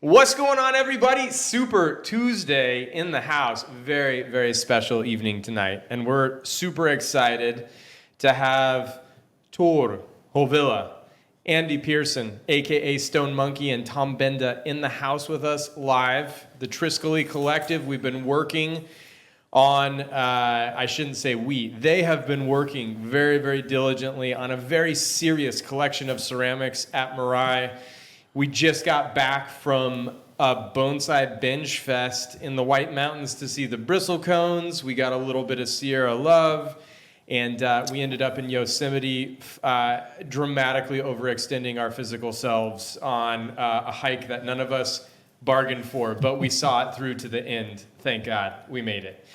What's going on, everybody? Super Tuesday in the house. Very, very special evening tonight. And we're super excited to have Thor Holvila, Andy Pearson, a.k.a. Stone Monkey, and Tom Benda in the house with us live. The Triskele Collective, we've been working on, I shouldn't say they have been working very, very diligently on a very serious collection of ceramics at Mirai. We just got back from a Bonsai binge fest in the White Mountains to see the bristle cones. We got a little bit of Sierra love, and we ended up in Yosemite, dramatically overextending our physical selves on a hike that none of us bargained for, but we saw it through to the end. Thank God we made it.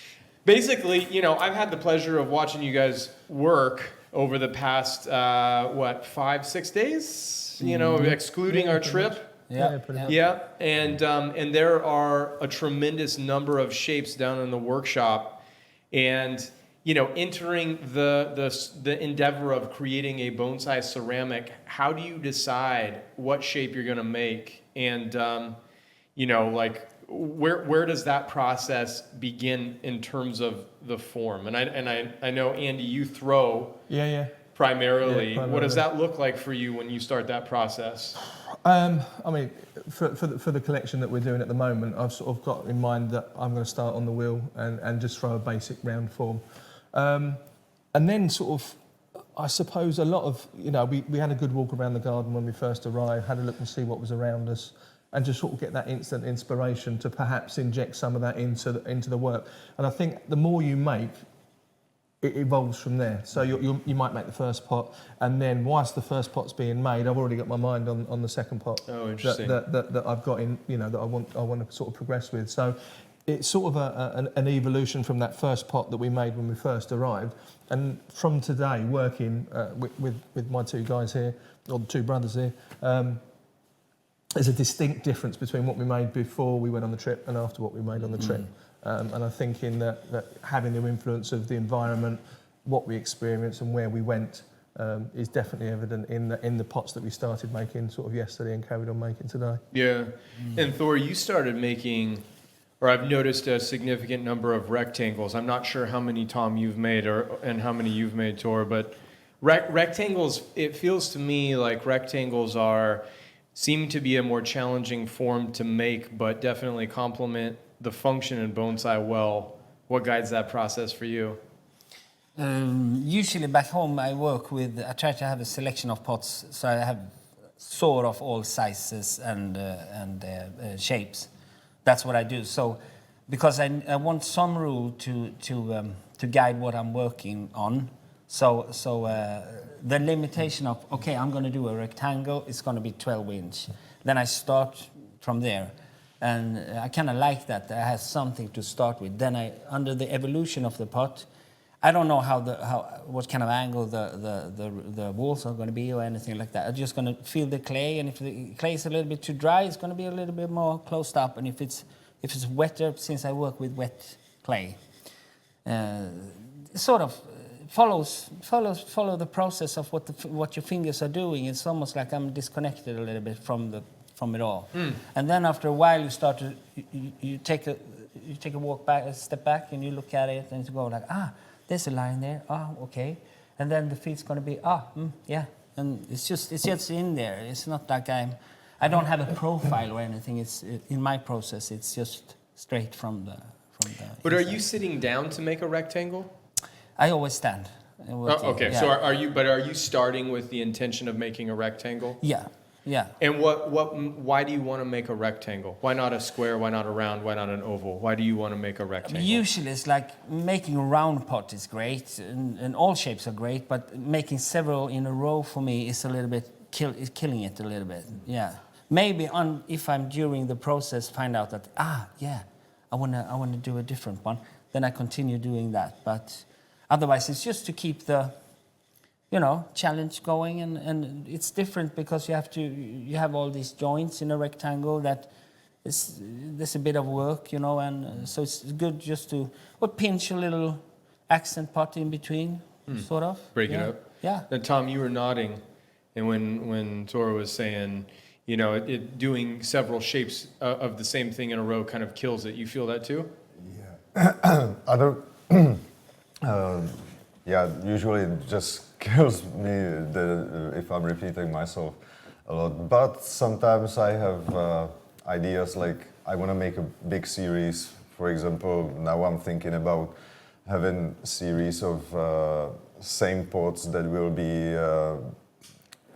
Basically, I've had the pleasure of watching you guys work over the past, 5-6 days? Excluding our trip. Yeah. And there are a tremendous number of shapes down in the workshop, and entering the endeavor of creating a bonsai ceramic. How do you decide what shape you're going to make, and where does that process begin in terms of the form? And I know, Andy, you throw. Yeah. Primarily. What does that look like for you when you start that process? For the collection that we're doing at the moment, I've sort of got in mind that I'm going to start on the wheel and just throw a basic round form. And then sort of, I suppose a lot of, we had a good walk around the garden when we first arrived, had a look and see what was around us, and just sort of get that instant inspiration to perhaps inject some of that into the work. And I think the more you make, it evolves from there. So you might make the first pot, and then whilst the first pot's being made, I've already got my mind on the second pot. Oh, interesting. That I've got in, that I want to sort of progress with. So it's sort of an evolution from that first pot that we made when we first arrived, and from today working with my two guys here, or the two brothers here. There's a distinct difference between what we made before we went on the trip and after what we made on the trip. And I'm thinking that having the influence of the environment, what we experienced and where we went, is definitely evident in the pots that we started making sort of yesterday and carried on making today. Yeah. And Thor, you started making, or I've noticed a significant number of rectangles. I'm not sure how many, Tom, you've made and how many you've made, Thor, but rectangles, it feels to me like rectangles seem to be a more challenging form to make, but definitely complement the function in bonsai well. What guides that process for you? Usually back home I try to have a selection of pots, so I have sort of all sizes and shapes. That's what I do. So because I want some rule to guide what I'm working on. So the limitation of, okay, I'm going to do a rectangle, it's going to be 12 inch. Then I start from there. And I kind of like that. I have something to start with. Then under the evolution of the pot, I don't know what kind of angle the walls are going to be or anything like that. I'm just going to feel the clay, and if the clay is a little bit too dry, it's going to be a little bit more closed up. And if it's wetter, since I work with wet clay, sort of follow the process of what your fingers are doing. It's almost like I'm disconnected a little bit from it all. And then after a while you take a walk back, a step back, and you look at it and you go like, there's a line there, okay. And then the feet's going to be, yeah. And it's just in there. It's not like I don't have a profile or anything. It's in my process, it's just straight from the But are you sitting down to make a rectangle? I always stand. Okay. Yeah. So are you starting with the intention of making a rectangle? Yeah. And why do you want to make a rectangle? Why not a square? Why not a round? Why not an oval? Why do you want to make a rectangle? Usually it's like making a round pot is great, and all shapes are great, but making several in a row for me is a little bit killing it a little bit. Yeah. Maybe if I'm during the process find out that I wanna do a different one, then I continue doing that. But otherwise it's just to keep the challenge going, and it's different because you have all these joints in a rectangle that there's a bit of work, and so it's good just to pinch a little accent pot in between, sort of. Break it up. Yeah. And Tom, you were nodding, and when Thor was saying, you know, doing several shapes of the same thing in a row kind of kills it. You feel that too? Yeah. Yeah, usually it just kills me if I'm repeating myself a lot. But sometimes I have ideas like I want to make a big series. For example, now I'm thinking about having a series of same pots that will be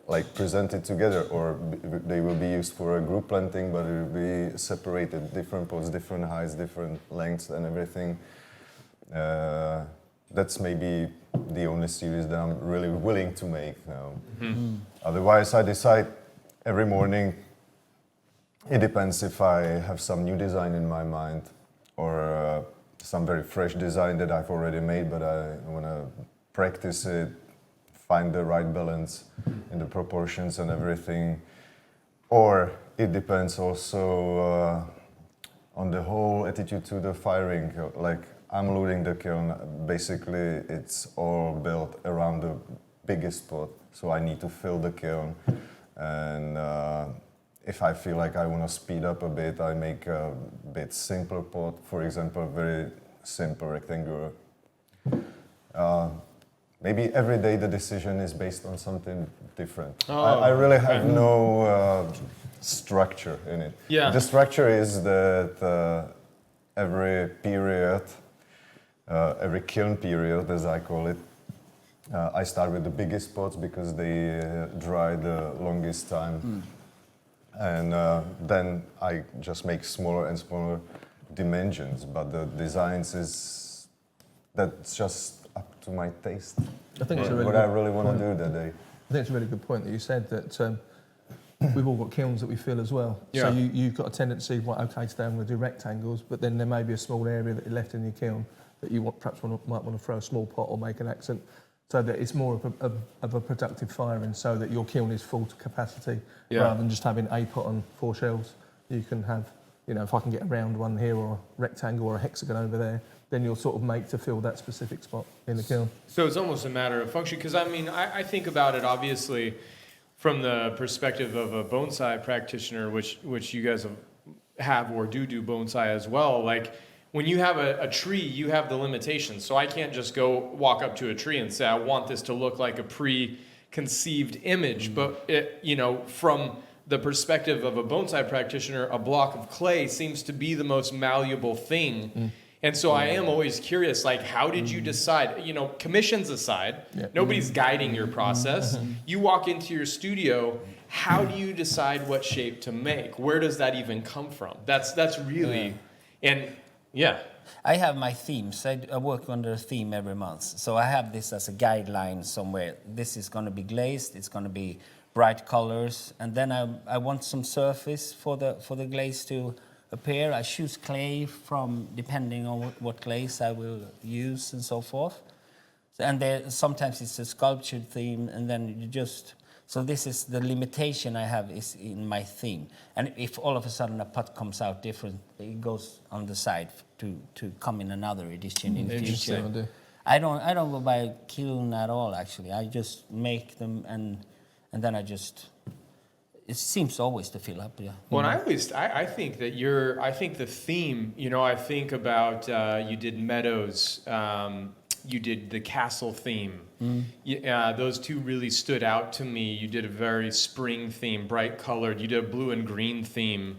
like presented together, or they will be used for a group planting, but it will be separated, different pots, different heights, different lengths and everything. That's maybe the only series that I'm really willing to make now. Mm-hmm. Otherwise, I decide every morning. It depends if I have some new design in my mind or some very fresh design that I've already made, but I want to practice it, find the right balance in the proportions and everything. Or it depends also on the whole attitude to the firing. Like I'm loading the kiln, basically it's all built around the biggest pot, so I need to fill the kiln. And if I feel like I want to speed up a bit, I make a bit simpler pot, for example, a very simple rectangular. Maybe every day the decision is based on something different. I really have no structure in it. Yeah. The structure is that every period, every kiln period, as I call it, I start with the biggest pots because they dry the longest time. And then I just make smaller and smaller dimensions, but the designs that's just up to my taste. I think it's a really what good I really want point. to do that day. I think it's a really good point that you said that we've all got kilns that we fill as well. Yeah. So you've got a tendency, well, okay, today I'm going to do rectangles, but then there may be a small area that you left in your kiln that you might want to throw a small pot or make an accent, so that it's more of a productive firing, so that your kiln is full to capacity, rather than just having a pot on 4 shelves. You can have, you know, if I can get a round one here or a rectangle or a hexagon over there, then you'll sort of make to fill that specific spot in the kiln. So it's almost a matter of function, because I mean, I think about it obviously from the perspective of a bonsai practitioner, which you guys have or do bonsai as well. Like when you have a tree, you have the limitations. So I can't just go walk up to a tree and say, I want this to look like a preconceived image. But it, you know, from the perspective of a bonsai practitioner, a block of clay seems to be the most malleable thing. And so I am always curious, like, how did you decide, you know, commissions aside, nobody's guiding your process. You walk into your studio, how do you decide what shape to make? Where does that even come from? That's really, and yeah. I have my themes. I work under a theme every month. So I have this as a guideline somewhere. This is going to be glazed. It's going to be bright colors. And then I want some surface for the glaze to appear. I choose clay from depending on what glaze I will use and so forth. And there, sometimes it's a sculptured theme, and then you just... So this is the limitation I have is in my theme. And if all of a sudden a pot comes out different, it goes on the side to come in another edition in the future. I don't go by kiln at all, actually. I just make them and then I just... It seems always to fill up, yeah. Well, and I think that I think the theme, you know, I think about, you did Meadows, you did the castle theme. Those two really stood out to me. You did a very spring theme, bright colored. You did a blue and green theme.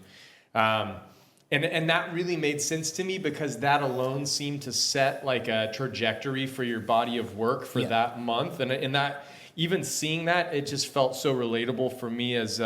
And that really made sense to me because that alone seemed to set like a trajectory for your body of work for that month. And that, even seeing that, it just felt so relatable for me as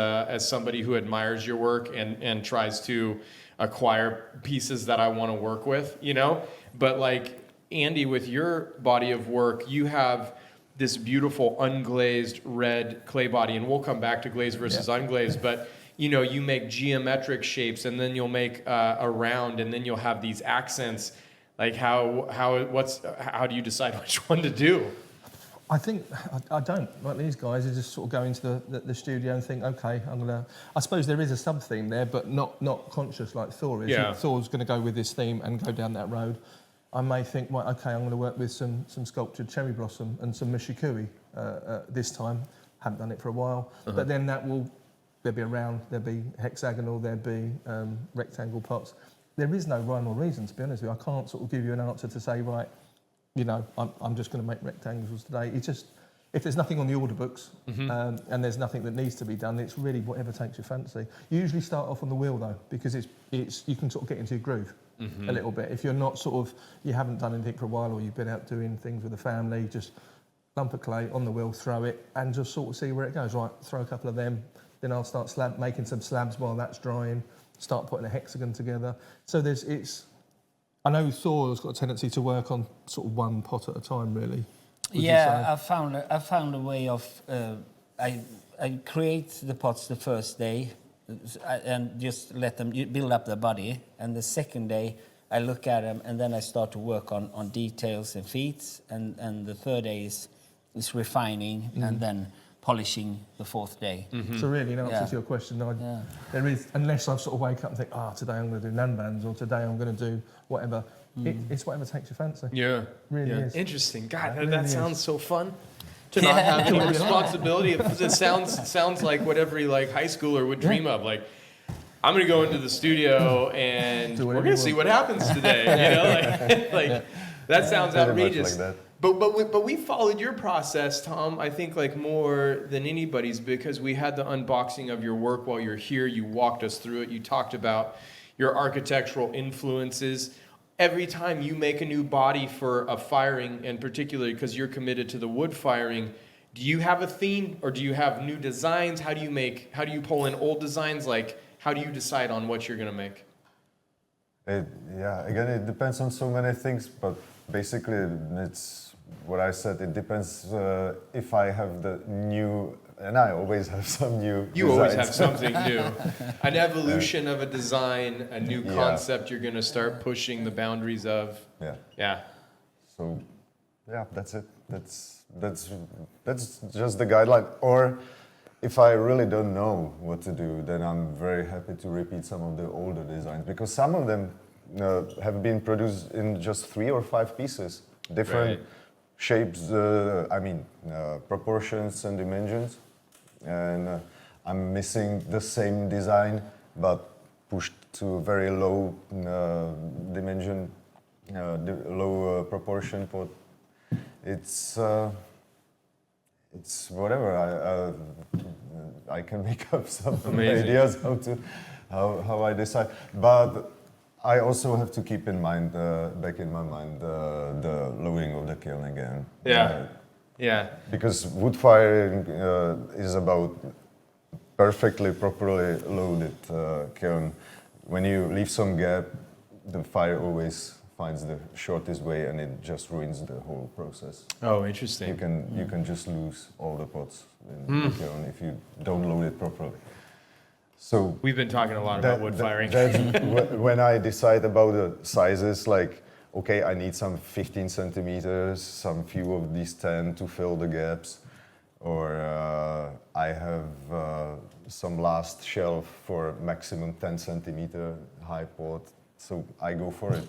somebody who admires your work and tries to acquire pieces that I want to work with, you know? But like, Andy, with your body of work, you have this beautiful unglazed red clay body, and we'll come back to glazed versus unglazed, but you know, you make geometric shapes, and then you'll make a round, and then you'll have these accents. Like how do you decide which one to do? I think I don't like these guys. They just sort of go into the studio and think, okay, I'm gonna. I suppose there is a sub theme there, but not conscious like Thor is. Yeah. Thor's going to go with this theme and go down that road. I may think, well, okay, I'm going to work with some sculptured cherry blossom and some mishikui this time. Haven't done it for a while, but then that will there'd be a round, there'd be hexagonal, there'd be rectangle pots. There is no rhyme or reason, to be honest with you. I can't sort of give you an answer to say, right, you know, I'm just going to make rectangles today. It's just, if there's nothing on the order books and there's nothing that needs to be done, it's really whatever takes your fancy. You usually start off on the wheel though, because it's you can sort of get into your groove a little bit. If you're not sort of, you haven't done anything for a while, or you've been out doing things with the family, just lump of clay on the wheel, throw it, and just sort of see where it goes. Right, throw a couple of them, then I'll start making some slabs while that's drying, start putting a hexagon together. So I know Thor's got a tendency to work on sort of one pot at a time, really. Yeah, I found a way of I create the pots the first day and just let them build up their body, and the second day I look at them and then I start to work on details and feet, and the third day is refining and then polishing the fourth day. So really, in answer to your question, there is, unless I sort of wake up and think, today I'm going to do nanbands, or today I'm going to do whatever. It's whatever takes your fancy. Yeah, really is. Interesting. God, Really that is. sounds so fun. To not have any responsibility. It sounds like what every high schooler would dream of. Like, I'm going to go into the studio and we're going to see what happens today. You know, like that sounds outrageous. Like that. But we followed your process, Tom, I think like more than anybody's, because we had the unboxing of your work while you're here. You walked us through it. You talked about your architectural influences. Every time you make a new body for a firing, and particularly because you're committed to the wood firing, do you have a theme, or do you have new designs? How do you pull in old designs? Like, how do you decide on what you're going to make? Again, it depends on so many things, but basically it's what I said. It depends if I have the new, and I always have some new You designs. always have something new. An evolution of a design, a new concept you're going to start pushing the boundaries of. Yeah. So, that's it. That's just the guideline. Or if I really don't know what to do, then I'm very happy to repeat some of the older designs, because some of them have been produced in just 3 or 5 pieces, different shapes, proportions and dimensions, and I'm missing the same design but pushed to a very low dimension, low proportion. But it's whatever. I can make up some ideas how I decide, but I also have to keep in mind, back in my mind, the loading of the kiln again. Yeah. Because wood firing is about perfectly, properly loaded kiln. When you leave some gap, the fire always finds the shortest way, and it just ruins the whole process. Oh, interesting. You can just lose all the pots in the kiln if you don't load it properly. So we've been talking a lot about wood firing. When I decide about the sizes, like, okay, I need some 15 centimeters, some few of these 10 to fill the gaps, or I have some last shelf for maximum 10 centimeter high pot, so I go for it.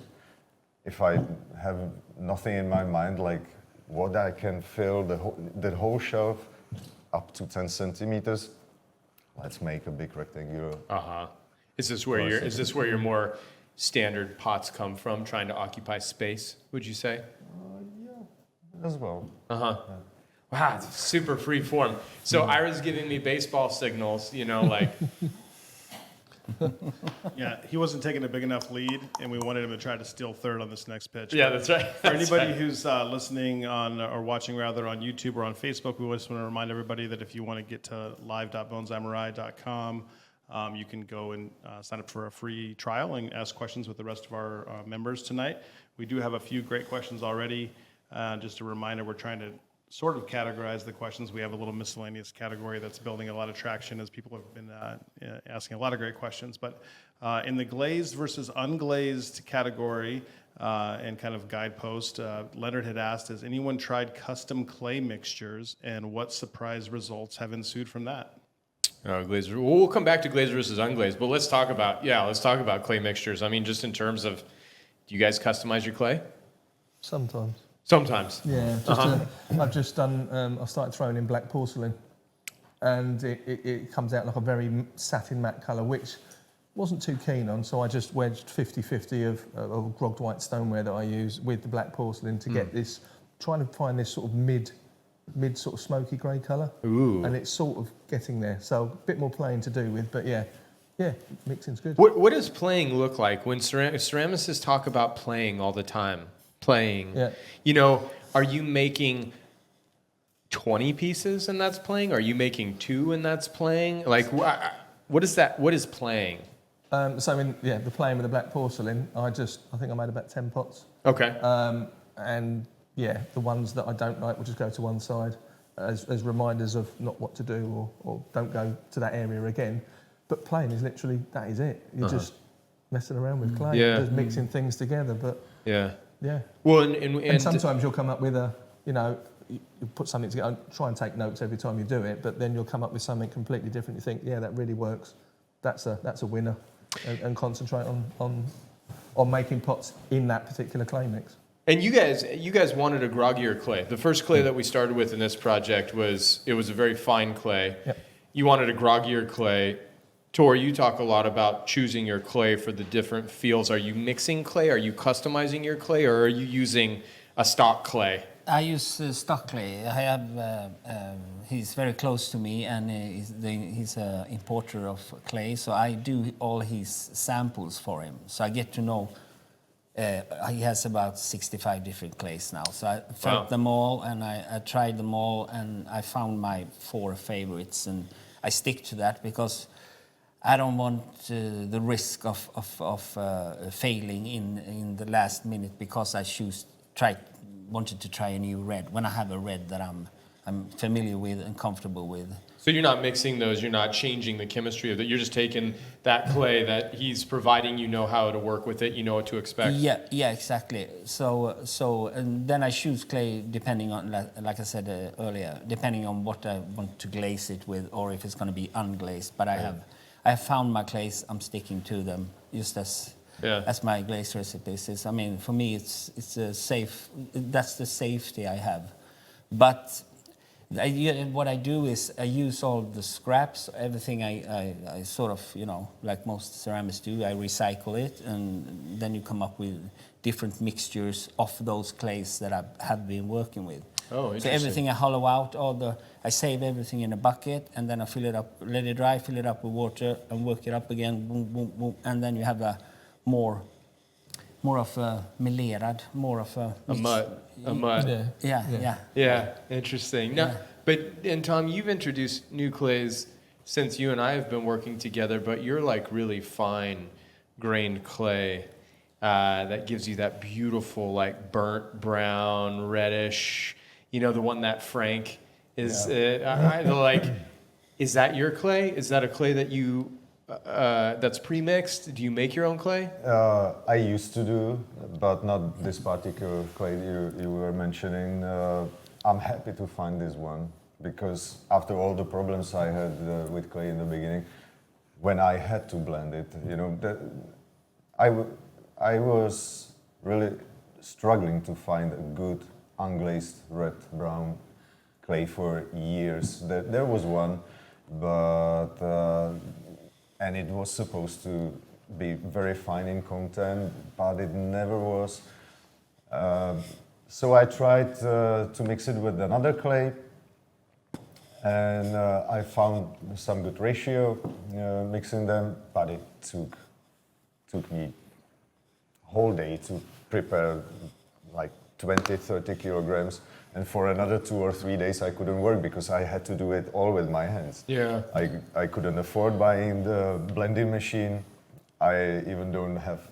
If I have nothing in my mind, like what I can fill the whole shelf up to 10 centimeters, let's make a big rectangular. Is this where your more standard pots come from, trying to occupy space, would you say? Yeah, as well. Wow, it's super free form. So Ira's giving me baseball signals, like. Yeah, he wasn't taking a big enough lead, and we wanted him to try to steal third on this next pitch. Yeah, that's right. For anybody who's listening on, or watching rather, on YouTube or on Facebook, we just want to remind everybody that if you want to get to live.bonsaimirai.com, you can go and sign up for a free trial and ask questions with the rest of our members tonight. We do have a few great questions already. Just a reminder, we're trying to sort of categorize the questions. We have a little miscellaneous category that's building a lot of traction as people have been asking a lot of great questions. But in the glazed versus unglazed category and kind of guidepost, Leonard had asked, has anyone tried custom clay mixtures, and what surprise results have ensued from that? Glazed. We'll come back to glazed versus unglazed, but let's talk about clay mixtures. I mean, just in terms of, do you guys customize your clay? Sometimes. Sometimes. Yeah, I've just done. I started throwing in black porcelain, and it comes out like a very satin matte colour, which wasn't too keen on, so I just wedged 50-50 of grogged white stoneware that I use with the black porcelain to get this, trying to find this sort of mid sort of smoky grey colour. Ooh. And it's sort of getting there, so a bit more playing to do with, but yeah, mixing's good. What does playing look like when ceramicists talk about playing all the time? Playing. Yeah. You know, are you making 20 pieces and that's playing? Are you making 2 and that's playing? Like, what is that? What is playing? The playing with the black porcelain, I think I made about 10 pots. Okay. And yeah, the ones that I don't like will just go to one side as reminders of not what to do or don't go to that area again. But playing is literally, that is it. You're just messing around with clay, just mixing things together. But yeah. Well, and sometimes you'll come up with you put something together, try and take notes every time you do it, but then you'll come up with something completely different. You think, yeah, that really works. That's a winner. And concentrate on making pots in that particular clay mix. And you guys wanted a groggier clay. The first clay that we started with in this project was a very fine clay. Yep. You wanted a groggier clay. Thor, you talk a lot about choosing your clay for the different feels. Are you mixing clay? Are you customizing your clay, or are you using a stock clay? I use stock clay. I have. He's very close to me, and he's an importer of clay. So I do all his samples for him. So I get to know. He has about 65 different clays now. So I felt them all, and I tried them all, and I found my 4 favorites, and I stick to that because I don't want the risk of failing in the last minute because I wanted to try a new red when I have a red that I'm familiar with and comfortable with. So you're not mixing those, you're not changing the chemistry of it, you're just taking that clay that he's providing, you know how to work with it, you know what to expect. Yeah, exactly. So and then I choose clay depending on, like I said earlier, depending on what I want to glaze it with or if it's going to be unglazed. But I have found my clays, I'm sticking to them just as my glaze recipes is. I mean, for me, it's a safe. That's the safety I have. But what I do is I use all the scraps, everything I sort of, like most ceramists do, I recycle it, and then you come up with different mixtures of those clays that I have been working with. Oh, interesting. So everything I hollow out, I save everything in a bucket, and then I fill it up, let it dry, fill it up with water, and work it up again, boom, boom, boom, and then you have a more of a melerad, more of a mud. Yeah. Interesting. Now, and Tom, you've introduced new clays since you and I have been working together, but you're like really fine grained clay that gives you that beautiful like burnt brown, reddish, the one that Frank is like. Is that your clay? Is that a clay that you that's pre-mixed? Do you make your own clay? I used to do, but not this particular clay you were mentioning. I'm happy to find this one because after all the problems I had with clay in the beginning, when I had to blend it, I was really struggling to find a good unglazed red-brown clay for years. There was one, but and it was supposed to be very fine in content, but it never was. So I tried to mix it with another clay, and I found some good ratio mixing them, but it took me a whole day to prepare like 20-30 kilograms, and for another 2 or 3 days I couldn't work because I had to do it all with my hands. Yeah. I couldn't afford buying the blending machine. I even don't have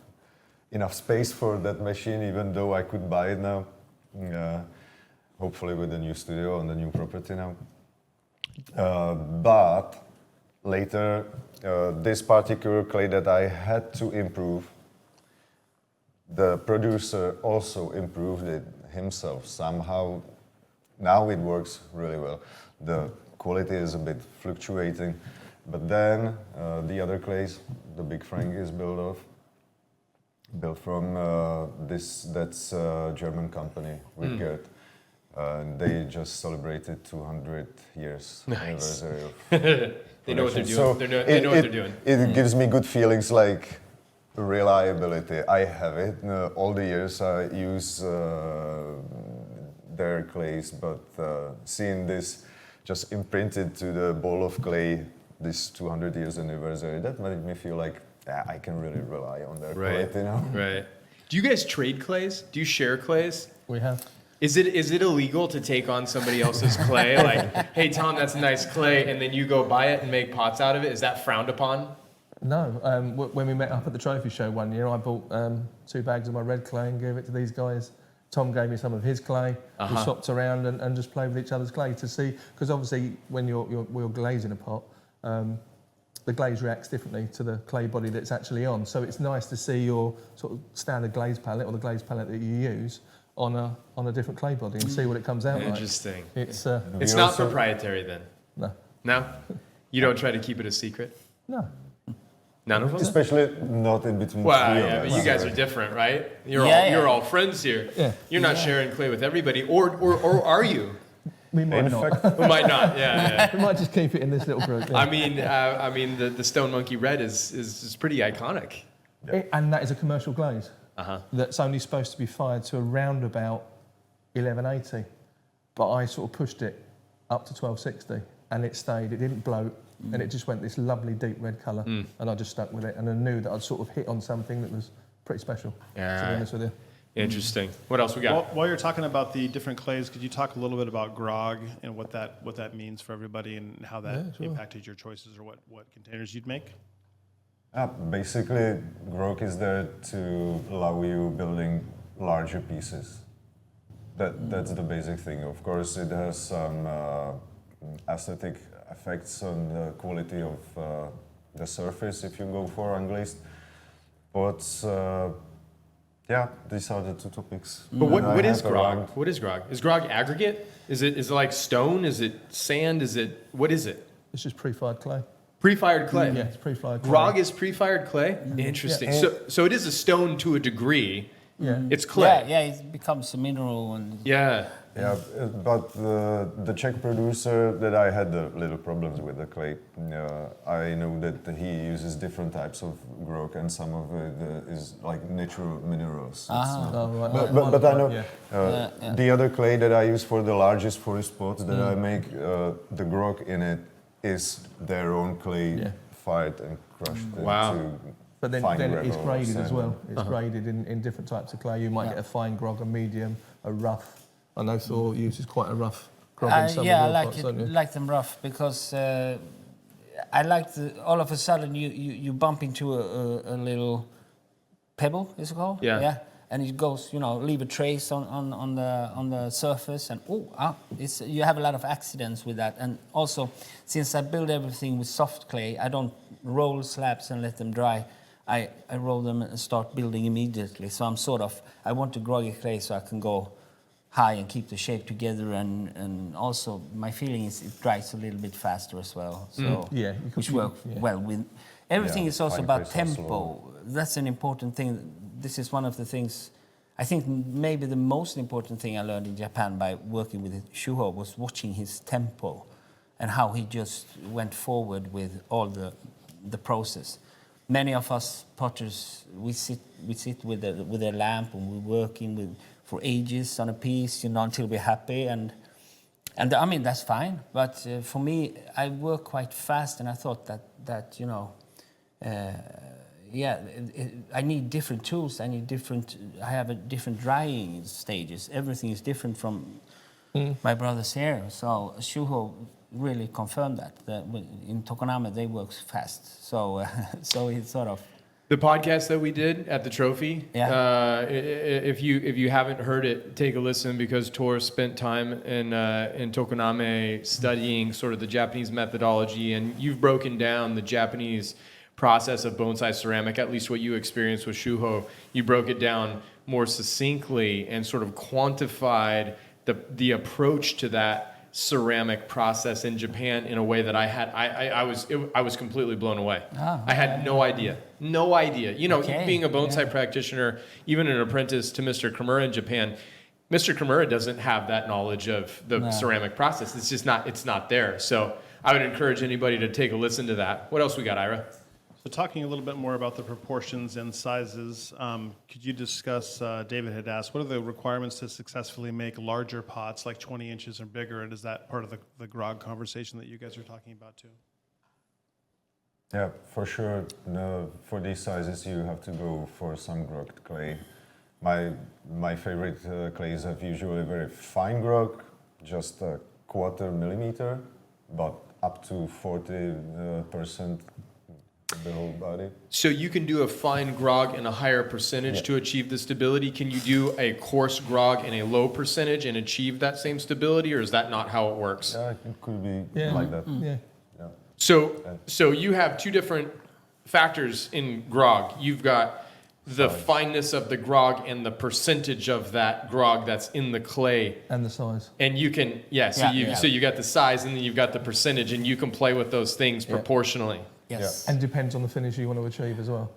enough space for that machine, even though I could buy it now. Hopefully with the new studio on the new property now. But later, this particular clay that I had to improve, the producer also improved it himself somehow. Now it works really well. The quality is a bit fluctuating, but then the other clays, the Big Frank is built from that's a German company, Wickert, They just celebrated 200 years anniversary of They know what they're doing. So They know what they're doing. It gives me good feelings like reliability. I have it. All the years I use their clays, but seeing this just imprinted to the ball of clay, this 200 years anniversary, that made me feel like I can really rely on their quality now. Right. Do you guys trade clays? Do you share clays? We have. Is it illegal to take on somebody else's clay? Like, hey Tom, that's a nice clay, and then you go buy it and make pots out of it? Is that frowned upon? No. When we met up at the trophy show one year, I bought 2 bags of my red clay and gave it to these guys. Tom gave me some of his clay. We swapped around and just played with each other's clay to see, because obviously when we're glazing a pot, the glaze reacts differently to the clay body that's actually on. So it's nice to see your sort of standard glaze palette or the glaze palette that you use on a different clay body and see what it comes out like. Interesting. It's It's not proprietary then? no. No? You don't try to keep it a secret? No. None of them? Especially not in between Well, three yeah, of but us. you guys are different, right? Yeah, You're all friends here. Yeah. You're not sharing clay with everybody, or are you? We might In not. fact, We might not. Yeah. We might just keep it in this little group. Yeah. I mean, the Stone Monkey Red is pretty iconic. And that is a commercial glaze Uh-huh. that's only supposed to be fired to around about 1180. But I sort of pushed it up to 1260 and it stayed. It didn't bloat and it just went this lovely deep red colour. And I just stuck with it and I knew that I'd sort of hit on something that was pretty special, to be honest with you. Interesting. What else we got? While you're talking about the different clays, could you talk a little bit about grog and what that means for everybody and how that impacted your choices or what containers you'd make? basically, grog is there to allow you building larger pieces. That's the basic thing. Of course, it has some aesthetic effects on the quality of the surface if you go for unglazed. But yeah, these are the two topics. But what I is have grog? around. What is grog? Is grog aggregate? Is it like stone? Is it sand? What is it? It's just pre-fired clay. Pre-fired clay. Yeah, it's pre-fired clay. Grog is pre-fired clay? Interesting. Yeah. So it is a stone to a degree. Yeah. It's clay. Yeah, it becomes a mineral and Yeah. Yeah, but the Czech producer that I had the little problems with the clay, I know that he uses different types of grog and some of it is like natural minerals. It's not- Oh, right. But I know Yeah. the other clay that I use for the largest forest pots that I make, the grog in it is their own clay Yeah. fired and crushed Wow. into But then fine it's gravel graded as sand. well. It's graded in different types of clay. You might get a fine grog, a medium, a rough. I know Thor uses quite a rough grog in some yeah, I of your like pots, it, don't you? like them rough because I like all of a sudden you bump into a little pebble, is it called? Yeah. And it goes, leave a trace on the surface, and you have a lot of accidents with that. And also, since I build everything with soft clay, I don't roll slabs and let them dry. I roll them and start building immediately. So I want to groggy clay so I can go high and keep the shape together, and also my feeling is it dries a little bit faster as well. So Yeah, which works well with everything. Yeah, Is also fine about crystals tempo. slow. That's an important thing. This is one of the things. I think maybe the most important thing I learned in Japan by working with Shuho was watching his tempo and how he just went forward with all the process. Many of us potters, we sit with a lamp and we're working for ages on a piece, until we're happy, and I mean that's fine. But for me, I work quite fast, and I thought that I need different tools. I have a different drying stages. Everything is different from my brothers here. So Shuho really confirmed that in Tokoname they work fast. So it's sort of. The podcast that we did at the trophy, if you haven't heard it, take a listen, because Thor spent time in Tokoname studying sort of the Japanese methodology, and you've broken down the Japanese process of bonsai ceramic, at least what you experienced with Shuho. You broke it down more succinctly and sort of quantified the approach to that ceramic process in Japan in a way that I was completely blown away. I had no idea. Being a bonsai practitioner, even an apprentice to Mr. Kimura in Japan, Mr. Kimura doesn't have that knowledge of the ceramic process. It's just it's not there. So I would encourage anybody to take a listen to that. What else we got, Ira? So talking a little bit more about the proportions and sizes, could you discuss, David had asked, what are the requirements to successfully make larger pots, like 20 inches or bigger, and is that part of the grog conversation that you guys are talking about too? Yeah, for sure. No, for these sizes, you have to go for some grogged clay. My favorite clays have usually very fine grog, just a 1/4 millimeter, but up to 40% the whole body. So you can do a fine grog and a higher percentage to achieve the stability. Can you do a coarse grog and a low percentage and achieve that same stability, or is that not how it works? Yeah, it could be like that. Yeah. Yeah. So you have two different factors in grog. You've got the fineness of the grog and the percentage of that grog that's in the clay. And the size. And you can, so you got the size and then you've got the percentage, and you can play with those things proportionally. Yes. And depends on the finish you want to achieve as well.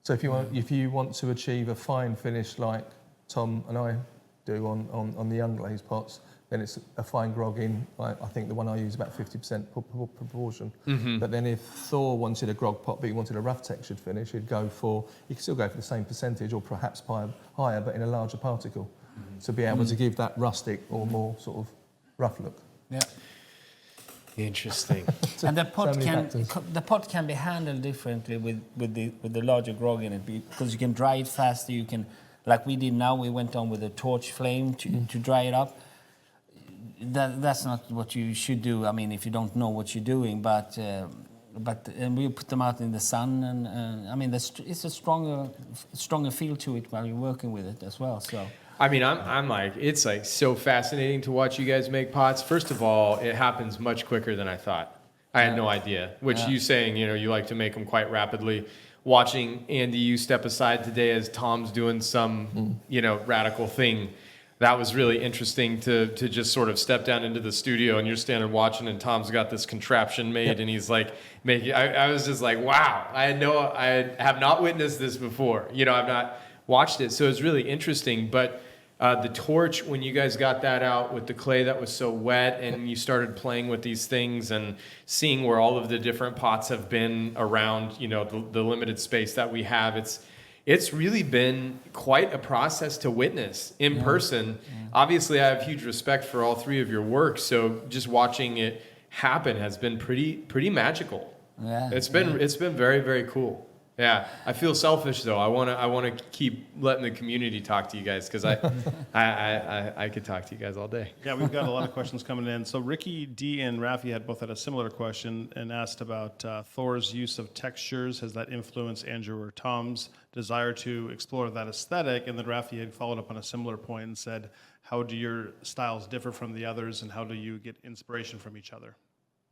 So if you want to achieve a fine finish like Tom and I do on the Unglazed pots, then it's a fine grog in, I think the one I use about 50% proportion. But then if Thor wanted a grog pot but he wanted a rough textured finish, he could still go for the same percentage or perhaps higher but in a larger particle to be able to give that rustic or more sort of rough look. Yeah. Interesting. And the pot factors. can be handled differently with the larger grog in it, because you can dry it faster. You can, like we did now, we went on with a torch flame to dry it up. That's not what you should do. I mean, if you don't know what you're doing, but we put them out in the sun, and I mean, it's a stronger feel to it while you're working with it as well. So. I mean, I'm like, it's like so fascinating to watch you guys make pots. First of all, it happens much quicker than I thought. I had no idea. Which you saying, you like to make them quite rapidly. Watching Andy, you step aside today as Tom's doing some, radical thing. That was really interesting to just sort of step down into the studio and you're standing watching, and Tom's got this contraption made and he's like making. I was just like, wow, I have not witnessed this before. I've not watched it, so it's really interesting. But the torch, when you guys got that out with the clay that was so wet and you started playing with these things and seeing where all of the different pots have been around, the limited space that we have, it's really been quite a process to witness in person. Yeah. Obviously, I have huge respect for all three of your work, so just watching it happen has been pretty magical. Yeah, it's been very, very cool. Yeah, I feel selfish though. I want to keep letting the community talk to you guys, because I could talk to you guys all day. Yeah, we've got a lot of questions coming in. So Ricky D and Rafi both had a similar question and asked about Thor's use of textures. Has that influenced Andrew or Tom's desire to explore that aesthetic? And then Rafi had followed up on a similar point and said, how do your styles differ from the others, and how do you get inspiration from each other?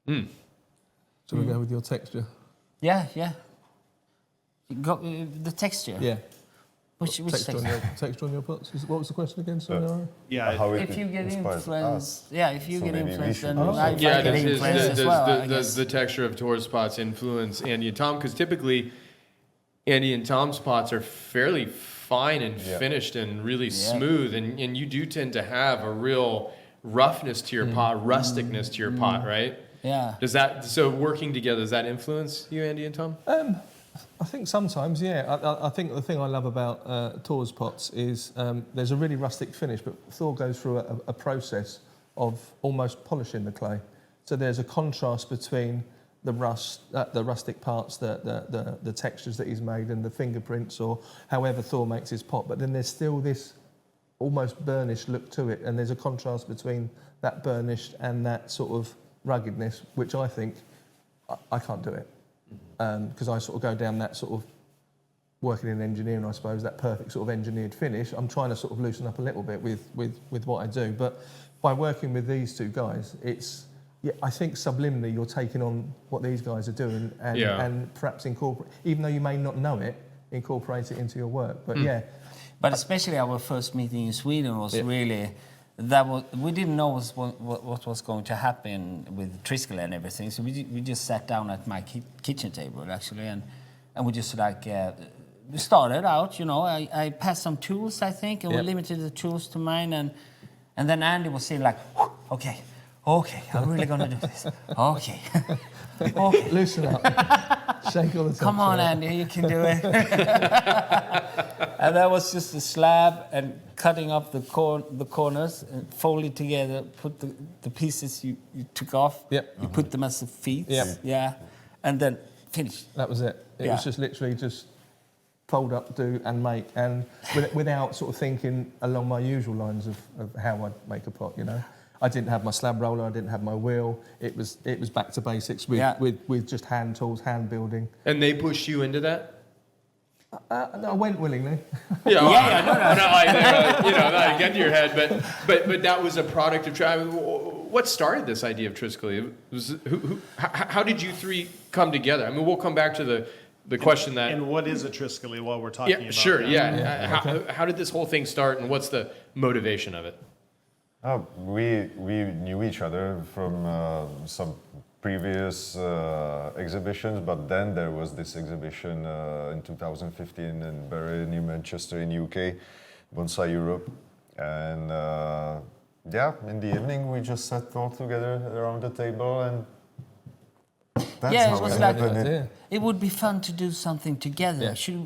So we go with your texture. Yeah. Got the texture. Yeah. Which texture? Texture on your pots. What was the question again? Sorry. Yeah. How if you get influenced, get influenced, then Oh. I get influenced as well. Does the texture of Thor's pots influence Andy and Tom? Because typically, Andy and Tom's pots are fairly fine and finished and really smooth, and you do tend to have a real roughness to your pot, rusticness to your pot, right? Yeah. So working together, does that influence you, Andy and Tom? I think sometimes, yeah. I think the thing I love about Thor's pots is there's a really rustic finish, but Thor goes through a process of almost polishing the clay. So there's a contrast between the rustic parts, the textures that he's made, and the fingerprints, or however Thor makes his pot. But then there's still this almost burnished look to it, and there's a contrast between that burnished and that sort of ruggedness, which I think I can't do it. Because I sort of go down that sort of working in engineering, I suppose, that perfect sort of engineered finish. I'm trying to sort of loosen up a little bit with what I do. But by working with these two guys, I think subliminally you're taking on what these guys are doing and perhaps incorporate, even though you may not know it, incorporate it into your work. But But especially our first meeting in Sweden was really... we didn't know what was going to happen with Triskele and everything, so we just sat down at my kitchen table actually, and we just we started out, you know, I passed some tools, I think, and we Yep. limited the tools to mine, and then Andy was saying like, okay, I'm really gonna do this. Okay, okay. Loosen up. Shake all the time. Come on, Andy, you can do it. And that was just a slab and cutting up the corners and fold it together, put the pieces you took off, Yep. you put them as the feet, Yep. yeah, and then finish. That was it. It Yeah. was just literally just fold up, do, and make, and without sort of thinking along my usual lines of how I'd make a pot. You know, I didn't have my slab roller, I didn't have my wheel. It was back to basics with just hand tools, hand building. And they pushed you into that? I went willingly. Yeah, well, Yeah, no. not like you know, not get to your head, but that was a product of trying. What started this idea of Triskele? How did you three come together? I mean, we'll come back to the question that. And what is a Triskele while we're talking Yeah, about sure. that? Yeah. How did this whole thing start, and what's the motivation of it? We knew each other from some previous exhibitions, but then there was this exhibition in 2015 in Bury, New Manchester in UK, Bonsai Europe, and in the evening we just sat all together around the table, and that's Yeah, how it was it like happened. Yeah. it would be fun to do something together. Yeah.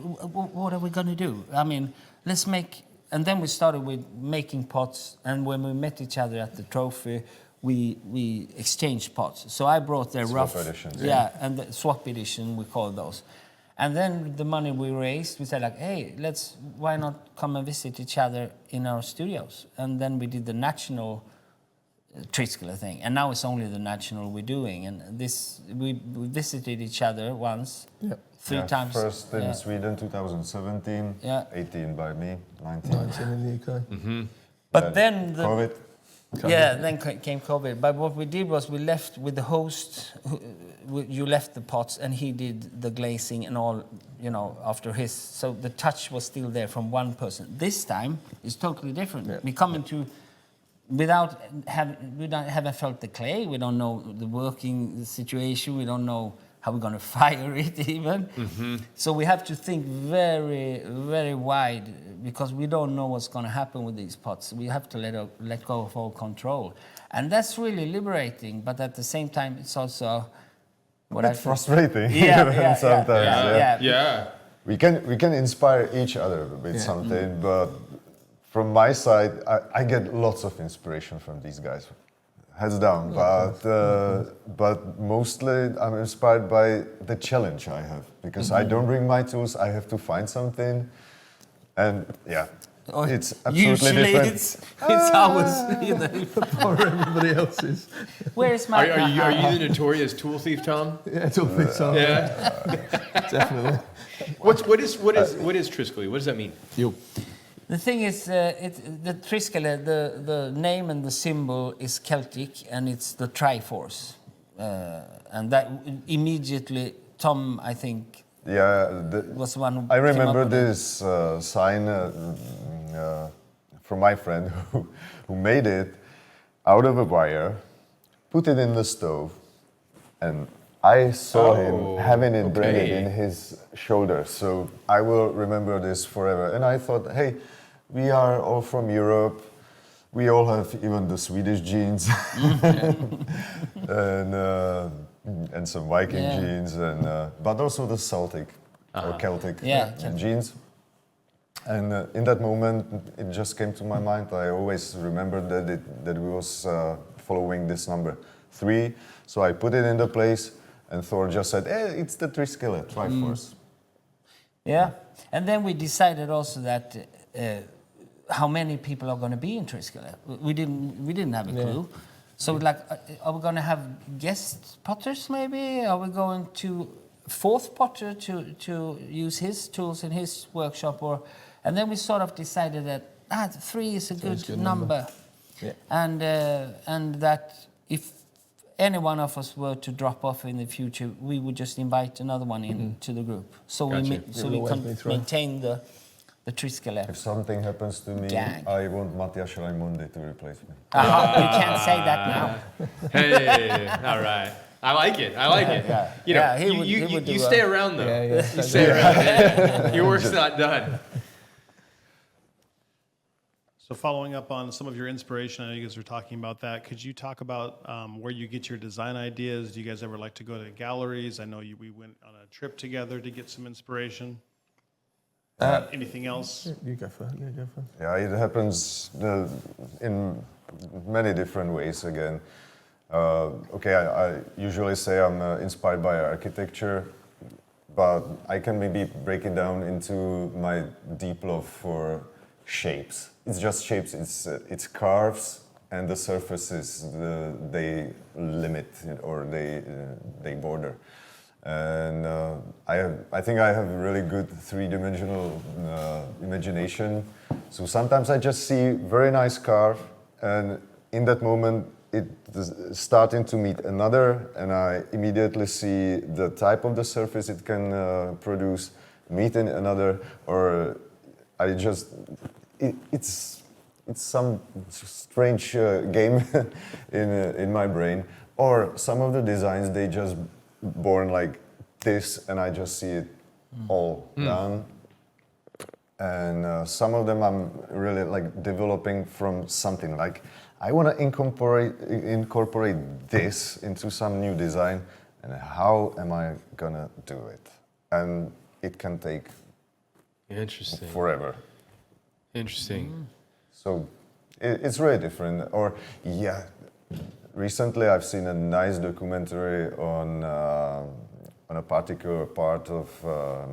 What are we gonna do? I mean, let's make. And then we started with making pots, and when we met each other at the trophy, we exchanged pots. So I brought their Swap rough, editions, and the swap edition we call those. And then the money we raised, we said like, hey, why not come and visit each other in our studios? And then we did the national Triskele thing, and now it's only the national we're doing. And this we visited each other once, Yep. three times. First in yeah. Sweden 2017, Yeah. 18 by me, 19. 19 in the UK. But then the COVID. Yeah, then came COVID. But what we did was we left with the host. You left the pots, and he did the glazing and all, you know, after his. So the touch was still there from one person. This time it's totally different. Yeah. We come into we haven't felt the clay. We don't know the working situation. We don't know how we're going to fire it even. So we have to think very, very wide, because we don't know what's going to happen with these pots. We have to let go of all control. And that's really liberating, but at the same time, it's also what I feel. Frustrating. Yeah, sometimes. Yeah. We can inspire each other with something, but from my side, I get lots of inspiration from these guys. Heads down, but mostly I'm inspired by the challenge I have, because I don't bring my tools. I have to find something, and it's absolutely Usually different. it's ours. You know. Or everybody else's. Where is my? Are you the notorious tool thief, Tom? Yeah, it's all big time. Yeah. Definitely. What is Triskele? What does that mean? The thing is, the Triskele, the name and the symbol is Celtic, and it's the Triforce, and that immediately Tom, I think, was one. Who I came up remember with it. this sign from my friend who made it out of a wire, put it in the stove, and I saw him having it branded in his shoulder. So I will remember this forever. And I thought, hey, we are all from Europe. We all have even the Swedish genes and some Viking genes, but also the Celtic or Celtic genes. And in that moment, it just came to my mind. I always remembered that we was following this number 3. So I put it into place, and Thor just said, "Hey, it's the Triskele Triforce." Yeah, and then we decided also that how many people are going to be in Triskele. We didn't have a clue. So like, are we going to have guest potters maybe? Are we going to fourth potter to use his tools in his workshop, or? And then we sort of decided that 3 is a good number. Yeah. And that if any one of us were to drop off in the future, we would just invite another one into the group. So Gotcha. we can maintain the Triskele. If something happens to me, Gang. I want Mattias Raimondi to replace me. You can't say that now. Hey, all right. I like it. I like it. Yeah. You know, Yeah, he would do you well. stay around though. Yeah. You stay around. Your work's not done. So following up on some of your inspiration, I know you guys were talking about that. Could you talk about where you get your design ideas? Do you guys ever like to go to galleries? I know we went on a trip together to get some inspiration. Anything else? You go first. Yeah, it happens in many different ways again. Okay, I usually say I'm inspired by architecture, but I can maybe break it down into my deep love for shapes. It's just shapes, it's curves, and the surfaces they limit or they border. And I think I have a really good three-dimensional imagination. So sometimes I just see very nice curve, and in that moment it is starting to meet another, and I immediately see the type of the surface it can produce meeting another, or I just it's some strange game in my brain, or some of the designs they just born like this, and I just see it all done. And some of them I'm really like developing from something like I want to incorporate this into some new design, and how am I gonna do it? And it can take Interesting. forever. Interesting. So it's really different. Or yeah, recently I've seen a nice documentary on a particular part of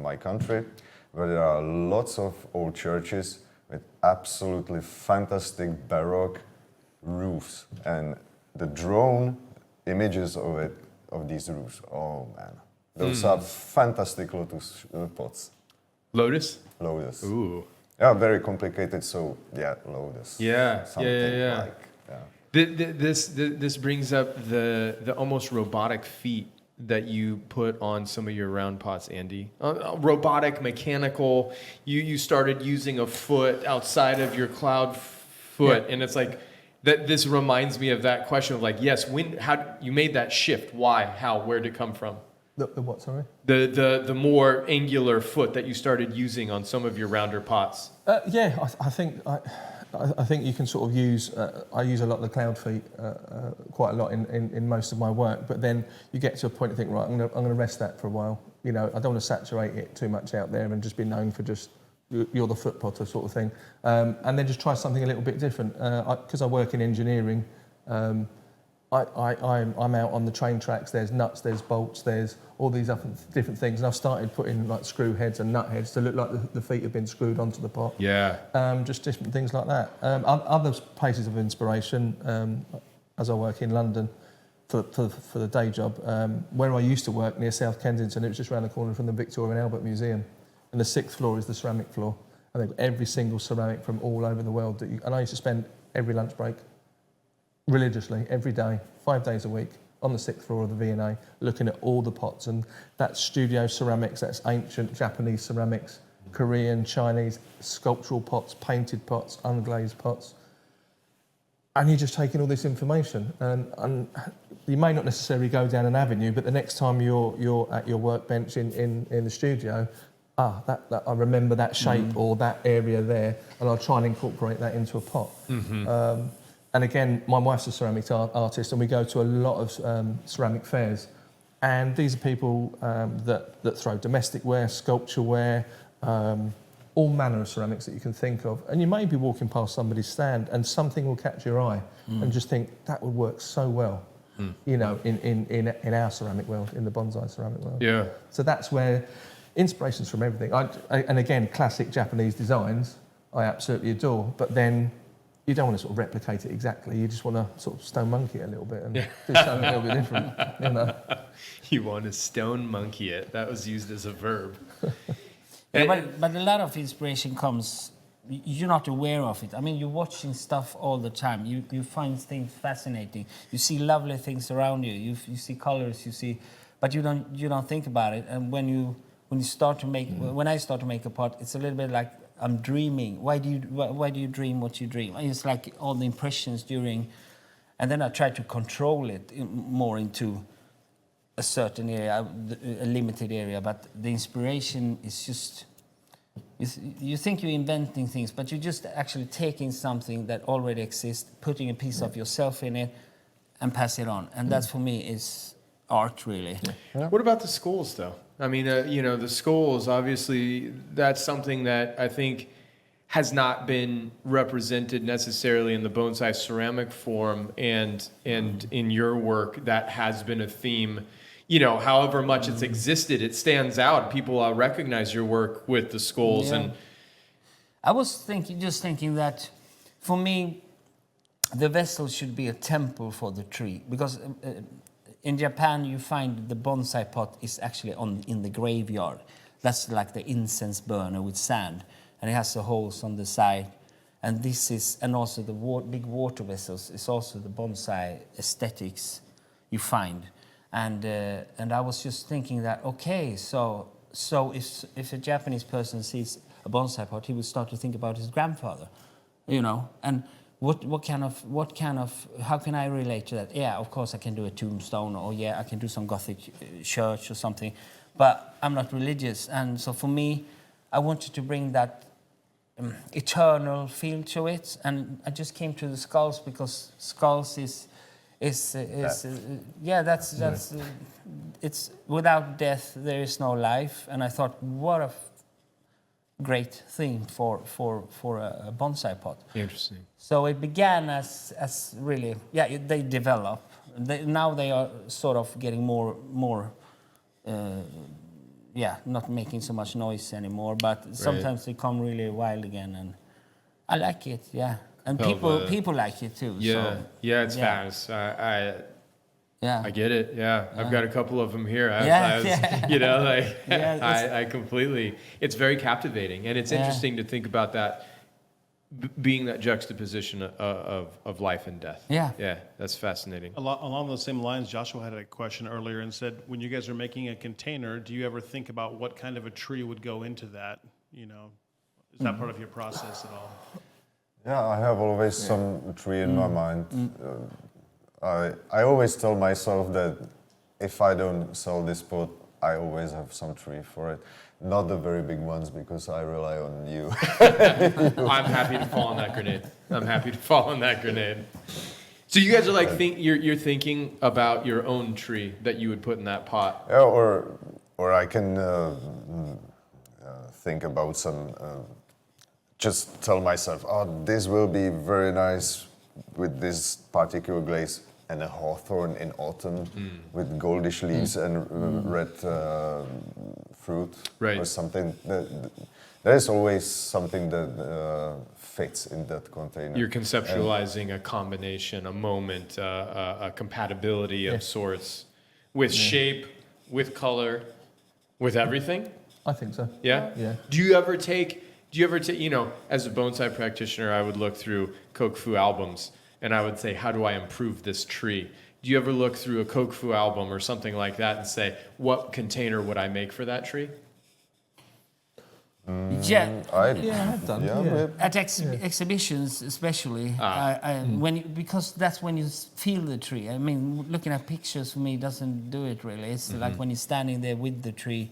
my country, where there are lots of old churches with absolutely fantastic Baroque roofs, and the drone images of these roofs. Oh man, those are fantastic lotus pots. Lotus? Lotus. Ooh. Yeah, very complicated. So yeah, lotus. Yeah. Something Yeah. like yeah. This brings up the almost robotic feet that you put on some of your round pots, Andy. Robotic, mechanical. You started using a foot outside of your cloud foot, and it's like that. This reminds me of that question of like, yes, how you made that shift? Why? How? Where did it come from? The what? Sorry. The more angular foot that you started using on some of your rounder pots. Yeah, I think you can sort of use. I use a lot of the cloud feet quite a lot in most of my work. But then you get to a point and think, right, I'm going to rest that for a while. You know, I don't want to saturate it too much out there and just be known for just you're the foot potter sort of thing. And then just try something a little bit different. Because I work in engineering. I'm out on the train tracks. There's nuts, there's bolts, there's all these different things, and I've started putting like screw heads and nut heads to look like the feet have been screwed onto the pot. Yeah. Just different things like that. Other places of inspiration, as I work in London for the day job, where I used to work near South Kensington, it was just around the corner from the Victoria and Albert Museum, and the 6th floor is the ceramic floor, and they've got every single ceramic from all over the world. And I used to spend every lunch break religiously, every day, 5 days a week, on the 6th floor of the V&A, looking at all the pots. And that's studio ceramics, that's ancient Japanese ceramics, Korean, Chinese, sculptural pots, painted pots, unglazed pots. And you're just taking all this information. And you may not necessarily go down an avenue, but the next time you're at your workbench in the studio, that I remember that shape or that area there, and I'll try and incorporate that into a pot. And again, my wife's a ceramic artist, and we go to a lot of ceramic fairs. And these are people that throw domestic ware, sculpture ware, all manner of ceramics that you can think of. And you may be walking past somebody's stand, and something will catch your eye, and just think that would work so well, you know, in our ceramic world, in the bonsai ceramic world. Yeah. So that's where inspiration's from everything. And again, classic Japanese designs, I absolutely adore. But then you don't want to sort of replicate it exactly. You just want to sort of stone monkey it a little bit and do something a little bit different. You know. You want to stone monkey it. That was used as a verb. Yeah, but a lot of inspiration comes, you're not aware of it. I mean, you're watching stuff all the time. You find things fascinating. You see lovely things around you. You see colors. But you don't think about it. And when you start to make, when I start to make a pot, it's a little bit like I'm dreaming. Why do you dream what you dream? It's like all the impressions during, and then I try to control it more into a certain area, a limited area, but the inspiration is just. You think you're inventing things, but you're just actually taking something that already exists, putting a piece of yourself in it, and pass it on. And that's for me is art, really. Yeah. What about the skulls, though? I mean, the skulls, obviously, that's something that I think has not been represented necessarily in the bonsai ceramic form, and in your work, that has been a theme. However much it's existed, it stands out. People recognize your work with the skulls. Yeah. And I was thinking that, for me, the vessel should be a temple for the tree, because in Japan you find the bonsai pot is actually in the graveyard. That's like the incense burner with sand, and it has the holes on the side. And also the big water vessels is also the bonsai aesthetics you find. And I was just thinking that, okay, so if a Japanese person sees a bonsai pot, he would start to think about his grandfather, and what kind of how can I relate to that? Yeah, of course I can do a tombstone, or yeah, I can do some Gothic church or something, but I'm not religious, and so for me, I wanted to bring that eternal feel to it, and I just came to the skulls because skulls is it's without death there is no life, and I thought, what a great thing for a bonsai pot. interesting. So it began as really, they develop. Now they are sort of getting more not making so much noise anymore, but sometimes they come really wild again, and I like it, yeah. And people like it too. Yeah, so, it's fast. Yeah. I get it. Yeah, I've got a couple of them here. I completely. It's very captivating, and it's interesting to think about that being that juxtaposition of life and death. Yeah, that's fascinating. Along those same lines, Joshua had a question earlier and said, when you guys are making a container, do you ever think about what kind of a tree would go into that? Is that part of your process at all? Yeah, I have always some tree in my mind. I always tell myself that if I don't sell this pot, I always have some tree for it. Not the very big ones, because I rely on you. I'm happy to fall on that grenade. So you guys are you're thinking about your own tree that you would put in that pot. Yeah, or I can think about some. Just tell myself, this will be very nice with this particular glaze, and a hawthorn in autumn with goldish leaves and red fruit, or something. There is always something that fits in that container. You're conceptualizing a combination, a moment, a compatibility of sorts, with shape, with color, with everything. I think so. Yeah? Yeah. Do you ever take, as a bonsai practitioner, I would look through Kokufu albums and I would say, how do I improve this tree? Do you ever look through a Kokufu album or something like that and say, what container would I make for that tree? I have done. At exhibitions, especially, because that's when you feel the tree. I mean, looking at pictures for me doesn't do it really. It's like when you're standing there with the tree.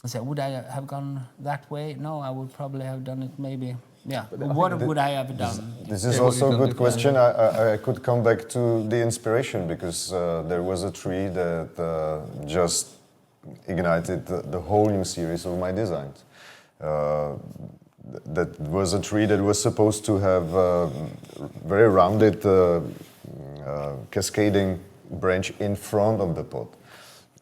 I say, would I have gone that way? No, I would probably have done it maybe. Yeah. What would I have done? This is also a good question. I could come back to the inspiration, because there was a tree that just ignited the whole new series of my designs. That was a tree that was supposed to have very rounded cascading branch in front of the pot,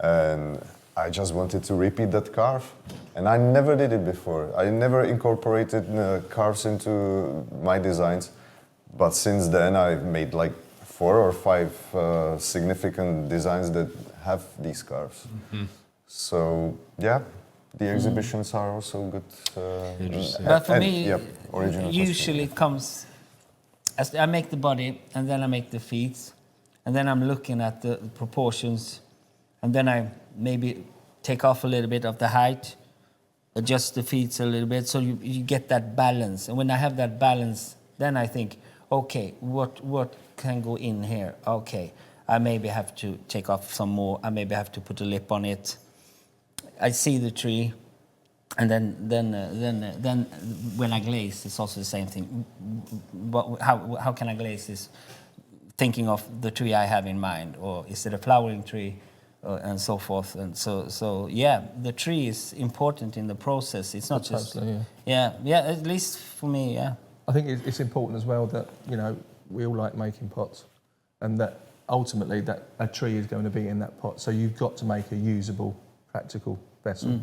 and I just wanted to repeat that carve, and I never did it before. I never incorporated carves into my designs, but since then I've made like 4 or 5 significant designs that have these carves. So yeah. The exhibitions are also good. Interesting. But for me, original usually it comes as I make the body, and then I make the feet, and then I'm looking at the proportions, and then I maybe take off a little bit of the height, adjust the feet a little bit, so you get that balance. And when I have that balance, then I think, okay, what can go in here? Okay, I maybe have to take off some more. I maybe have to put a lip on it. I see the tree, and then when I glaze, it's also the same thing. But how can I glaze this? Thinking of the tree I have in mind, or is it a flowering tree, and so forth. And so yeah, the tree is important in the process. It's not just Totally, yeah. At least for me, yeah. I think it's important as well that, you know, we all like making pots, and that ultimately that a tree is going to be in that pot. So you've got to make a usable, practical vessel.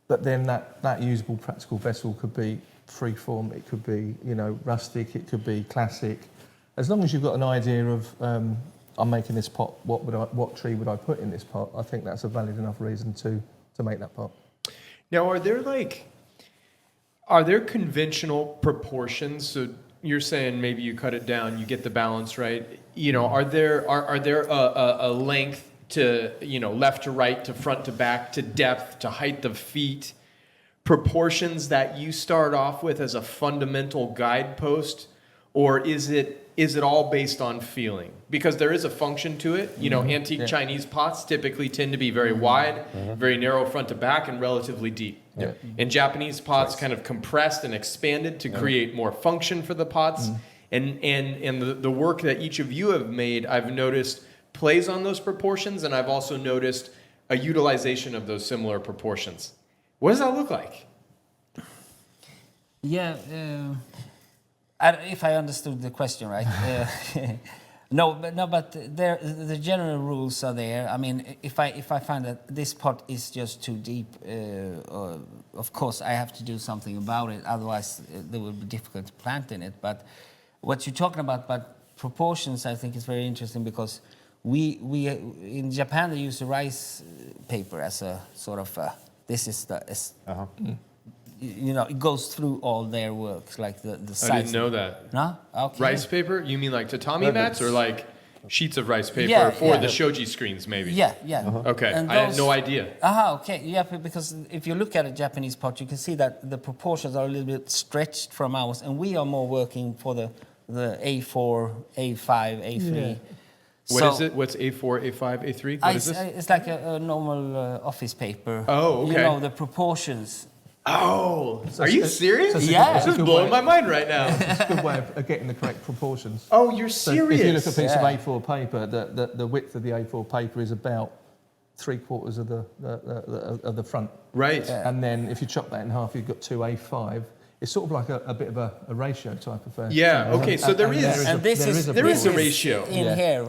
But then that usable, practical vessel could be freeform, it could be, you know, rustic, it could be classic. As long as you've got an idea of, I'm making this pot, what tree would I put in this pot? I think that's a valid enough reason to make that pot. Now, are there conventional proportions? So you're saying maybe you cut it down, you get the balance right. You know, are there a length to, you know, left to right, to front to back, to depth, to height of feet, proportions that you start off with as a fundamental guidepost, or is it all based on feeling? Because there is a function to it. You know, antique Chinese pots typically tend to be very wide, very narrow front to back, and relatively deep. Yeah. And Japanese pots kind of compressed and expanded to create more function for the pots. And the work that each of you have made, I've noticed, plays on those proportions, and I've also noticed a utilization of those similar proportions. What does that look like? Yeah, if I understood the question right. But the general rules are there. I mean, if I find that this pot is just too deep, of course I have to do something about it. Otherwise, it will be difficult to plant in it. But what you're talking about proportions, I think is very interesting, because we in Japan they use the rice paper as a sort of this is the. You know, it goes through all their works, like the size. I didn't know that. No? Okay. Rice paper? You mean like tatami mats, or like sheets of rice paper for the shoji screens, maybe? Yeah. Okay, And I had no idea. Okay. Yeah, because if you look at a Japanese pot, you can see that the proportions are a little bit stretched from ours, and we are more working for the A4, A5, A3. Yeah. What is it? What's A4, A5, A3? What is this? It's like a normal office paper. Oh, okay. You know, the proportions. Oh, are you serious? so it's a Yeah. good- it's a This is good blowing way- my mind right now. It's a good way of getting the correct proportions. Oh, you're So serious? if you look at a piece Yeah. of A4 paper, the width of the A4 paper is about 3/4 of the front. Right. And then if you chop that in half, you've got two A5. It's sort of like a bit of a ratio type affair. Yeah, okay, so there is- And this is there is a this ratio. in Yeah. here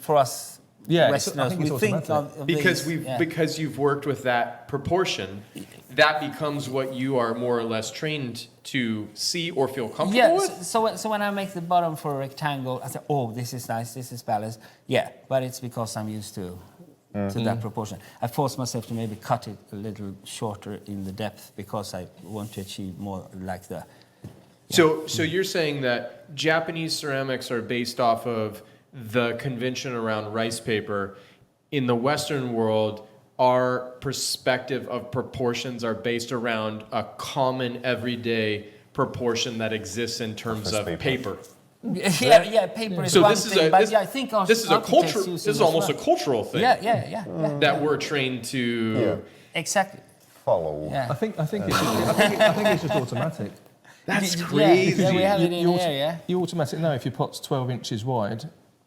for us Yeah, I Westerners. think We it's think automatic. of Because these, yeah. because you've worked with that proportion, that becomes what you are more or less trained to see or feel comfortable Yeah, with. so when I make the bottom for a rectangle, I say, oh, this is nice, this is balanced. Yeah, but it's because I'm used to that proportion. I force myself to maybe cut it a little shorter in the depth, because I want to achieve more like the... So you're saying that Japanese ceramics are based off of the convention around rice paper. In the Western world, our perspective of proportions are based around a common everyday proportion that exists in terms of Office paper. Yeah, paper is So one this is thing, a but this, yeah, I think this is a architects culture. use This it is as almost well. a cultural thing Yeah. that we're trained to. Yeah. Exactly. Follow. Yeah. I think it's just automatic. That's Yeah, crazy. Yeah, we have it in You here, yeah. You automatically know if your pot's 12 inches wide,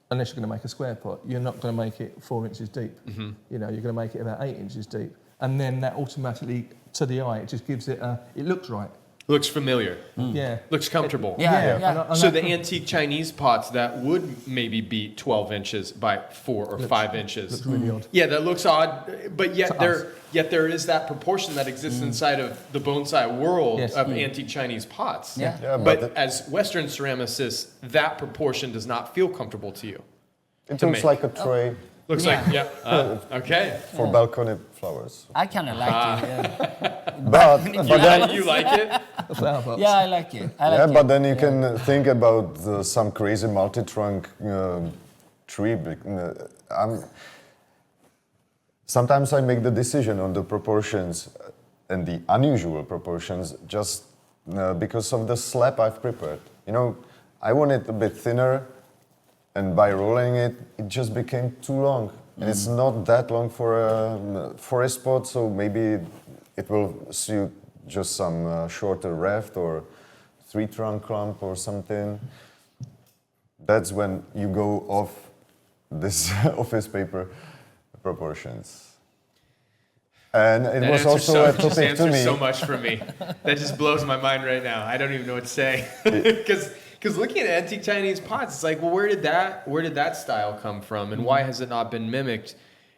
unless you're going to make a square pot, you're not going to make it 4 inches deep. You know, you're going to make it about 8 inches deep. And then that automatically, to the eye, it just gives it it looks right. Looks familiar. Yeah. Looks comfortable. Yeah. And So that the antique Chinese pots that would maybe be 12 inches by 4 or 5 inches. looks really odd. Yeah, that looks odd, but To yet there is that proportion that exists inside of the bonsai world Yes. of antique Chinese pots. Yeah. Yeah, But but as Western ceramicists, that proportion does not feel comfortable to you. it to looks make. like a tray Looks Yeah. like, yeah. Okay. for balcony flowers. I kind of like it, yeah. But then, You like it? The flower pots. Yeah, I like it. I like yeah, it. but then you can think about some crazy multi-trunk tree. Sometimes I make the decision on the proportions and the unusual proportions just because of the slab I've prepared. You know, I want it a bit thinner and by rolling it, it just became too long. And it's not that long for a forest pot, so maybe it will suit just some shorter raft or tree trunk clump or something. That's when you go off this office paper proportions. And it was also a topic to me. So much for me. That just blows my mind right now. I don't even know what to say. Because looking at antique Chinese pots, it's like, well, where did that style come from, and why has it not been mimicked?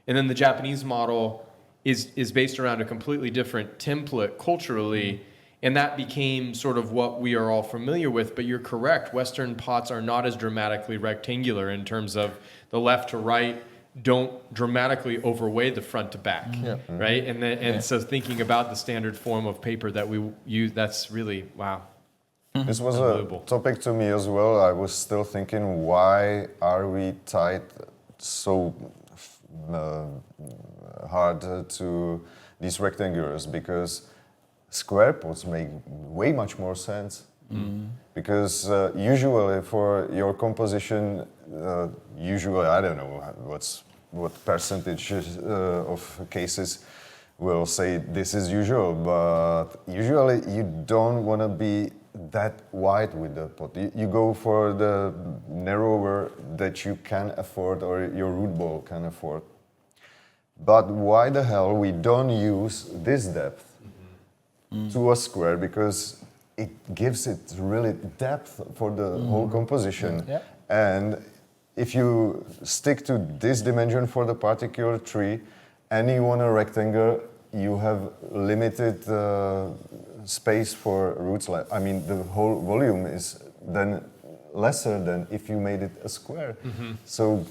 And then the Japanese model is based around a completely different template culturally, and that became sort of what we are all familiar with. But you're correct, Western pots are not as dramatically rectangular in terms of the left to right don't dramatically overweigh the front to back, right? And so thinking about the standard form of paper that we use, that's really, wow. This was a topic to me as well. I was still thinking, why are we tied so hard to these rectangles? Because square pots make way much more sense. Because usually for your composition, usually, I don't know what percentage of cases will say this is usual, but usually you don't want to be that wide with the pot. You go for the narrower that you can afford or your root ball can afford. But why the hell we don't use this depth to a square? Because it gives it really depth for the whole composition. Yeah. And if you stick to this dimension for the particular tree and you want a rectangle, you have limited space for roots. I mean, the whole volume is then lesser than if you made it a square. So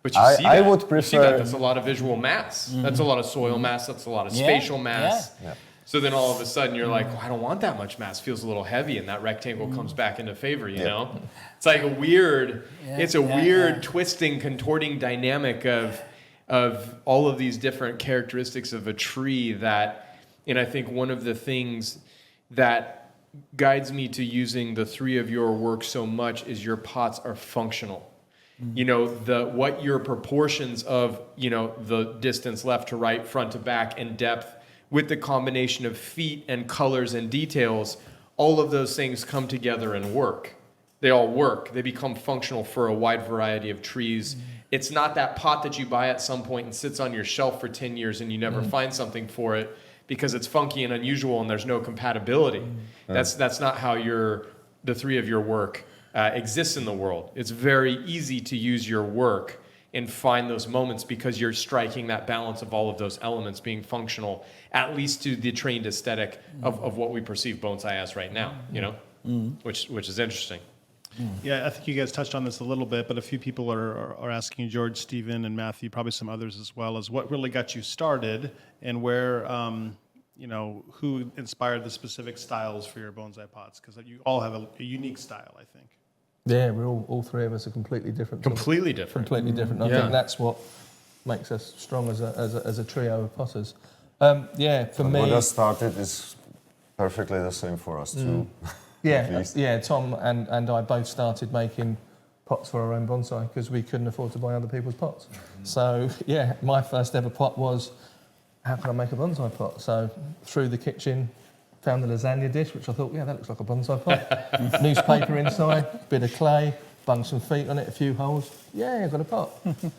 But you see I that. would You see prefer- that. That's a lot of visual mass. That's a lot of soil mass. That's a lot of spatial mass. Yeah. So then all of a sudden you're like, well, I don't want that much mass. Feels a little heavy, and that rectangle comes back into favor. You know, it's like a weird. It's a weird twisting, contorting dynamic of all of these different characteristics of a tree that, and I think one of the things that guides me to using the three of your work so much is your pots are functional. You know, what your proportions of, you know, the distance left to right, front to back, and depth with the combination of feet and colors and details, all of those things come together and work. They all work. They become functional for a wide variety of trees. It's not that pot that you buy at some point and sits on your shelf for 10 years and you never find something for it because it's funky and unusual and there's no compatibility. That's not how the three of your work exists in the world. It's very easy to use your work and find those moments because you're striking that balance of all of those elements being functional, at least to the trained aesthetic of what we perceive bonsai as right now, you know, which is interesting. Yeah, I think you guys touched on this a little bit, but a few people are asking, George, Stephen, and Matthew, probably some others as well, is what really got you started and where, you know, who inspired the specific styles for your bonsai pots? Because you all have a unique style, I think. Yeah, we're all three of us are completely different. Completely different. Completely different. I Yeah. think that's what makes us strong as a trio of potters. Yeah, for me. What has started is perfectly the same for us too. Yeah, Tom and I both started making pots for our own bonsai because we couldn't afford to buy other people's pots. So yeah, my first ever pot was, how can I make a bonsai pot? So through the kitchen, found the lasagna dish, which I thought, yeah, that looks like a bonsai pot. Newspaper inside, bit of clay, bung some feet on it, a few holes. Yeah, I got a pot.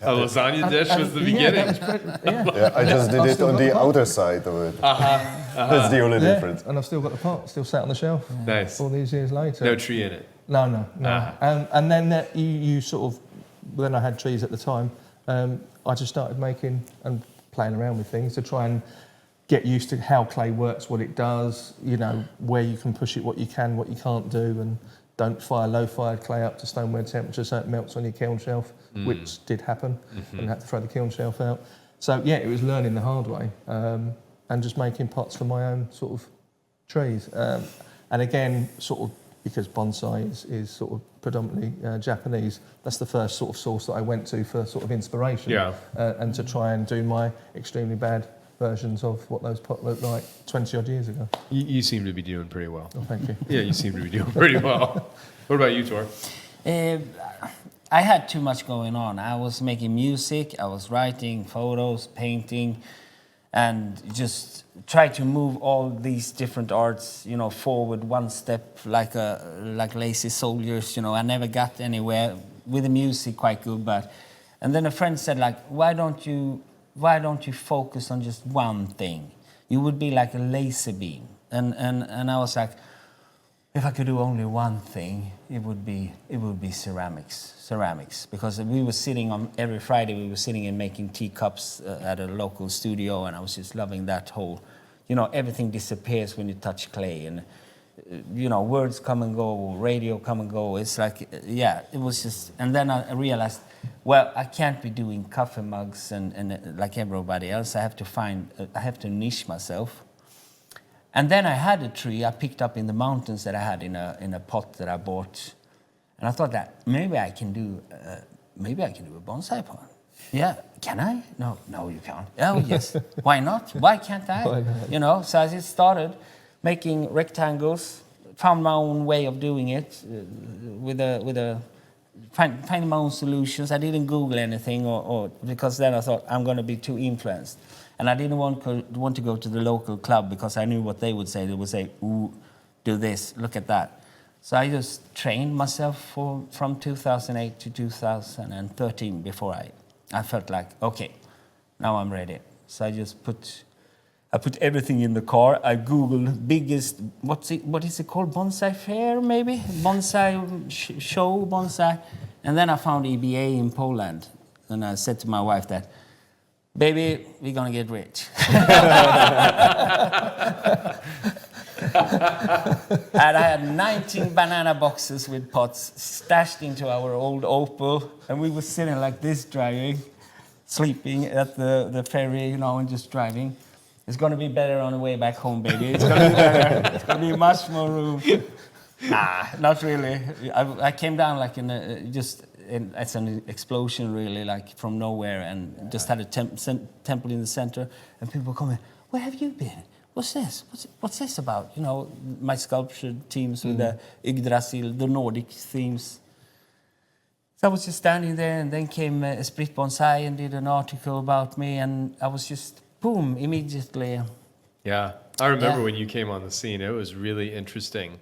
A lasagna dish was the Yeah, beginning. that was great. Yeah. Yeah, I just did I've it still on got the the pot. outer side of it. That's the only Yeah, difference. and I've still got the pot, still sat on the shelf. Nice. All these years later. No tree in it. No. And then you sort of, when I had trees at the time, I just started making and playing around with things to try and get used to how clay works, what it does, you know, where you can push it, what you can, what you can't do, and don't fire low-fired clay up to stoneware temperature so it melts on your kiln shelf, which did happen, and I had to throw the kiln shelf out. So yeah, it was learning the hard way, and just making pots for my own sort of trees. And again, sort of, because bonsai is sort of predominantly Japanese, that's the first sort of source that I went to for sort of inspiration. Yeah. And to try and do my extremely bad versions of what those pots looked like 20 odd years ago. You seem to be doing pretty well. Oh, thank you. Yeah, you seem to be doing pretty well. What about you, Thor? I had too much going on. I was making music, I was writing photos, painting, and just try to move all these different arts, forward one step like lazy soldiers. I never got anywhere with the music quite good, and then a friend said like, why don't you focus on just one thing? You would be like a laser beam. And I was like, if I could do only one thing, it would be ceramics, because we were sitting on every Friday. We were sitting and making teacups at a local studio, and I was just loving that whole, everything disappears when you touch clay, and words come and go, radio come and go. It's like, it was just. And then I realized, well, I can't be doing coffee mugs and like everybody else. I have to niche myself. And then I had a tree I picked up in the mountains that I had in a pot that I bought, and I thought that maybe I can do a bonsai pot. Yeah, can I? No, you can't. Oh yes, why not? Why can't I? Why not? So I just started making rectangles. Found my own way of doing it finding my own solutions. I didn't Google anything, or because then I thought I'm going to be too influenced. And I didn't want to go to the local club because I knew what they would say. They would say, ooh, do this, look at that. So I just trained myself from 2008 to 2013 before I felt like, okay, now I'm ready. So I just put everything in the car. I Googled biggest, what is it called? Bonsai fair, maybe? Bonsai show, bonsai. And then I found EBA in Poland. And I said to my wife that, baby, we're gonna get rich. And I had 19 banana boxes with pots stashed into our old Opel, and we were sitting like this driving, sleeping at the ferry, and just driving. It's gonna be better on the way back home, baby. It's gonna be better. It's gonna be much more room. Nah, not really. I came down like it's an explosion, really, like from nowhere, and just had a temple in the center, and people coming, where have you been? What's this? What's this about? My sculpture teams with the Yggdrasil, the Nordic themes. So I was just standing there, and then came Esprit Bonsai and did an article about me, and I was just, boom, immediately. Yeah, I remember when you came on the scene. It was really interesting.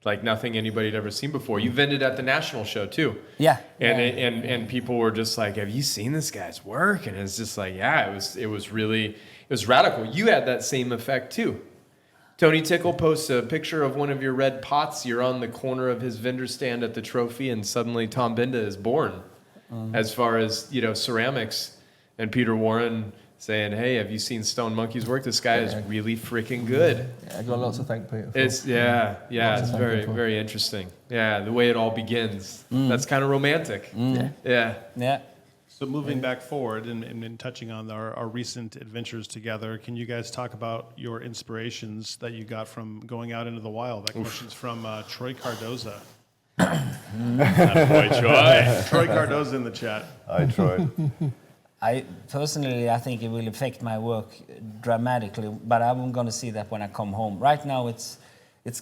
Like nothing anybody had ever seen before. You vended at the national show too. Yeah. And people were just like, have you seen this guy's work? And it's just like, it was radical. You had that same effect too. Tony Tickle posts a picture of one of your red pots. You're on the corner of his vendor stand at the trophy, and suddenly Tom Benda is born. As far as, ceramics, and Peter Warren saying, hey, have you seen Stone Monkey's work? This guy is really freaking good. Yeah, I got lots to thank Peter for. It's very, very interesting. Yeah, the way it all begins. That's kind of romantic. Yeah. So moving back forward and touching on our recent adventures together, can you guys talk about your inspirations that you got from going out into the wild? That question's from Troy Cardoza. Boy, Troy. Troy Cardoza in the chat. I tried. I think it will affect my work dramatically, but I'm going to see that when I come home. Right now, it's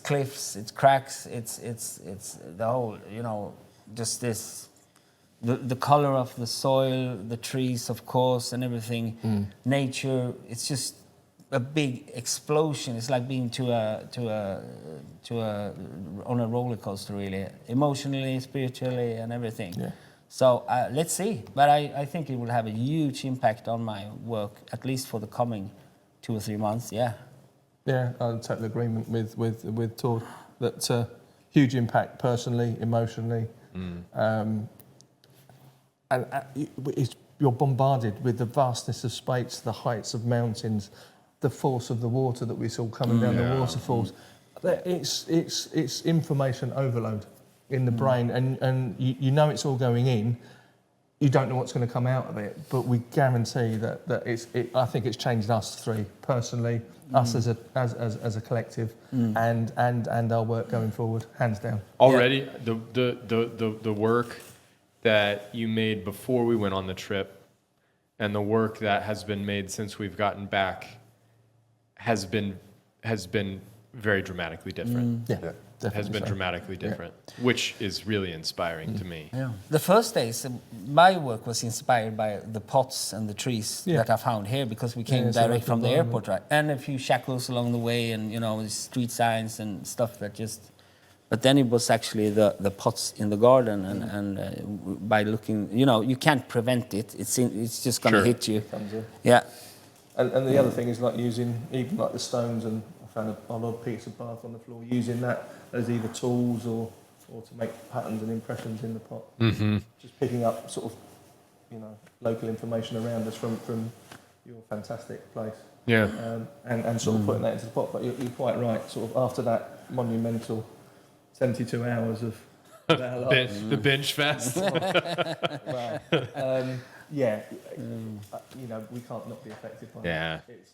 cliffs, it's cracks, it's the whole, just this, the color of the soil, the trees, of course, and everything. Nature. It's just a big explosion. It's like being on a roller coaster, really, emotionally, spiritually, and everything. Yeah. So let's see. But I think it will have a huge impact on my work, at least for the coming 2 or 3 months. Yeah. Yeah, I'm in total agreement with Thor. That huge impact personally, emotionally, and you're bombarded with the vastness of space, the heights of mountains, the force of the water that we saw coming down the waterfalls. It's information overload in the brain, and you know it's all going in. You don't know what's going to come out of it, but we guarantee that I think it's changed us three personally, us as a collective, and our work going forward, hands down. Already, the work that you made before we went on the trip, and the work that has been made since we've gotten back, has been very dramatically different. Yeah, Yeah. definitely Has been so. dramatically different, which is really inspiring to me. Yeah. The first days, my work was inspired by the pots and the trees Yeah. that I found here because we came it's a direct local from the environment. airport, right? And a few shackles along the way, and street signs and stuff that just. But then it was actually the pots in the garden, and by looking, you can't prevent it. It's just going to Sure. hit you. Comes in. Yeah. And the other thing is like using even like the stones, and I found an odd piece of bath on the floor, using that as either tools or to make patterns and impressions in the pot. Mm-hmm. Just picking up sort of, local information around us from your fantastic place. Yeah. And sort of putting that into the pot. But you're quite right, sort of after that monumental 72 hours of The binge fest. well, we can't not be affected by Yeah. it.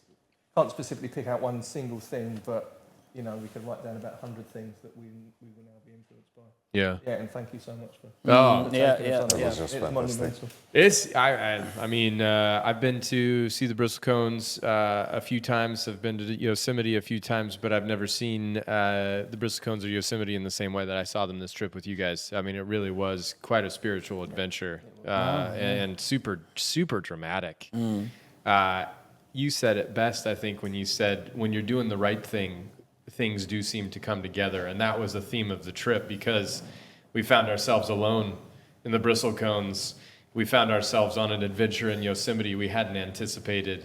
Can't specifically pick out one single thing, but we can write down about 100 things that we will now be influenced by. Yeah. Yeah, and thank you so much for Oh, for Yeah, taking yeah, us on it. That was just It's fantastic. monumental. I mean, I've been to see the bristlecones a few times. I've been to Yosemite a few times, but I've never seen the bristlecones or Yosemite in the same way that I saw them this trip with you guys. I mean, it really was quite a spiritual adventure and super, super dramatic. You said it best, I think, when you said when you're doing the right thing, things do seem to come together. And that was the theme of the trip because we found ourselves alone in the bristlecones. We found ourselves on an adventure in Yosemite we hadn't anticipated.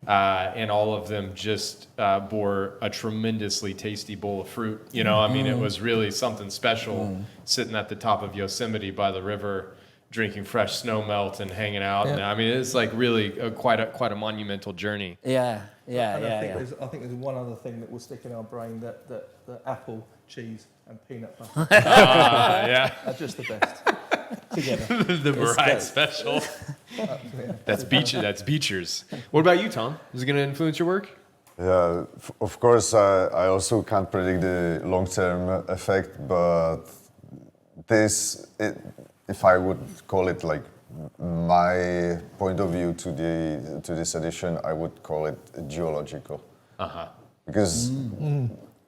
And all of them just bore a tremendously tasty bowl of fruit. I mean, it was really something special sitting at the top of Yosemite by the river, drinking fresh snow melt and hanging out. Yeah. And I mean, it's like really quite a monumental journey. Yeah. And I think there's one other thing that will stick in our brain, that the apple, cheese, and peanut butter Yeah. are just the best together. The Mirai good. special. Yeah. That's Beechers. What about you, Tom? Is it going to influence your work? Yeah, of course, I also can't predict the long-term effect, but if I would call it like my point of view to this edition, I would call it geological. Because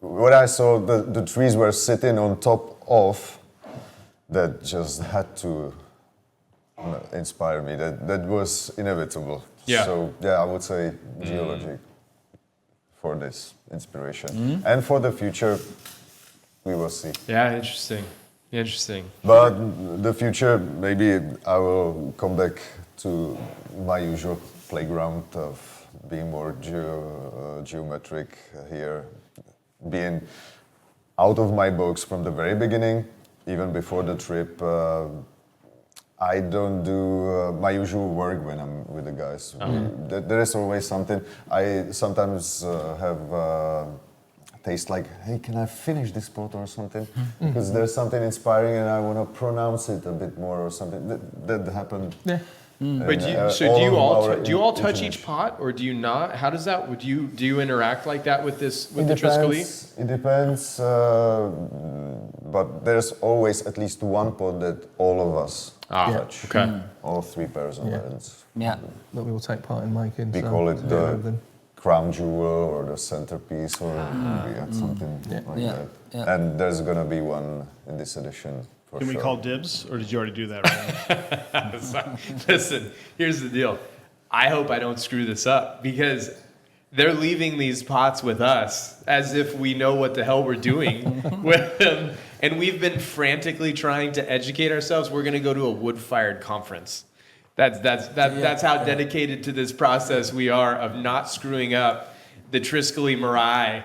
what I saw, the trees were sitting on top of, that just had to inspire me. That was inevitable. Yeah. So I would say geology for this inspiration. And for the future, we will see. Yeah, interesting. But the future, maybe I will come back to my usual playground of being more geometric here, being out of my box from the very beginning, even before the trip. I don't do my usual work when I'm with the guys. There is always something. I sometimes have taste like, hey, can I finish this pot or something? Because there's something inspiring and I want to pronounce it a bit more or something. That happened. Yeah. But do you all touch each pot or do you not? How does that? Do you interact like that with the Triskele? It depends, but there's always at least one pot that all of us touch. Okay. All three pairs of hands. Yeah. That we will take part in making. We so, call it yeah, the crown jewel or the centerpiece or something like Yeah. that. Yeah. And there's gonna be one in this edition for Can sure. we call dibs, or did you already do that? Ryan? Listen, here's the deal. I hope I don't screw this up because they're leaving these pots with us as if we know what the hell we're doing with them. And we've been frantically trying to educate ourselves. We're going to go to a wood-fired conference. That's how dedicated to this process we are of not screwing up the Triskele Mirai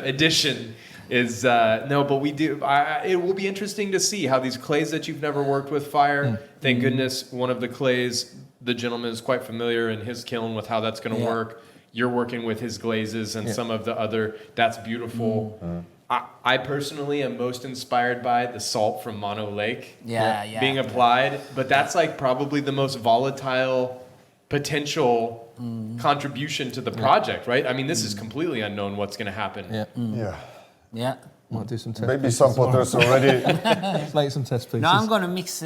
edition. But we do. It will be interesting to see how these clays that you've never worked with fire. Thank goodness one of the clays, the gentleman is quite familiar in his kiln with how that's going to work. You're working with his glazes and some of the other. That's beautiful. I personally am most inspired by the salt from Mono Lake being applied, but that's like probably the most volatile potential contribution to the project, right? I mean, this is completely unknown what's going to happen. Yeah. Yeah. Yeah. Might do some test Maybe pieces some tomorrow. potters already. Let's make some test pieces. No, I'm going to mix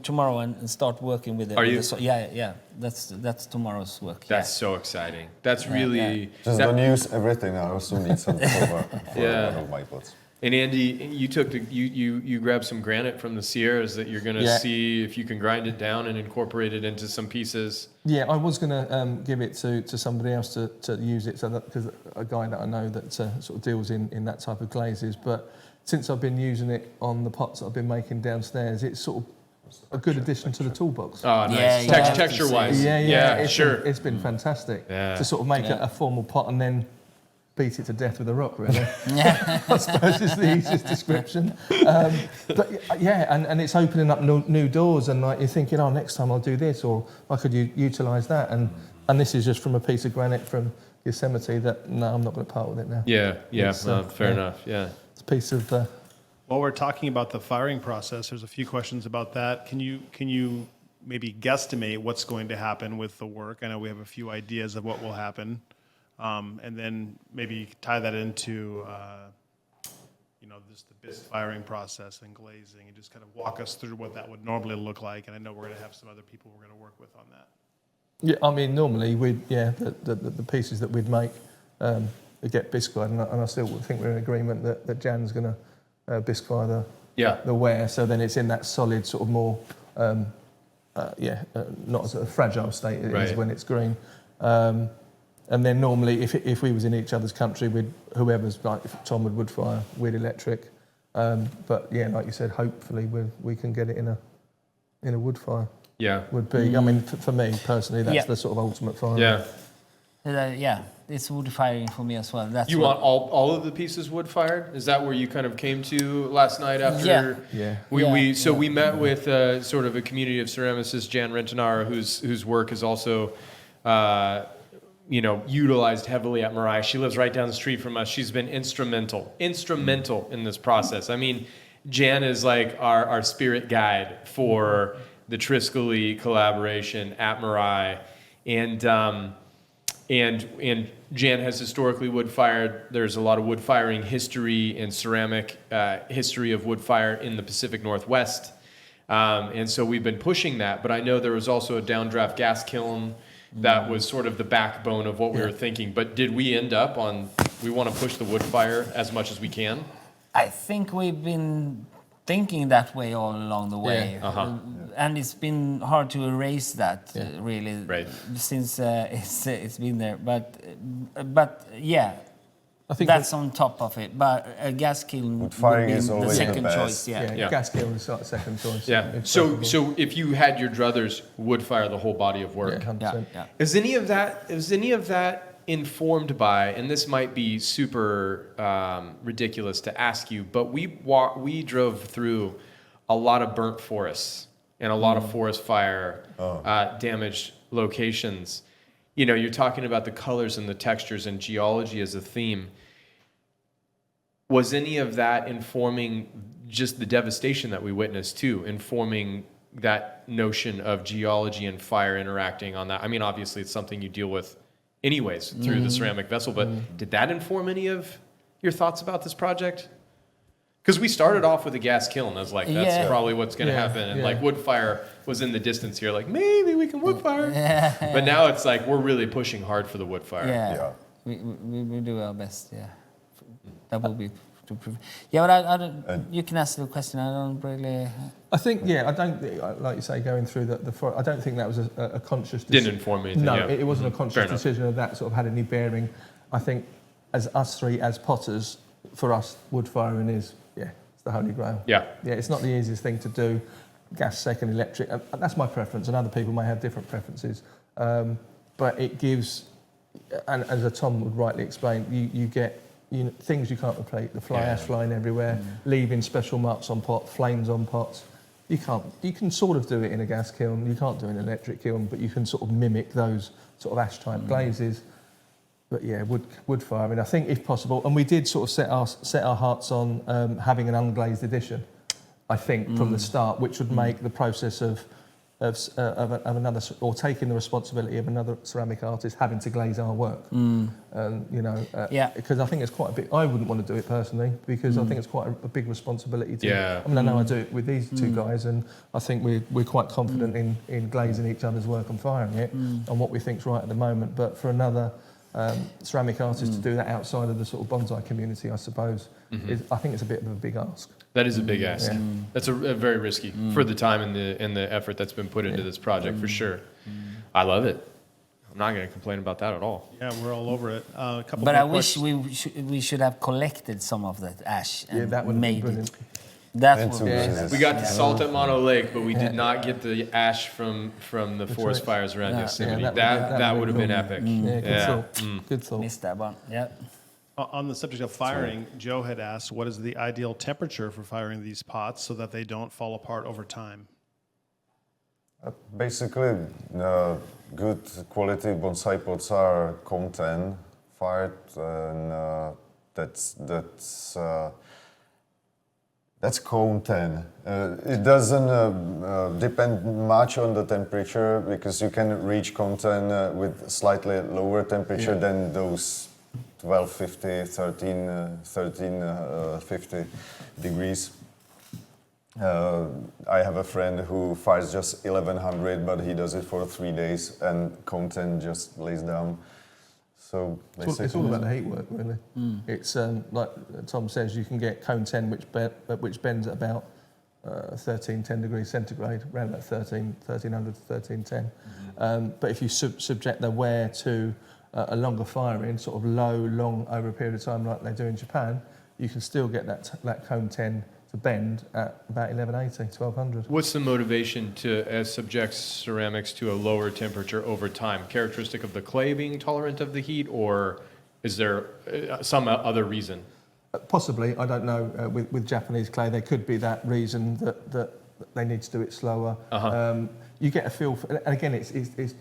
tomorrow and start working with it. Are you? Yeah. That's tomorrow's work. That's so exciting. That's really. Just don't use everything. I also need some for Yeah. one of my pots. And Andy, you grabbed some granite from the Sierras that you're going to Yeah. see if you can grind it down and incorporate it into some pieces. Yeah, I was going to give it to somebody else to use it, so that because a guy that I know that sort of deals in that type of glazes. But since I've been using it on the pots that I've been making downstairs, it's sort of a good addition to the toolbox. Oh, nice. Yeah, yeah. Texture-wise. It's sure. It's been fantastic Yeah. to sort of make a formal pot and then beat it to death with a rock, really. I suppose is the easiest description. But yeah, and it's opening up new doors, and like you're thinking, oh, next time I'll do this, or I could utilise that. And this is just from a piece of granite from Yosemite that, no, I'm not going to part with it now. Yeah, fair yeah. enough, yeah. It's a piece of... While we're talking about the firing process, there's a few questions about that. Can you maybe guesstimate what's going to happen with the work? I know we have a few ideas of what will happen. And then maybe tie that into, just the bisque firing process and glazing, and just kind of walk us through what that would normally look like. And I know we're going to have some other people we're going to work with on that. Yeah, I mean, normally the pieces that we'd make would get bisquied, and I still think we're in agreement that Jan's going to bisquy the ware, so then it's in that solid sort of more, not as a fragile state it is when it's green. And then normally, if we was in each other's country, whoever's, like if Tom would wood fire, we'd electric. But yeah, like you said, hopefully we can get it in a wood fire. Yeah. Would be. I mean, for me personally, that's the sort of ultimate fire. Yeah. It's wood firing for me as well. That's You want all of the pieces wood fired? Is that where you kind of came to last night after? Yeah. We met with sort of a community of ceramicists, Jan Rentenara, whose work is also utilized heavily at Mirai. She lives right down the street from us. She's been instrumental in this process. I mean, Jan is like our spirit guide for the Triskele collaboration at Mirai, and Jan has historically wood fired. There's a lot of wood firing history and ceramic history of wood fire in the Pacific Northwest, and so we've been pushing that. But I know there was also a downdraft gas kiln that was sort of the backbone of what we were thinking. But did we end up on, we want to push the wood fire as much as we can? I think we've been thinking that way all along the way. And it's been hard to erase that, really, since it's been there. But yeah, I think that's on top of it. But a gas kiln would be the second choice. Gas kiln is the second choice. Yeah. So if you had your druthers wood fire the whole body of work, 100%. Is any of that informed by? And this might be super ridiculous to ask you, but we drove through a lot of burnt forests and a lot of forest fire damaged locations. You're talking about the colors and the textures and geology as a theme. Was any of that informing just the devastation that we witnessed too, informing that notion of geology and fire interacting on that? I mean, obviously it's something you deal with anyways through the ceramic vessel, but did that inform any of your thoughts about this project? Because we started off with a gas kiln. I was like, that's probably what's going to happen. And like wood fire was in the distance here, like maybe we can wood fire. But now it's like we're really pushing hard for the wood fire. Yeah. We will do our best, That will be to prove. Yeah, but I don't, you can ask the question. I don't really... I think, I don't, like you say, going through the forest, I don't think that was a conscious decision. Didn't inform anything, No, it wasn't a conscious decision of that sort of had any bearing. I think as us three, as potters, for us, wood firing is, it's the holy grail. Yeah, it's not the easiest thing to do. Gas second, electric. That's my preference, and other people may have different preferences. But it gives, and as Tom would rightly explain, you get things you can't replace. The fly ash flying everywhere, leaving special marks on pots, flames on pots. You can sort of do it in a gas kiln. You can't do it in an electric kiln, but you can sort of mimic those sort of ash type glazes. But wood firing, I think if possible, and we did sort of set our hearts on having an unglazed edition. I think from the start, which would make the process of another, or taking the responsibility of another ceramic artist having to glaze our work. And you know, because I think it's quite a big. I wouldn't want to do it personally because I think it's quite a big responsibility. To, I mean, I know I do it with these two guys, and I think we're quite confident in glazing each other's work and firing it on what we think's right at the moment. But for another ceramic artist to do that outside of the sort of bonsai community, I suppose, I think it's a bit of a big ask. That is a big ask. Yeah. That's a very risky for the time and the effort that's been put into this project, for sure. I love it. I'm not going to complain about that at all. Yeah, we're all over it. A couple But more I wish questions. we should have collected some of that ash and Yeah, that would have been made brilliant. it. That And would to be be nice. honest, We got the salt at Mono Lake, but we did not get the ash from the forest fires around Yeah, Yosemite. yeah, that would have been epic. Yeah, good thought. Mm. Good thought. Missed that one. Yeah. On the subject of firing, Joe had asked, what is the ideal temperature for firing these pots so that they don't fall apart over time? Basically, good quality bonsai pots are Cone10 fired, and that's Cone10. It doesn't depend much on the temperature because you can reach Cone10 with slightly lower temperature than those 1250, 1350 degrees. I have a friend who fires just 1100, but he does it for 3 days, and Cone10 just lays down. So It's all about the heat work, really. It's like Tom says, you can get Cone10, which bends at about 1310 degrees centigrade, around about 1300 to 1310. But if you subject the wear to a longer firing, sort of long over a period of time, like they do in Japan, you can still get that Cone10 to bend at about 1180, 1200. What's the motivation to subject ceramics to a lower temperature over time? Characteristic of the clay being tolerant of the heat, or is there some other reason? Possibly, I don't know. With Japanese clay, there could be that reason that they need to do it slower. You get a feel for, and again, it's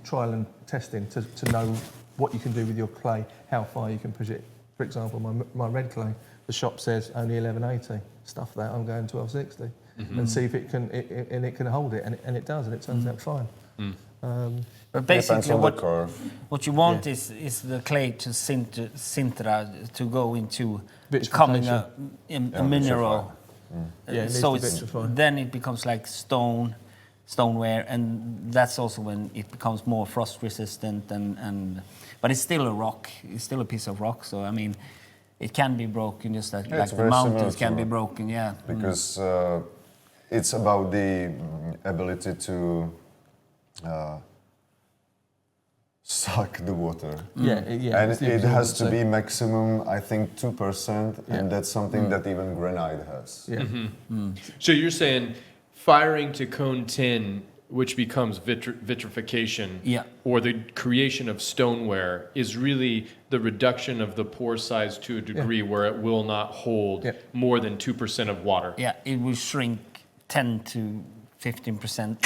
trial and testing to know what you can do with your clay, how far you can push it. For example, my red clay, the shop says only 1180. Stuff that, I'm going 1260, and see if it can hold it, and it does, and it turns out fine. But basically, on the curve. what you want is the clay to sinter to go into Vitrification. becoming a mineral. Yeah, it So needs to vitrify. then it becomes like stoneware, and that's also when it becomes more frost resistant. But it's still a rock. It's still a piece of rock. So I mean, it can be broken, just like it's the very mountains similar can to be rock. broken. Yeah. Because it's about the ability to suck the water. Yeah. And it's the it has to absorbency. be maximum, I think, 2%, and that's something that even granite has. Yeah. So you're saying firing to Cone10, which becomes vitrification, or the creation of stoneware, is really the reduction of the pore size to a degree where it will not hold more than 2% of water. Yeah, it will shrink 10 to 15%.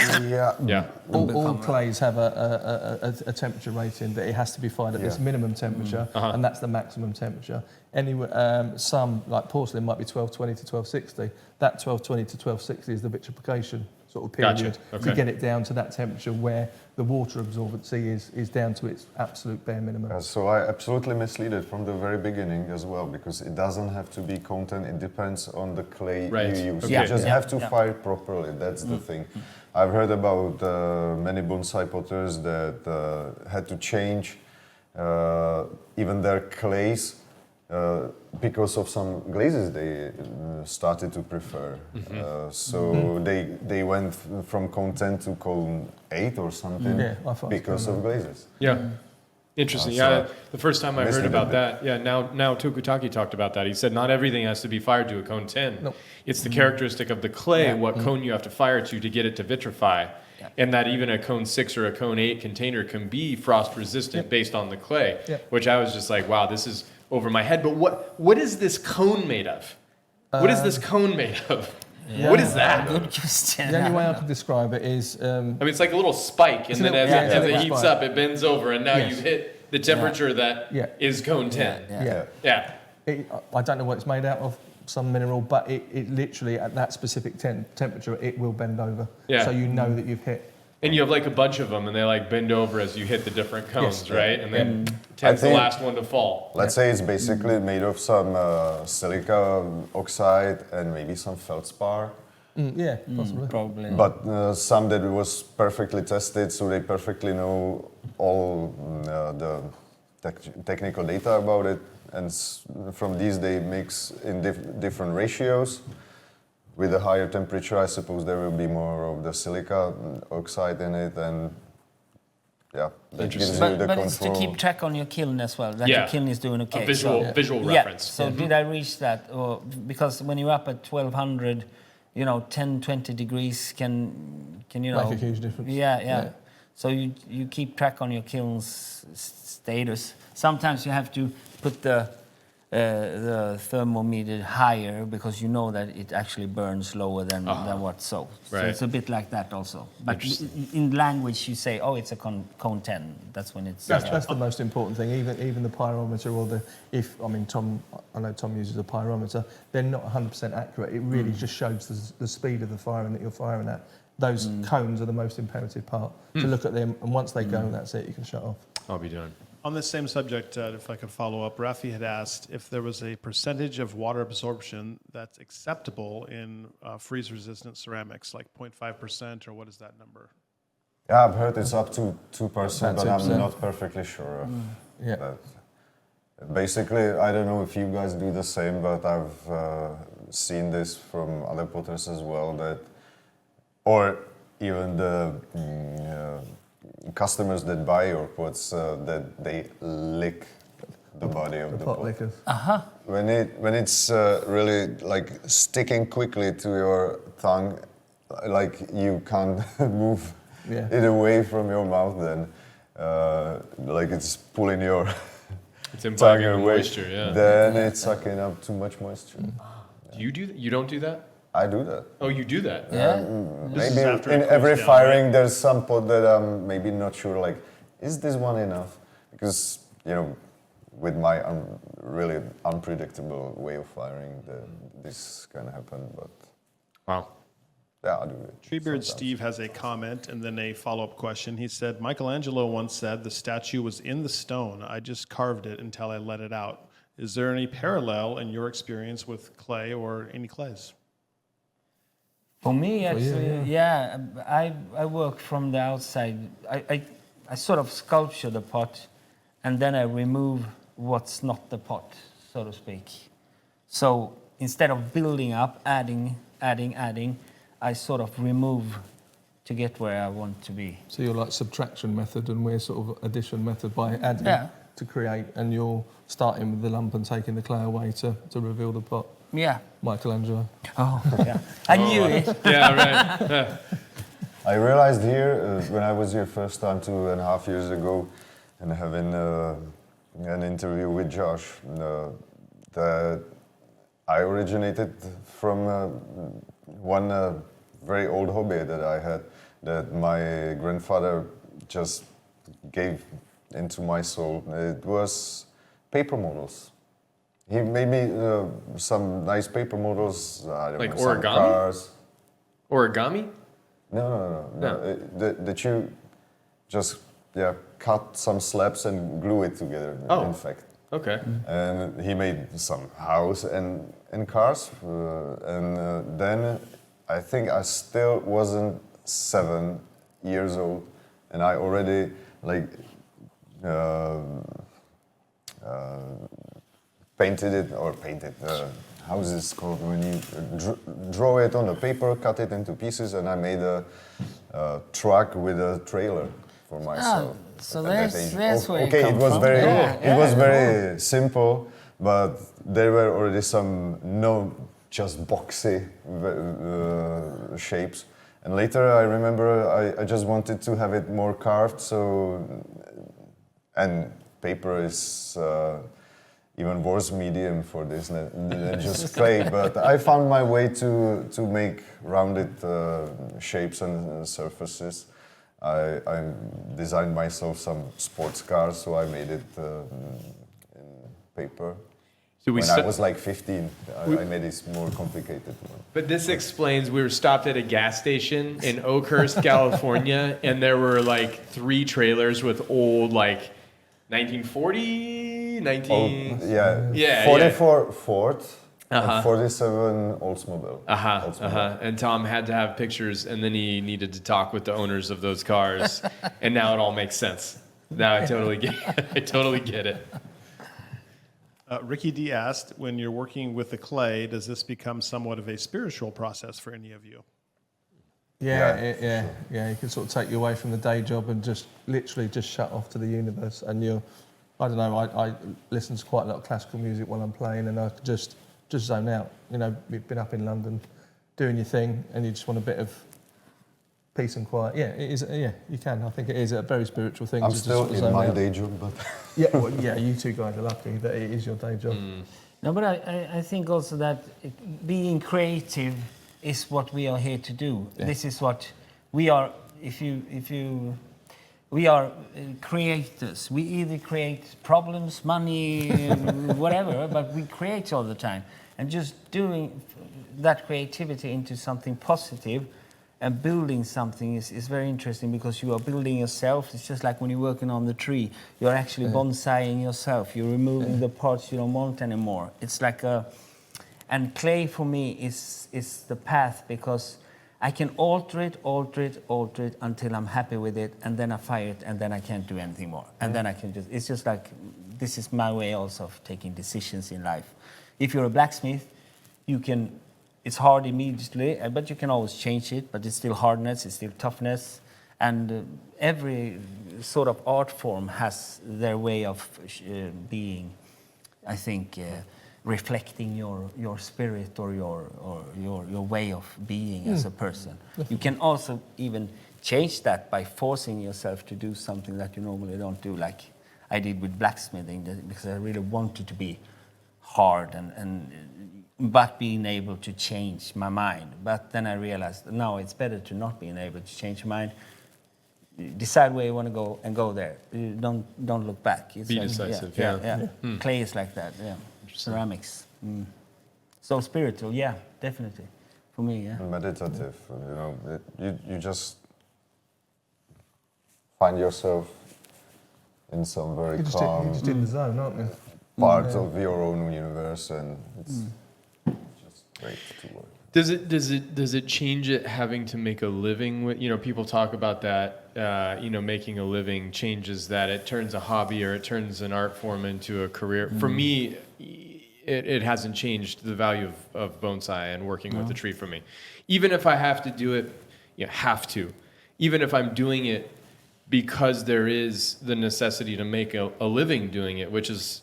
Yeah. All clays have a temperature rating that it has to be fired at this minimum temperature, and that's the maximum temperature. Anyway, some, like porcelain, might be 1220 to 1260. That 1220 to 1260 is the vitrification sort of period. Gotcha. Okay. To get it down to that temperature where the water absorbency is down to its absolute bare minimum. So I absolutely mislead it from the very beginning as well, because it doesn't have to be Cone10, it depends on the clay Right. you use. Okay. You just have to fire properly, that's the thing. I've heard about many bonsai potters that had to change even their clays because of some glazes they started to prefer. So they went from Cone10 to Cone8 or something because of glazes. Yeah. Interesting. The first time I heard about that, now Tokutaki talked about that. He said not everything has to be fired to a Cone10. Nope. It's the characteristic of the clay, what cone you have to fire to get it to vitrify. And that even a Cone6 or a Cone8 container can be frost resistant based on the clay, which I was just like, wow, this is over my head. But what is this cone made of? What is this cone made of? What is that? Good question. The only way I could describe it is... I mean, it's like a little spike, and then as it heats up, it bends over, and now you hit the temperature that is Cone10. I don't know what it's made out of, some mineral, but it literally, at that specific temperature, it will bend over. So you know that you've hit And you have like a bunch of them, and they like bend over as you hit the different cones, Yes. right? And then I tends the think- last one to fall. Let's say it's basically made of some silica oxide and maybe some feldspar. Yeah, possibly. Probably. But some that was perfectly tested, so they perfectly know all the technical data about it. And from these, they mix in different ratios. With a higher temperature, I suppose there will be more of the silica oxide in it, and yeah, that gives you the But it's to control. keep track on your kiln as well, that Yeah. your kiln is doing okay. A visual Yeah, reference. so did I reach that? Or, because when you're up at 1200, 10, 20 degrees can you know... Make a huge difference. Yeah. So you keep track on your kiln's status. Sometimes you have to put the thermometer higher because you know that it actually burns lower than what so. So Right. it's a bit like that also. But in language you say, oh, it's a cone 10. That's when it's... That's the most important thing. Even the pyrometer or I know Tom uses a pyrometer. They're not 100% accurate. It really just shows the speed of the firing that you're firing at. Those cones are the most imperative part. To look at them, and once they go, that's it. You can shut off. I'll be doing. On this same subject, if I could follow up, Rafi had asked if there was a percentage of water absorption that's acceptable in freeze-resistant ceramics, like 0.5%, or what is that number? Yeah, I've heard it's up to 2%, but I'm 2%. not perfectly sure. Yeah. Basically, I don't know if you guys do the same, but I've seen this from other potters as well, or even the customers that buy your pots, that they lick the body of the Pot pot. lickers. When it's really like sticking quickly to your tongue, like you can't move Yeah. it away from your mouth, then like it's pulling your It's tongue imbibing away. moisture, yeah. Then it's sucking up too much moisture. Do you do that? You don't do that? I do that. Oh, you do that? Yeah. This is Maybe after it in cools every down, firing, there's some pot that I'm maybe not sure, like, is this one enough? Because, with my really unpredictable way of firing, this can happen, but Wow. yeah, I do it. Treebeard sometimes. Steve has a comment and then a follow-up question. He said, Michelangelo once said the statue was in the stone. I just carved it until I let it out. Is there any parallel in your experience with clay or any clays? For me, actually, I work from the outside. I sort of sculpture the pot, and then I remove what's not the pot, so to speak. So instead of building up, adding, I sort of remove to get where I want to be. So you're like subtraction method, and we're sort of addition method by adding to create, and you're starting with the lump and taking the clay away to reveal the pot. Yeah. Michelangelo. Oh, yeah. I knew it. Yeah, right. Yeah. I realized here, when I was here first time 2.5 years ago, and having an interview with Josh, that I originated from one very old hobby that I had, that my grandfather just gave into my soul. It was paper models. He made me some nice paper models. I don't Like know, some origami? cars. Origami? No. That you just cut some slabs and glue it together. Oh. In fact, Okay. and he made some house and cars, and then I think I still wasn't 7 years old, and I already painted. How is this called when you draw it on the paper, cut it into pieces, and I made a truck with a trailer for myself. So at that there's age. where you Okay, come it was from. very Yeah, it was very simple, but there were already some just boxy shapes. And later I remember I just wanted to have it more carved, and paper is even worse medium for this than just clay. But I found my way to make rounded shapes and surfaces. I designed myself some sports cars, so I made it in paper. So When I was like 15, I made this more complicated one. But this explains we were stopped at a gas station in Oakhurst, California, and there were like 3 trailers with old like 1940, 19... Oh, yeah. Yeah, 44 Ford Uh-huh. and 47 Oldsmobile. And Tom had to have pictures, and then he needed to talk with the owners of those cars, and now it all makes sense. Now I totally get it. Ricky D asked, when you're working with the clay, does this become somewhat of a spiritual process for any of you? Yeah. You can sort of take you away from the day job and just literally just shut off to the universe. And I don't know, I listen to quite a lot of classical music while I'm playing, and I just zone out. You know, you've been up in London doing your thing, and you just want a bit of peace and quiet. Yeah, it is. Yeah, you can. I think it is a very spiritual thing. I'm to still just in my out. day job, but Yeah, you two guys are lucky that it is your day job. No, but I think also that being creative is what we are here to do. Yeah. This is what we are. We are creators. We either create problems, money, whatever, but we create all the time. And just doing that creativity into something positive and building something is very interesting, because you are building yourself. It's just like when you're working on the tree. You're actually bonsaiing yourself. You're removing the parts you don't want anymore. It's like and clay for me is the path, because I can alter it until I'm happy with it, and then I fire it, and then I can't do anything more. And then I can it's just like, this is my way also of taking decisions in life. If you're a blacksmith, it's hard immediately, but you can always change it, but it's still hardness, it's still toughness. And every sort of art form has their way of being, I think, reflecting your spirit or your way of being as a person. You can also even change that by forcing yourself to do something that you normally don't do, like I did with blacksmithing, because I really wanted to be hard but being able to change my mind. But then I realized, no, it's better to not being able to change your mind. Decide where you want to go and go there. Don't look back. It's Be decisive, yeah. Clay is like that, yeah. Ceramics. So spiritual, yeah, definitely. For me, yeah. meditative. You know, you just find yourself in some very You're calm just in the zone, aren't you? part of your own universe, and it's just great to work. Does it change it having to make a living with, people talk about that, making a living changes that. It turns a hobby or it turns an art form into a career. For me, it hasn't changed the value of bonsai and working with the tree for me. Even if I have to do it, even if I'm doing it because there is the necessity to make a living doing it, which is,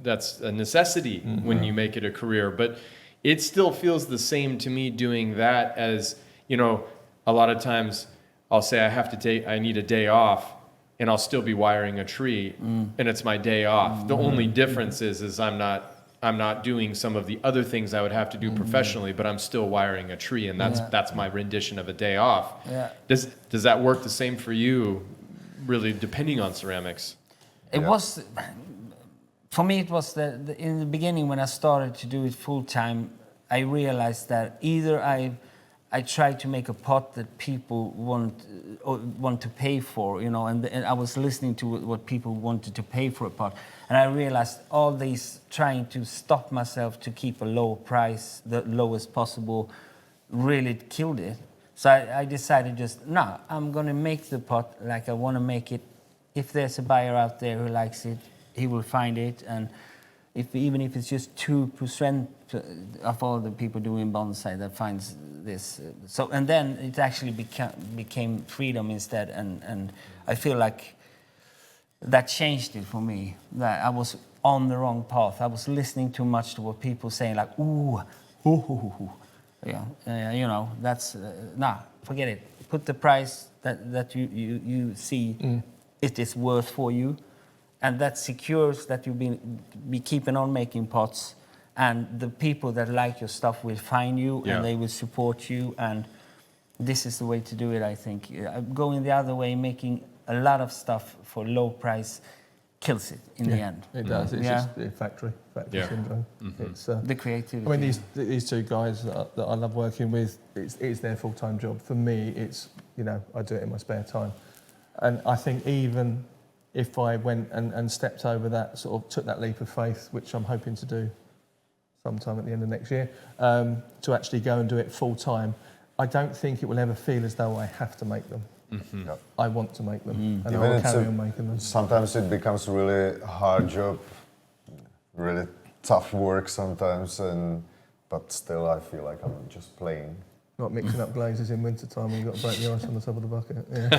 that's a necessity when you make it a career. But it still feels the same to me doing that as, a lot of times I'll say I need a day off, and I'll still be wiring a tree, and it's my day off. The only difference is I'm not doing some of the other things I would have to do professionally, but I'm still wiring a tree, and that's my rendition of a day off. Yeah. Does that work the same for you, really, depending on ceramics? It was, for me, it was in the beginning when I started to do it full time, I realized that either I tried to make a pot that people want to pay for, and I was listening to what people wanted to pay for a pot, and I realized all these trying to stop myself to keep a low price, the lowest possible, really killed it. So I decided I'm going to make the pot like I want to make it. If there's a buyer out there who likes it, he will find it, and even if it's just 2% of all the people doing bonsai that finds this. And then it actually became freedom instead, and I feel like that changed it for me. That I was on the wrong path. I was listening too much to what people saying, like, that's, forget it. Put the price that you see it is worth for you, and that secures that you'll be keeping on making pots, and the people that like your stuff will find you and they will support you, and this is the way to do it, I think. Going the other way, making a lot of stuff for low price, kills it in the end. It does. It's just factory Yeah. syndrome. It's The creativity. I mean, these two guys that I love working with, it's their full-time job. For me, it's, I do it in my spare time. And I think even if I went and stepped over that, sort of took that leap of faith, which I'm hoping to do sometime at the end of next year, to actually go and do it full-time, I don't think it will ever feel as though I have to make them. Yeah. I want to make them, and I Even will it's carry on making them. Sometimes it becomes a really hard job, really tough work sometimes, but still I feel like I'm just playing. Not mixing up glazes in winter time when you've got to break the ice on the top of the bucket. Yeah.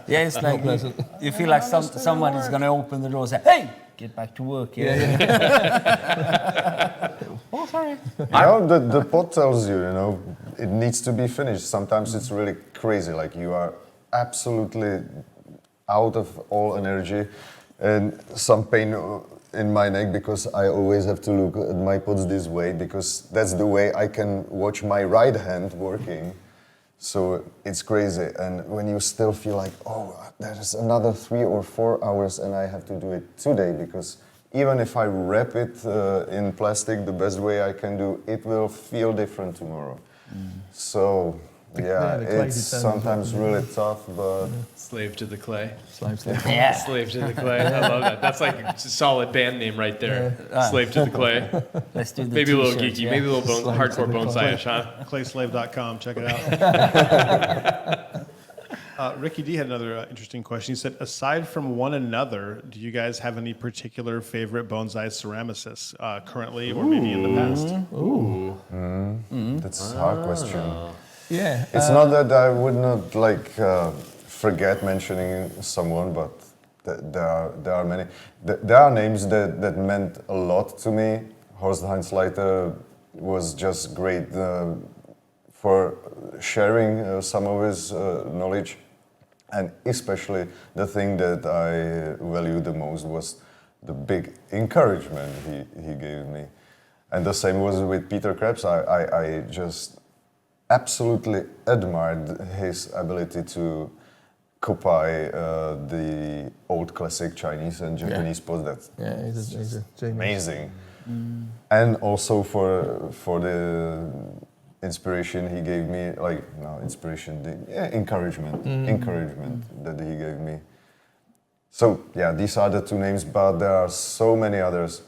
Yeah, it's like pleasant. you feel like someone is going to open the door and say, "Hey, get back to work." Oh, sorry. The pot tells you, it needs to be finished. Sometimes it's really crazy, like you are absolutely out of all energy and some pain in my neck because I always have to look at my pots this way because that's the way I can watch my right hand working. So it's crazy. And when you still feel like, there's another 3 or 4 hours and I have to do it today because even if I wrap it in plastic the best way I can do, it will feel different tomorrow. So, the clay it's determines sometimes what- really tough, but Slave to the clay. Slaves. Yeah. Slave to the clay. I love that. That's like a solid band name right there. Slave to the clay. Let's do the Maybe a little t-shirts, geeky. yeah. Maybe a little Slave to hardcore the clay. bonsai-ish, huh? Clayslave.com, check it out. Ricky D had another interesting question. He said, aside from one another, do you guys have any particular favorite bonsai ceramicists currently or maybe in the past? that's a hard question. Yeah. It's not that I would not forget mentioning someone, but there are many. There are names that meant a lot to me. Horst Heinz Leiter was just great for sharing some of his knowledge, and especially the thing that I value the most was the big encouragement he gave me. And the same was with Peter Krebs. I just absolutely admired his ability to copy the old classic Chinese and Japanese pots. That's He's a genius. amazing. And also for the inspiration he gave me, encouragement that he gave me. So these are the two names, but there are so many others,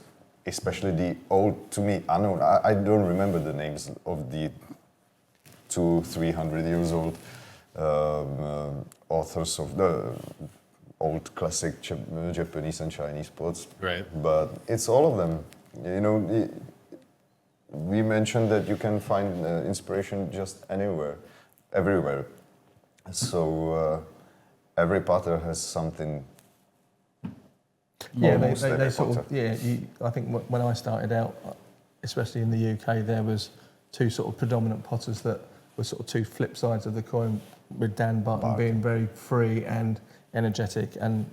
especially the old, to me, unknown. I don't remember the names of the 200-300 years old authors of the old classic Japanese and Chinese pots. Right. But it's all of them. We mentioned that you can find inspiration just anywhere, everywhere. So every potter has something. Yeah, almost they every sort potter. of, I think when I started out, especially in the UK, there was two sort of predominant potters that were sort of two flip sides of the coin, with Dan Barton being very free and energetic and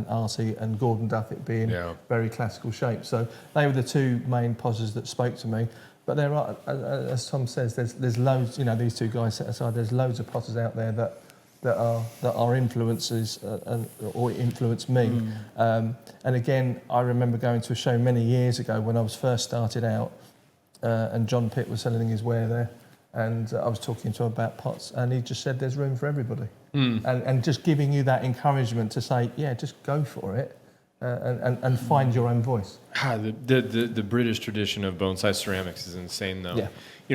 arty, and Gordon Duffett being very classical shape. So they were the two main potters that spoke to me. But there are, as Tom says, there's loads, these two guys set aside, there's loads of potters out there that are influences or influence me. And again, I remember going to a show many years ago when I was first started out, and John Pitt was selling his ware there, and I was talking to him about pots, and he just said there's room for everybody. And just giving you that encouragement to say, just go for it, and find your own voice. The British tradition of bonsai ceramics is insane, though. Yeah.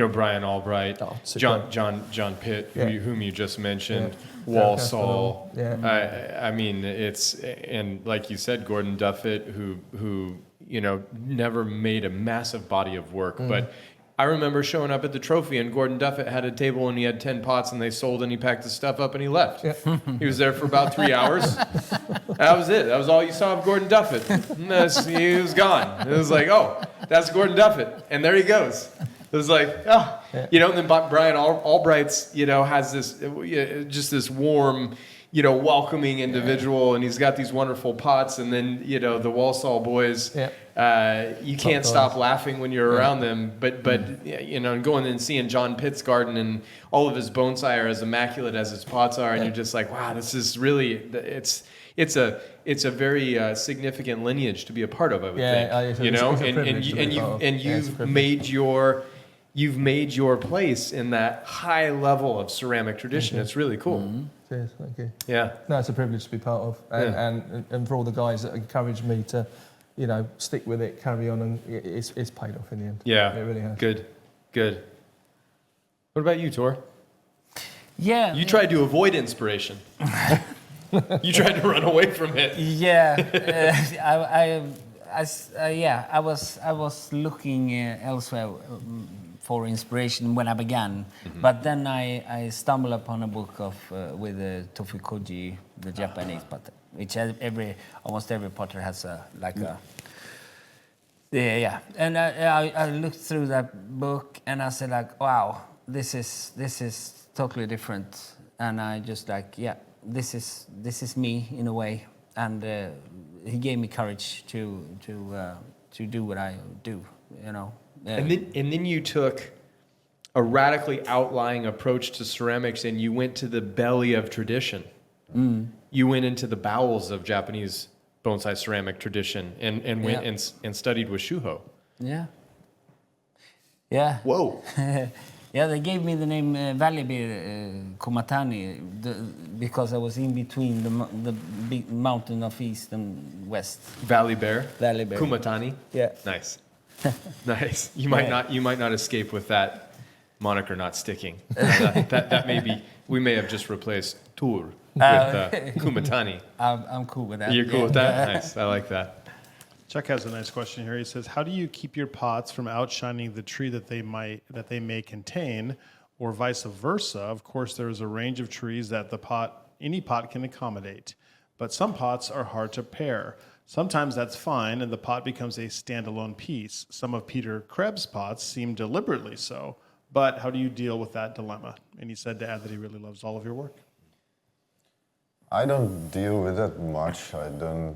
Brian Albright, superb. John Pitt, whom you just mentioned, Yeah. Walsall. Yeah. I mean, and like you said, Gordon Duffett, who never made a massive body of work, but I remember showing up at the trophy and Gordon Duffett had a table and he had 10 pots and they sold and he packed the stuff up and he left. Yeah. He was there for about 3 hours. That was it. That was all you saw of Gordon Duffett. He was gone. It was like, oh, that's Gordon Duffett. And there he goes. It was like, oh. And then Brian Albright's, has this, just this warm, welcoming individual, and he's got these wonderful pots, and then, the Walsall boys, you can't stop laughing when you're around them, but and going and seeing John Pitt's garden, and all of his bonsai are as immaculate as his pots are, and you're just like, wow, this is really, it's, it's a very significant lineage to be a part of, I would think. It's a privilege to be part of. And Yeah, it's a you've made your place in that high level of ceramic tradition. It's really cool. Cheers, thank you. Yeah. No, it's a privilege to be part of, and for all the guys that encouraged me to, stick with it, carry on, and it's paid off in the end. Yeah. It really has. Good. What about you, Thor? Yeah. You tried to avoid inspiration. You tried to run away from it. Yeah, I was looking elsewhere for inspiration when I began, but then I stumbled upon a book with Tofu Koji, the Japanese potter, which almost every potter has and I looked through that book and I said like, wow, this is totally different, and I just this is me in a way, and he gave me courage to do what I do, And then you took a radically outlying approach to ceramics, and you went to the belly of tradition. You went into the bowels of Japanese bonsai ceramic tradition and went and studied with Shuho. Yeah. Whoa. Yeah, they gave me the name Valley Bear Komatani because I was in between the big mountain of east and west. Valley Bear. Valley Bear. Kumatani. Yeah. Nice. Nice. You might not escape with that moniker not sticking. That may be. We may have just replaced Thor with Kumatani. I'm cool with that. You're cool with that? Nice. I like that. Chuck has a nice question here. He says, "How do you keep your pots from outshining the tree that they may contain, or vice versa? Of course, there is a range of trees that any pot can accommodate, but some pots are hard to pair. Sometimes that's fine, and the pot becomes a standalone piece. Some of Peter Krebs' pots seem deliberately so. But how do you deal with that dilemma?" And he said to add that he really loves all of your work. I don't deal with that much. I don't.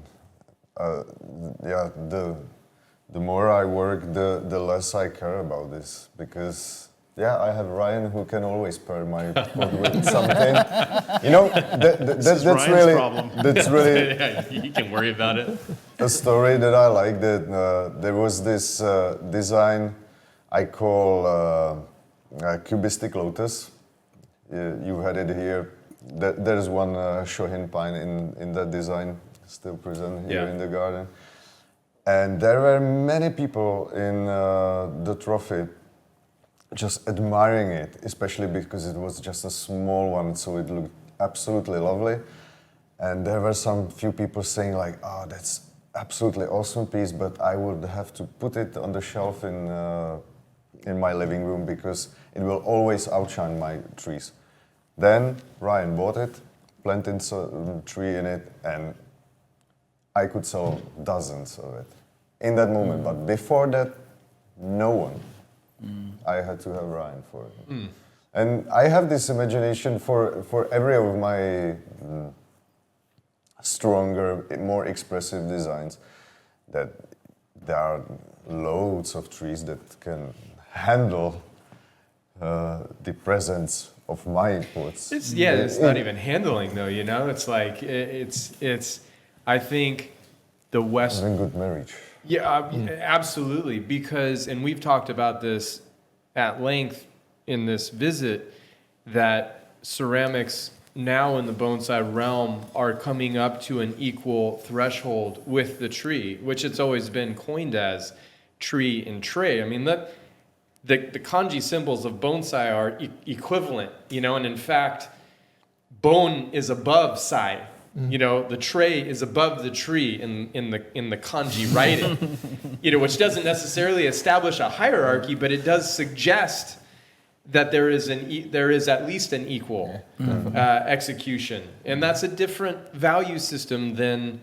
The more I work, the less I care about this, because I have Ryan who can always pair my pot with something. That's Ryan's really problem. That's really You can worry about it. a story that I like. That there was this design I call Cubistic Lotus. You had it here. There's one Shohin pine in that design still present here in the garden. And there were many people in the trophy just admiring it, especially because it was just a small one, so it looked absolutely lovely. And there were some few people saying like, "Oh, that's absolutely awesome piece, but I would have to put it on the shelf in my living room because it will always outshine my trees." Then Ryan bought it, planted a tree in it, and I could sell dozens of it in that moment. But before that, no one. I had to have Ryan for it. And I have this imagination for every of my stronger, more expressive designs, that there are loads of trees that can handle the presence of my pots. It's not even handling though, It's like, I think the West... Having good marriage. Yeah, absolutely. Because, and we've talked about this at length in this visit, that ceramics now in the bonsai realm are coming up to an equal threshold with the tree, which it's always been coined as tree and tray. I mean, the kanji symbols of bonsai are equivalent, and in fact, bon is above sai. The tray is above the tree in the kanji writing, which doesn't necessarily establish a hierarchy, but it does suggest that there is at least an equal execution, and that's a different value system than,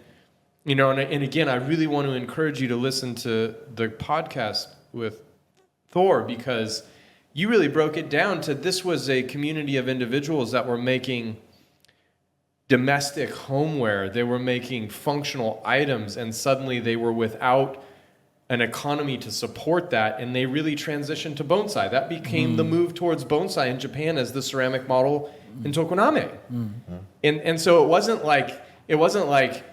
and again, I really want to encourage you to listen to the podcast with Thor, because you really broke it down to this was a community of individuals that were making domestic homeware. They were making functional items, and suddenly they were without an economy to support that, and they really transitioned to bonsai. That became the move towards bonsai in Japan as the ceramic model in Tokoname. And so it wasn't like it wasn't like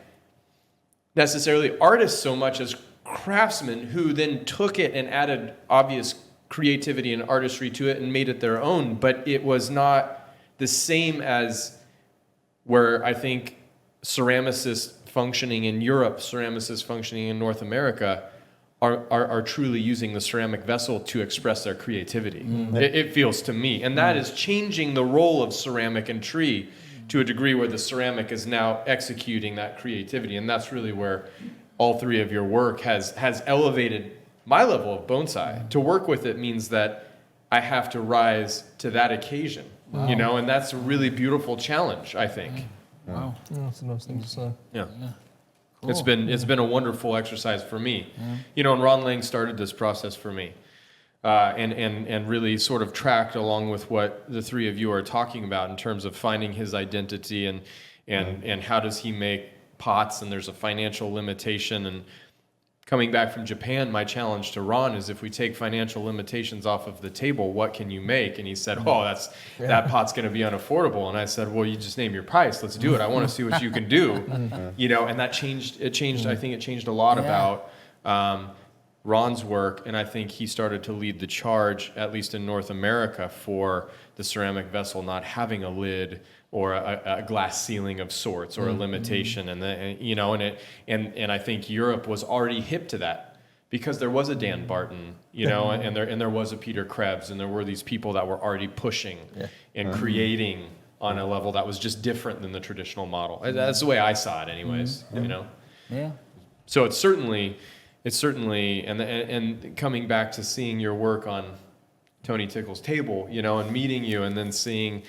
necessarily artists so much as craftsmen who then took it and added obvious creativity and artistry to it and made it their own. But it was not the same as where I think ceramicists functioning in Europe, ceramicists functioning in North America are truly using the ceramic vessel to express their creativity. It feels to me. And that is changing the role of ceramic and tree to a degree where the ceramic is now executing that creativity. And that's really where all three of your work has elevated my level of bonsai. To work with it means that I have to rise to that occasion, you know, and that's a really beautiful challenge, I think. Wow. Yeah, that's a nice thing to say. Yeah. Cool. It's been a wonderful exercise for me. You know, and Ron Lang started this process for me. And really sort of tracked along with what the three of you are talking about in terms of finding his identity and how does he make pots, and there's a financial limitation. And coming back from Japan, my challenge to Ron is, if we take financial limitations off of the table, what can you make? And he said, that pot's going to be unaffordable. And I said, well, you just name your price. Let's do it. I want to see what you can do. You know, and that changed. I think it changed a lot about Ron's work. And I think he started to lead the charge, at least in North America, for the ceramic vessel not having a lid or a glass ceiling of sorts, or a limitation, and I think Europe was already hip to that, because there was a Dan Barton, you know, and there was a Peter Krebs, and there were these people that were already pushing and creating on a level that was just different than the traditional model. That's the way I saw it, anyways. You know. Yeah. So it's certainly, and coming back to seeing your work on Tony Tickle's table, you know, and meeting you, and then seeing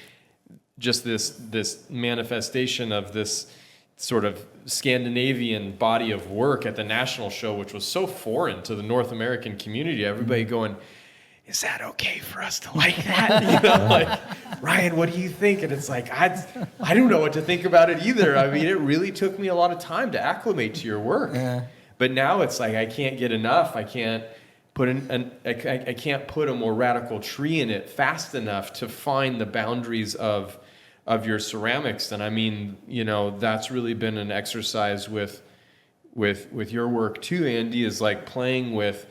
just this manifestation of this sort of Scandinavian body of work at the national show, which was so foreign to the North American community. Everybody going, is that okay for us to like that? You know, like, Ryan, what do you think? And it's like, I don't know what to think about it either. I mean, it really took me a lot of time to acclimate to your work. But now it's like, I can't get enough. I can't put I can't put a more radical tree in it fast enough to find the boundaries of your ceramics. And I mean, you know, that's really been an exercise with your work too, Andy, is like playing with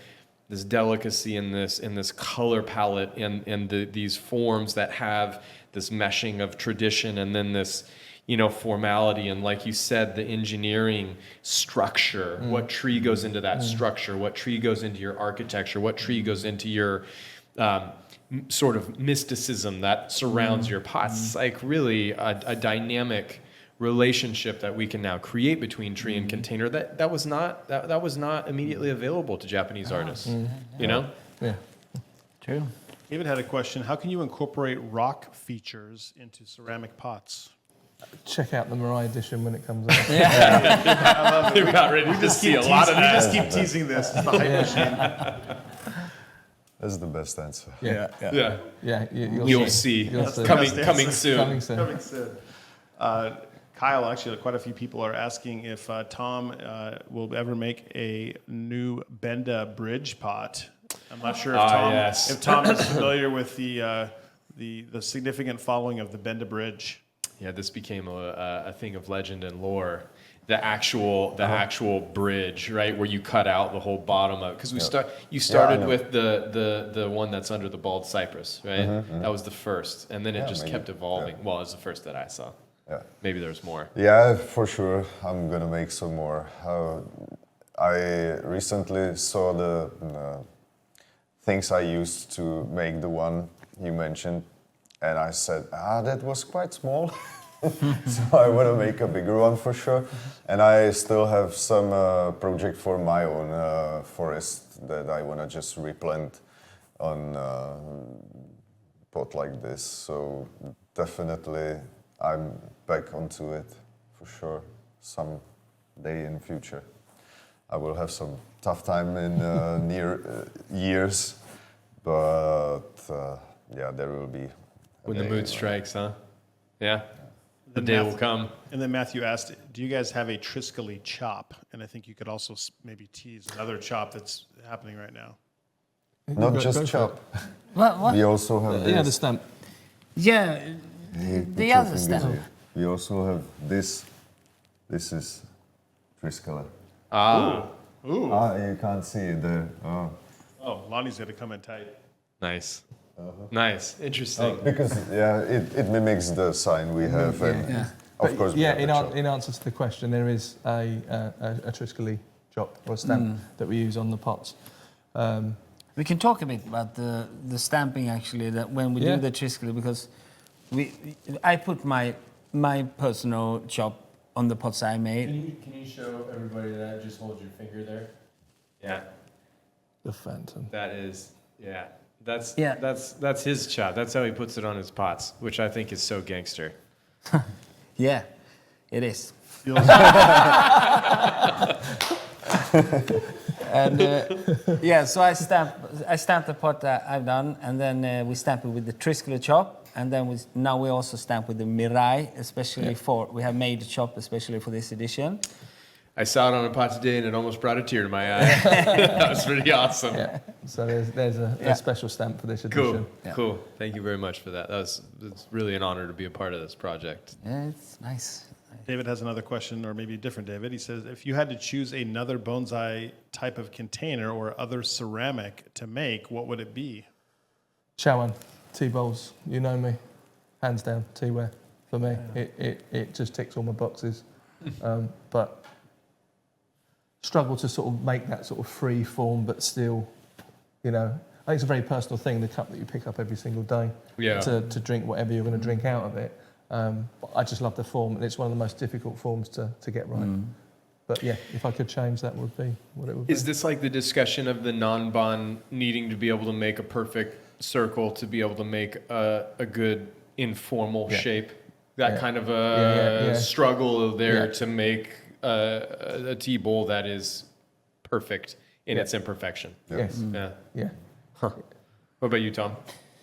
this delicacy in this color palette and these forms that have this meshing of tradition, and then this, you know, formality, and like you said, the engineering structure. What tree goes into that structure? What tree goes into your architecture? What tree goes into your sort of mysticism that surrounds your pots? It's like really a dynamic relationship that we can now create between tree and container that was not immediately available to Japanese artists. You know? Yeah. True. David had a question. How can you incorporate rock features into ceramic pots? Check out the Mirai edition when it comes out. You're about ready to see a lot of We that. just keep teasing this. It's the hype machine. That's the best answer. Yeah. Yeah, You'll see. You'll see. Coming Coming soon. soon. Coming soon. Kyle, actually, quite a few people are asking if Tom will ever make a new Benda bridge pot. I'm not sure if Tom is familiar with the significant following of the Benda bridge. Yeah, this became a thing of legend and lore. The actual bridge, right, where you cut out the whole bottom of it. Because you started with the one that's under the bald cypress, right? That was the first, and then it just kept evolving. Well, it was the first that I saw. Yeah. Maybe there's more. Yeah, for sure. I'm gonna make some more. I recently saw the things I used to make the one you mentioned, and I said, that was quite small. So I want to make a bigger one for sure. And I still have some project for my own forest that I want to just replant on pot like this. So definitely I'm back onto it for sure. Some day in future. I will have some tough time in near years, but yeah, there will be. When the mood strikes, huh? Yeah. The And day will come. And then Matthew asked, do you guys have a Triskele chop? And I think you could also maybe tease another chop that's happening right now. Not Go just for chop. What? We also have this. Yeah, the stamp. Yeah, Hey, put the your other fingers stamp. here. We also have this This is Triskele. Ah, Ooh. You can't see it there. Oh. Oh, Lonnie's going to come in tight. nice. Nice. Interesting. Because it mimics the sign we have, and of But course we yeah, have the chop. in answer to the question, there is a Triskele chop or stamp that we use on the pots. We can talk a bit about the stamping actually, that when we Yeah. do the Triskele, because I put my personal chop on the pots I made. Can you show everybody that? Just hold your finger there. Yeah, The Phantom. that is. Yeah, Yeah. that's his chop. That's how he puts it on his pots, which I think is so gangster. Yeah, it is. And so I stamp the pot that I've done, and then we stamp it with the Triskele chop, and then now we also stamp with the Mirai, especially we have made the chop especially for this edition. I saw it on a pot today, and it almost brought a tear to my eye. That was pretty awesome. Yeah. So there's a special stamp for this edition. Cool, cool. Thank you very much for that. It's really an honor to be a part of this project. Yeah, it's nice. David has another question, or maybe a different David. He says, if you had to choose another bonsai type of container or other ceramic to make, what would it be? Shawan, tea bowls, you know me, hands down, teaware for me. It just ticks all my boxes, but struggle to sort of make that sort of free form, but still, I think it's a very personal thing. The cup that you pick up every single day to drink whatever you're going to drink out of it. But I just love the form, and it's one of the most difficult forms to get right. But yeah, if I could change, that would be what it would be. Is this like the discussion of the non-bond needing to be able to make a perfect circle to be able to make a good informal shape? That kind of a struggle there to make a tea bowl that is perfect in its imperfection. Yes. Yeah. Huh. What about you, Tom?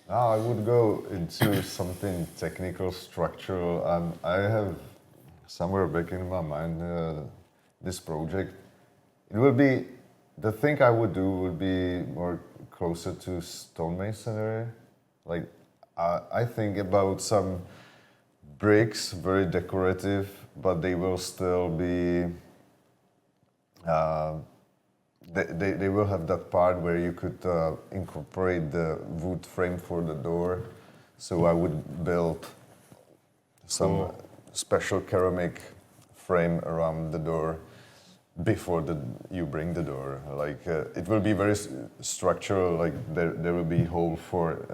I would go into something technical, structural. I have somewhere back in my mind this project. It will be, the thing I would do would be more closer to stonemasonry. Like, I think about some bricks, very decorative, but they will still be, they will have that part where you could incorporate the wood frame for the door. So I would build some special ceramic frame around the door before you bring the door. Like it will be very structural. Like there will be hole for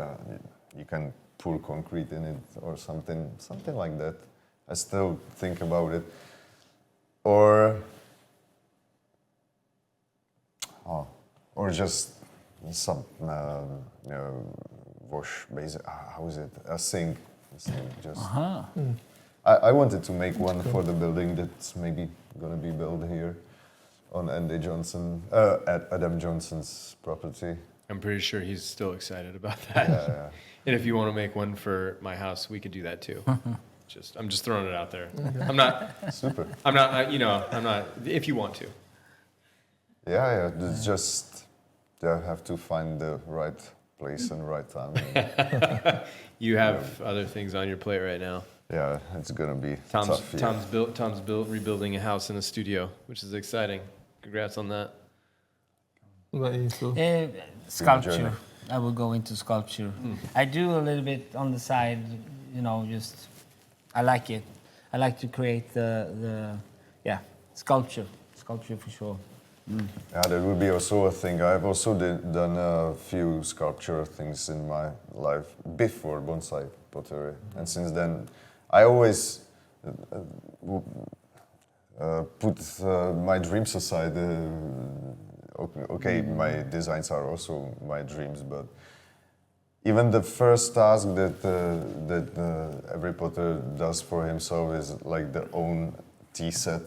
you can pour concrete in it or something like that. I still think about it. Or just some wash basic. How is it? A sink. Just. I wanted to make one for the building that's maybe gonna be built here on Adam Johnson's property. I'm pretty sure he's still excited about that. Yeah. And if you want to make one for my house, we could do that too. I'm just throwing it out there. I'm not. Super. I'm not. I'm not. If you want to. Yeah. It's just have to find the right place and right time. You have other things on your plate right now. Yeah, it's gonna be tough. Yeah. Tom's rebuilding a house in a studio, which is exciting. Congrats on that. What about you, Phil? Sculpture. I will go into sculpture. I do a little bit on the side, just I like it. I like to create the sculpture for sure. Yeah, that would be also a thing. I've also done a few sculpture things in my life before bonsai pottery, and since then, I always put my dreams aside. Okay, my designs are also my dreams, but even the first task that every potter does for himself is like their own tea set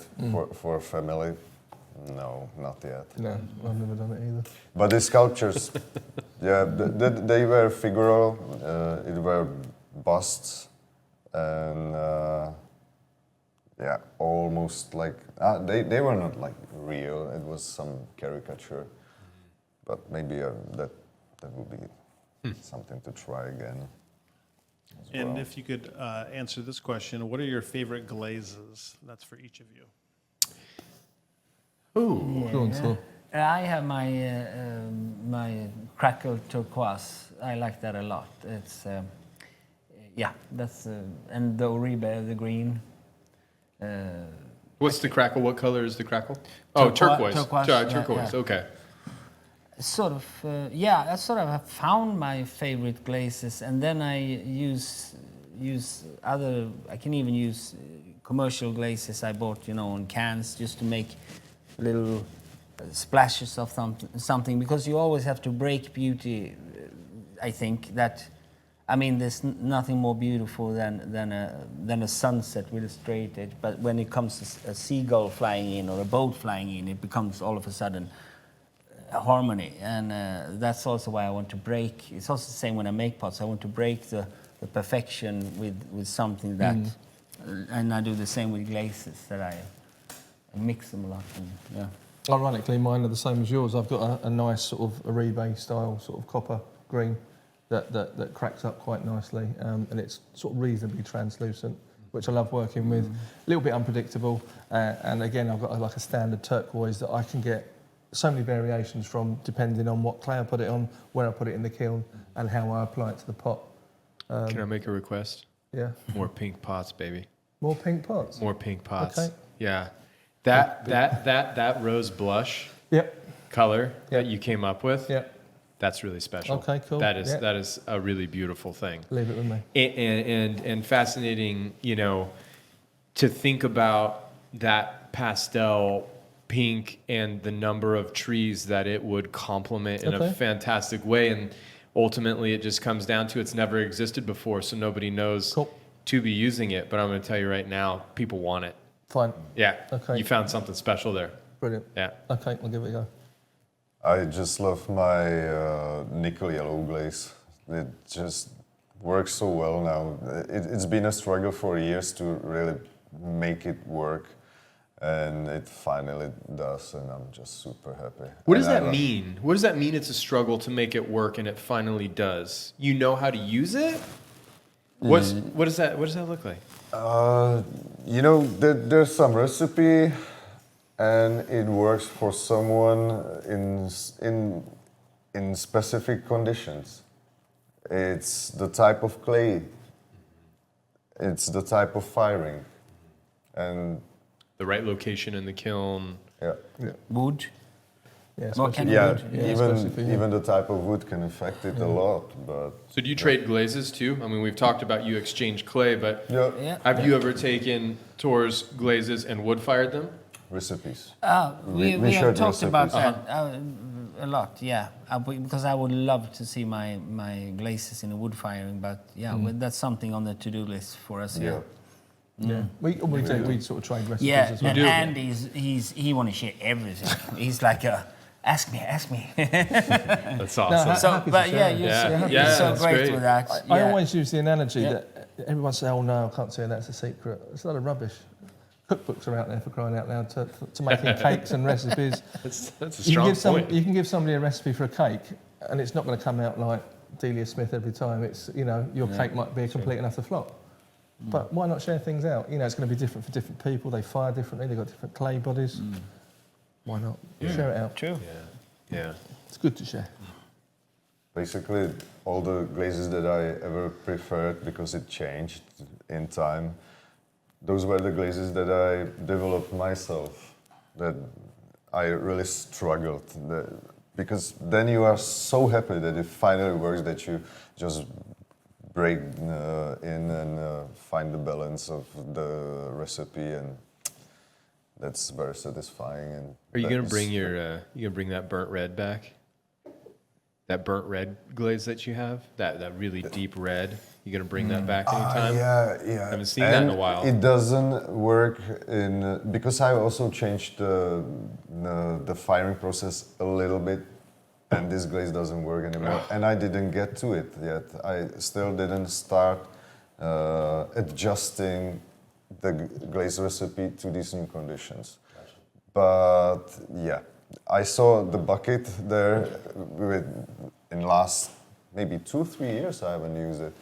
for a family. No, not yet. No, I've never done it either. But the sculptures, they were figural. It were busts, and almost like they were not like real. It was some caricature, but maybe that would be something to try again. And if you could answer this question, what are your favorite glazes? That's for each of you. Ooh. Go on, Thor. I have my crackle turquoise. I like that a lot. It's that's and the Oribe, the green. What's the crackle? What color is the crackle? Turquoise. Turquoise. Turquoise, Turquoise. yeah. Okay. Sort of, I sort of have found my favorite glazes, and then I use other. I can even use commercial glazes I bought, in cans, just to make little splashes of something. Because you always have to break beauty. I think that, there's nothing more beautiful than a sunset with a straight edge. But when it comes to a seagull flying in or a boat flying in, it becomes all of a sudden harmony, and that's also why I want to break. It's also the same when I make pots. I want to break the perfection with something that, and I do the same with glazes, that I mix them a lot. And, Ironically, mine are the same as yours. I've got a nice sort of Oribe style sort of copper green that cracks up quite nicely, and it's sort of reasonably translucent, which I love working with. A little bit unpredictable, and again, I've got like a standard turquoise that I can get so many variations from, depending on what clay I put it on, where I put it in the kiln, and how I apply it to the pot. Can I make a request? Yeah. More pink pots, baby. More pink pots. More pink pots. Okay. Yeah. That rose blush Yep. color Yep. that you came up with. Yep. That's really special. Okay, cool. That is Yep. that is a really beautiful thing. Leave it with me. And fascinating, to think about that pastel pink and the number of trees that it would complement in a Okay. fantastic way. And ultimately, it just comes down to it's never existed before, so nobody knows Cool. to be using it. But I'm going to tell you right now, people want it. Fine. Yeah. Okay. You found something special there. Brilliant. Yeah. Okay, I'll give it a go. I just love my nickel yellow glaze. It just works so well now. It's been a struggle for years to really make it work, and it finally does, and I'm just super happy. What does And I that love- mean? What does that mean it's a struggle to make it work and it finally does? You know how to use it? What does that look like? There's some recipe, and it works for someone in specific conditions. It's the type of clay, it's the type of firing, and The right location in the kiln. yeah, wood. Yeah, What especially kind of yeah. wood? Yeah, especially for you. Even the type of wood can affect it a lot. But So do you trade glazes too? I mean, we've talked about you exchange clay, but Yeah. have you ever taken Thor's glazes and wood fired them? recipes. We we have shared talked about recipes. that a lot, yeah. Because I would love to see my glazes in a wood firing, but well, that's something on the to-do list for us. Yeah. Yeah. We sort of trade recipes Yeah, as well. and do? Andy's he want to share everything. He's like ask me. That's No, awesome. So, happy to but share. Yeah. you're so that's great, great. with that. I Yeah. always use the analogy Yeah. that everyone says, "Oh no, I can't say that's a secret." It's a lot of rubbish. Cookbooks are out there for crying out loud to making cakes and recipes. That's a You can, strong give point. you can give somebody a recipe for a cake, and it's not going to come out like Delia Smith every time. It's your cake might be a complete and utter flop. But why not share things out? It's going to be different for different people. They fire differently. They've got different clay bodies. Why not share it out? True. Yeah. It's good to share. Basically, all the glazes that I ever preferred, because it changed in time, those were the glazes that I developed myself, that I really struggled. Because then you are so happy that it finally works, that you just break in and find the balance of the recipe, and that's very satisfying. And Are you that gonna is- bring you gonna bring that burnt red back? That burnt red glaze that you have, that really deep red. You gonna bring that back anytime? Yeah. Haven't seen that in a And while. It doesn't work because I also changed the firing process a little bit, and this glaze doesn't work anymore. And I didn't get to it yet. I still didn't start adjusting the glaze recipe to these new conditions. But yeah, I saw the bucket there in last maybe 2-3 years I haven't used it.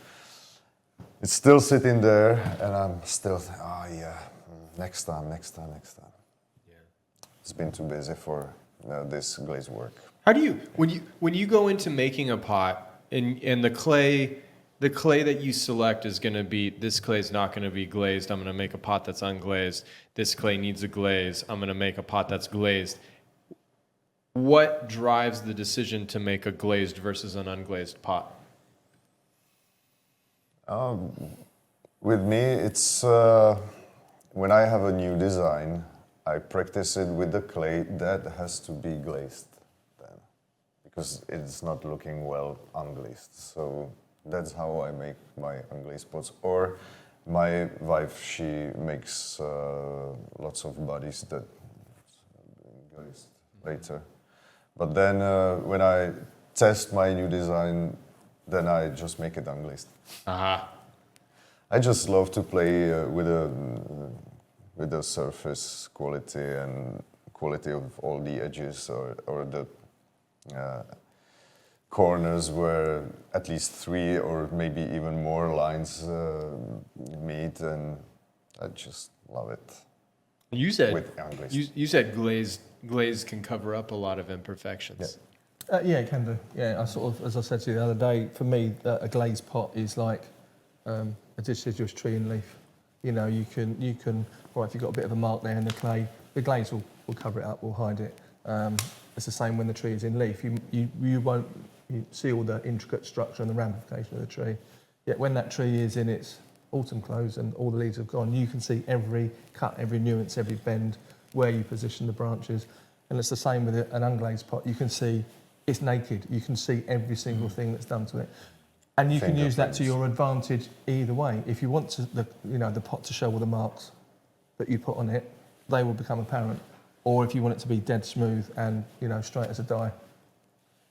it's still sitting there, and I'm still, next time. Yeah. It's been too busy for this glaze work. How do you when you go into making a pot and the clay that you select is going to be, this clay is not going to be glazed. I'm going to make a pot that's unglazed. This clay needs a glaze. I'm going to make a pot that's glazed. What drives the decision to make a glazed versus an unglazed pot? With me, it's when I have a new design, I practice it with the clay that has to be glazed then, because it's not looking well unglazed. So that's how I make my unglazed pots. Or my wife, she makes lots of bodies that glazed later. But then when I test my new design, then I just make it unglazed. I just love to play with the surface quality and quality of all the edges or the corners where at least 3 or maybe even more lines meet, and I just love it. You said With unglazed. you said glazed can cover up a lot of imperfections. Yeah, it can do. Yeah, I sort of, as I said to you the other day, for me, a glazed pot is like a deciduous tree in leaf. You know, you can, right, if you've got a bit of a mark there in the clay, the glaze will cover it up, will hide it. It's the same when the tree is in leaf. You won't see all the intricate structure and the ramification of the tree. Yet when that tree is in its autumn close and all the leaves have gone, you can see every cut, every nuance, every bend, where you position the branches. And it's the same with an unglazed pot. You can see it's naked. You can see every single thing that's done to it. And you can use that to your advantage either way. If you want the pot to show all the marks that you put on it, they will become apparent. Or if you want it to be dead smooth and straight as a die,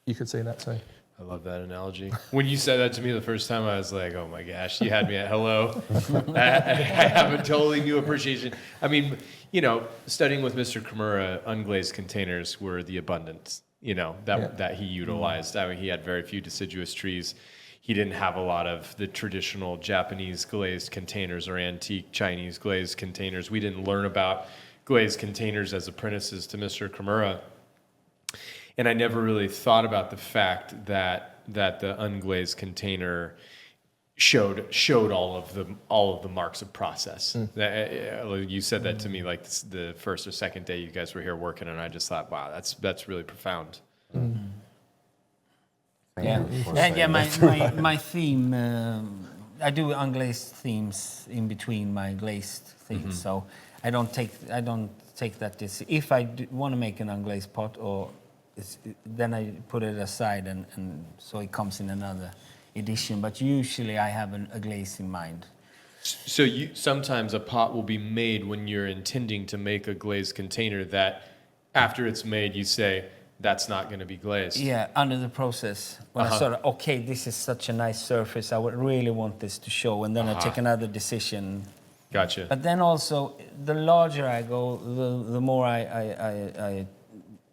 you could see that too. I love that analogy. When you said that to me the first time, I was like, oh my gosh, you had me at hello. I have a totally new appreciation. I mean, studying with Mr. Kimura, unglazed containers were the abundance, that he utilized. I mean, he had very few deciduous trees. He didn't have a lot of the traditional Japanese glazed containers or antique Chinese glazed containers. We didn't learn about glazed containers as apprentices to Mr. Kimura. And I never really thought about the fact that the unglazed container showed all of the marks of process. You said that to me like the first or second day you guys were here working, and I just thought, wow, that's really profound. My theme, I do unglazed themes in between my glazed themes, so I don't take that. If I want to make an unglazed pot, then I put it aside, and so it comes in another edition. But usually I have a glaze in mind. So sometimes a pot will be made when you're intending to make a glazed container that after it's made you say, that's not going to be glazed. Yeah, under the process. When I sort of, this is such a nice surface, I would really want this to show, and then I take another decision. Gotcha. But then also, the larger I go, the more I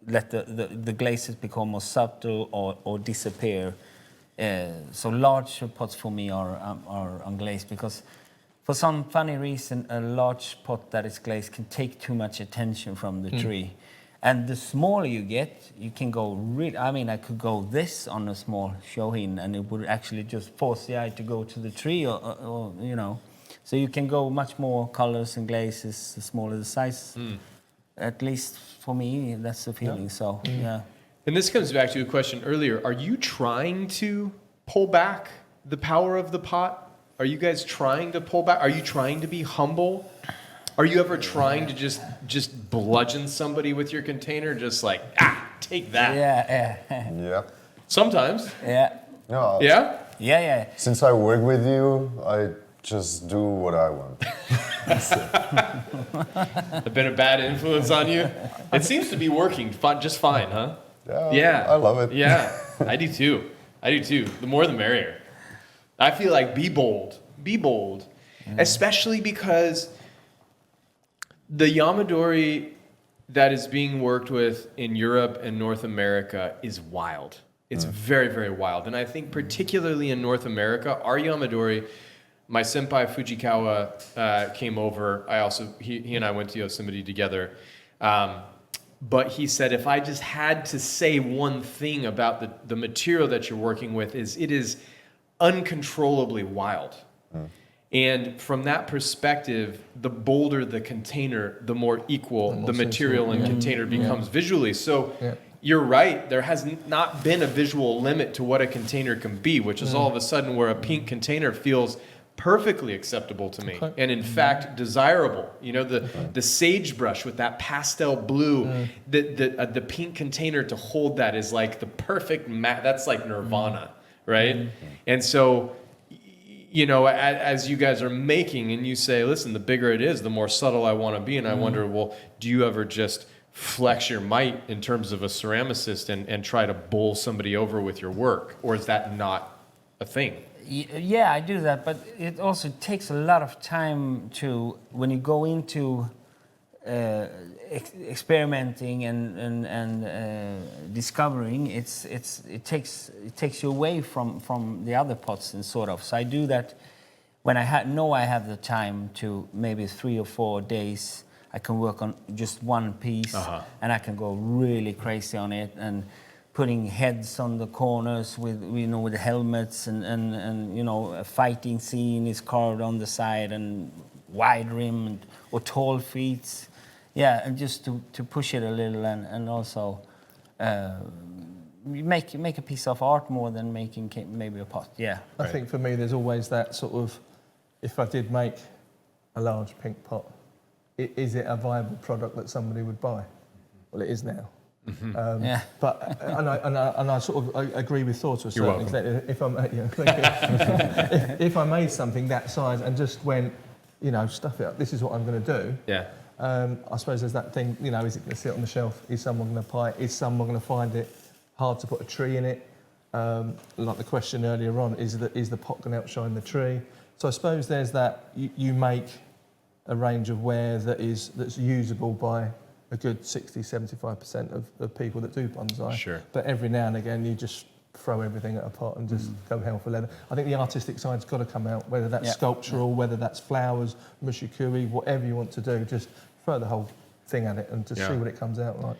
let the glazes become more subtle or disappear. So large pots for me are unglazed, because for some funny reason, a large pot that is glazed can take too much attention from the tree. And the smaller you get, you can go I could go this on a small shohin, and it would actually just force the eye to go to the tree, or. So you can go much more colors and glazes, the smaller the size. At least for me, that's the feeling. So, yeah. And this comes back to a question earlier. Are you trying to pull back the power of the pot? Are you guys trying to pull back? Are you trying to be humble? Are you ever trying to just bludgeon somebody with your container? Just like, take that. Yeah. Sometimes. Yeah. No. Yeah? Yeah. Since I work with you, I just do what I want. I've been a bad influence on you? It seems to be working just fine, huh? Yeah. I love it. Yeah, I do too. The more the merrier. I feel like be bold. Especially because the Yamadori that is being worked with in Europe and North America is wild. It's very, very wild. And I think particularly in North America, our Yamadori my senpai Fujikawa came over. He and I went to Yosemite together. But he said, if I just had to say one thing about the material that you're working with, it is uncontrollably wild. And from that perspective, the bolder the container, the more equal the material and container becomes visually. So you're right, there has not been a visual limit to what a container can be, which is all of a sudden where a pink container feels perfectly acceptable to me, and in fact desirable. You know, the sagebrush with that pastel blue, the pink container to hold that is like the perfect that's like nirvana, right? And so, you know, as you guys are making and you say, listen, the bigger it is, the more subtle I want to be, and I wonder, well, do you ever just flex your might in terms of a ceramicist and try to bowl somebody over with your work, or is that not a thing? Yeah, I do that, but it also takes a lot of time to, when you go into experimenting and discovering, it takes you away from the other pots and sort of. So I do that when I know I have the time to, maybe 3 or 4 days. I can work on just one piece, and I can go really crazy on it, and putting heads on the corners with helmets and a fighting scene is carved on the side, and wide rim or tall feet. Yeah, and just to push it a little, and also make a piece of art more than making maybe a pot. Yeah. I think for me, there's always that sort of, if I did make a large pink pot, is it a viable product that somebody would buy? Well, it is now. But and I sort of agree with Thor to a certain extent. If I made something that size and just went, stuff it up, this is what I'm going to do. Yeah. I suppose there's that thing, is it going to sit on the shelf? Is someone going to buy it? Is someone going to find it hard to put a tree in it? Like the question earlier on, is the pot going to outshine the tree? So I suppose there's that, you make a range of ware that's usable by a good 60-75% of people that do bonsai. Sure. But every now and again, you just throw everything at a pot and just go hell for leather. I think the artistic side's got to come out, whether that's sculptural, whether that's flowers, mushikuri, whatever you want to do, just throw the whole thing at it and just see what it comes out like.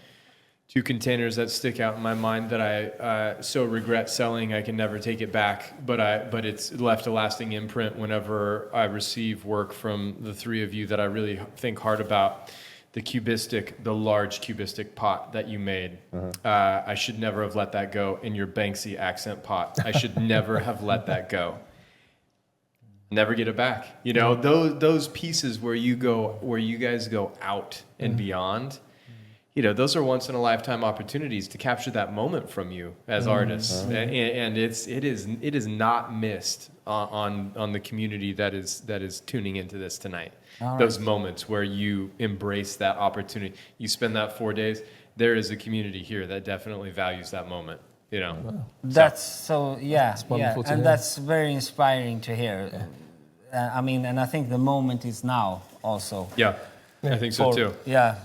2 containers that stick out in my mind that I so regret selling. I can never take it back, but it's left a lasting imprint whenever I receive work from the 3 of you that I really think hard about. The large cubistic pot that you made. I should never have let that go. In your Banksy accent pot, I should never have let that go. Never get it back. You know, those pieces where you guys go out and beyond. Those are once in a lifetime opportunities to capture that moment from you as artists, and it is not missed on the community that is tuning into this tonight. Those moments where you embrace that opportunity, you spend that 4 days. There is a community here that definitely values that moment. That's so It's wonderful to hear. that's very inspiring to hear. I mean, and I think the moment is now also. Yeah, I think so too. Yeah.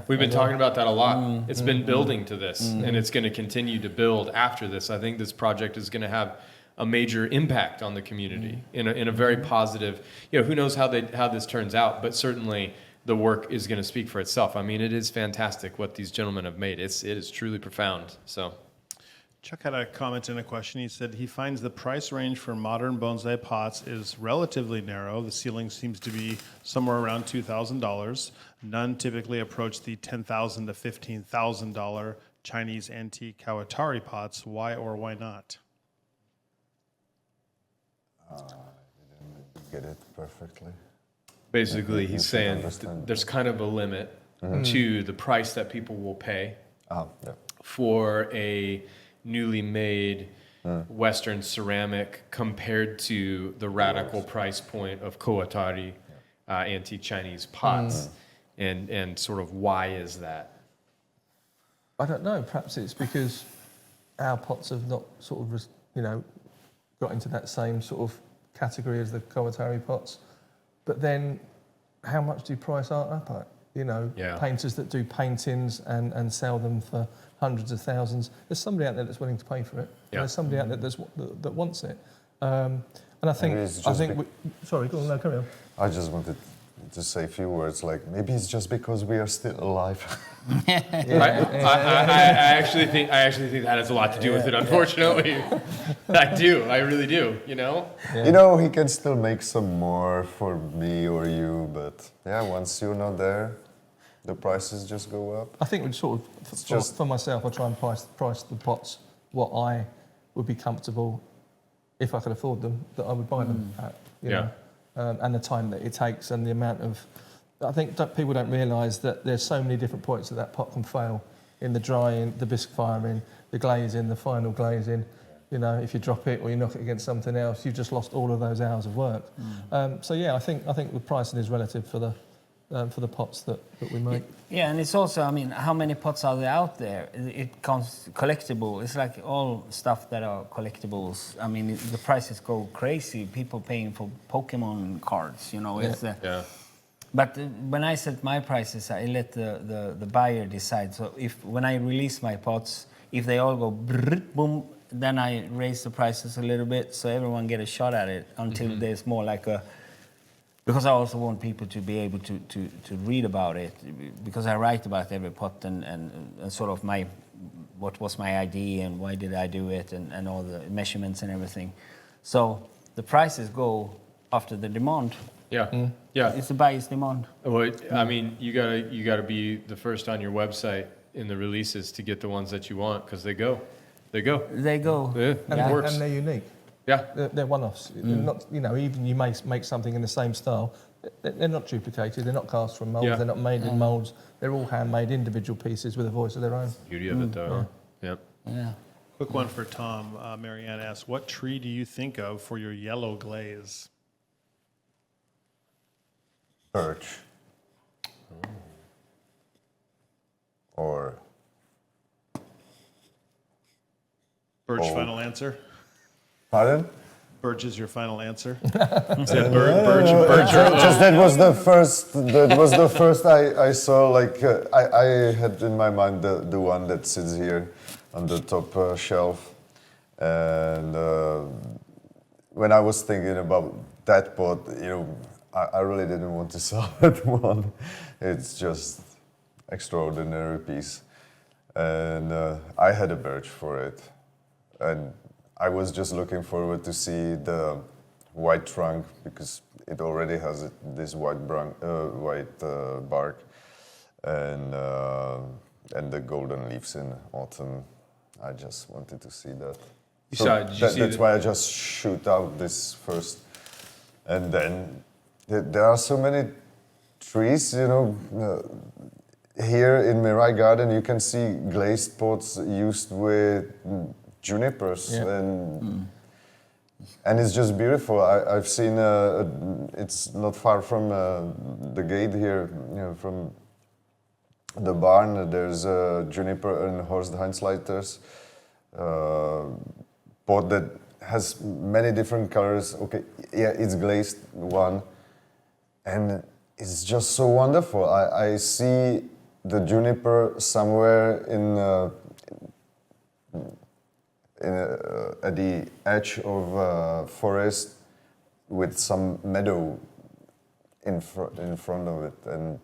We've been talking about that a lot. It's been building to this, and it's going to continue to build after this. I think this project is going to have a major impact on the community in a very positive. Who knows how this turns out, but certainly the work is going to speak for itself. I mean, it is fantastic what these gentlemen have made. It is truly profound. So, Chuck had a comment and a question. He said he finds the price range for modern bonsai pots is relatively narrow. The ceiling seems to be somewhere around $2,000. None typically approach the $10,000 to $15,000 Chinese antique Kawatari pots. Why or why not? I didn't get it perfectly. basically, he's saying understand. there's kind of a limit to the price that people will pay for a newly made Western ceramic compared to the radical price point of Kawatari antique Chinese pots, and sort of why is that? I don't know. Perhaps it's because our pots have not sort of, got into that same sort of category as the Kawatari pots. But then, how much do you price art up at? Painters that do paintings and sell them for hundreds of thousands. There's somebody out there that's willing to pay for it. Yeah. There's somebody out there that wants it. And I think, Maybe it's just sorry, go on, no, carry on. I just wanted to say a few words, like maybe it's just because we are still alive. I actually think that has a lot to do with it. Unfortunately, I do. I really do. You know. Yeah. You know, he can still make some more for me or you, but yeah, once you're not there, the prices just go up. I think we sort of, for myself, I try and price the pots what I would be comfortable, if I could afford them, that I would buy them at. You know? And the time that it takes and the amount of... I think people don't realise that there's so many different points that that pot can fail in the drying, the bisque firing, the glazing, the final glazing. You know, if you drop it or you knock it against something else, you've just lost all of those hours of work. So yeah, I think the pricing is relative for the pots that we make. Yeah, and it's also, I mean, how many pots are there out there? It comes collectible. It's like all stuff that are collectibles. I mean, the prices go crazy. People paying for Pokemon cards, you know. It's, But when I set my prices, I let the buyer decide. So when I release my pots, if they all go boom, then I raise the prices a little bit so everyone get a shot at it until there's more like a... Because I also want people to be able to read about it, because I write about every pot and sort of what was my idea and why did I do it and all the measurements and everything. So the prices go after the demand. Yeah. Yeah. It's the buyer's demand. Well, I mean, you gotta be the first on your website in the releases to get the ones that you want, because they go. They go. Yeah, it works. And they're unique. Yeah. They're one-offs. They're not, you know, even you may make something in the same style, they're not duplicated, they're not cast from moulds, they're not made in moulds. They're all handmade individual pieces with a voice of their own. Beauty of it, though. Yep. Yeah. Quick one for Tom. Marianne asks, what tree do you think of for your yellow glaze? Birch. Or... Birch, Oh. final answer? Pardon? Birch is your final answer? Birch. Just that was the first. That was the first I saw. Like I had in my mind the one that sits here on the top shelf, and when I was thinking about that pot, you know, I really didn't want to sell that one. It's just extraordinary piece, and I had a birch for it, and I was just looking forward to see the white trunk, because it already has this white bark, and the golden leaves in autumn. I just wanted to see that. That's why I just shoot out this first, and then there are so many trees, you know. Here in Mirai Garden, you can see glazed pots used with junipers, and it's just beautiful. I've seen it's not far from the gate here, you know, from the barn. There's a juniper and Horst-Heinzleiters pot that has many different colors. Okay, yeah, it's glazed one, and it's just so wonderful. I see the juniper somewhere at the edge of a forest with some meadow in front of it, and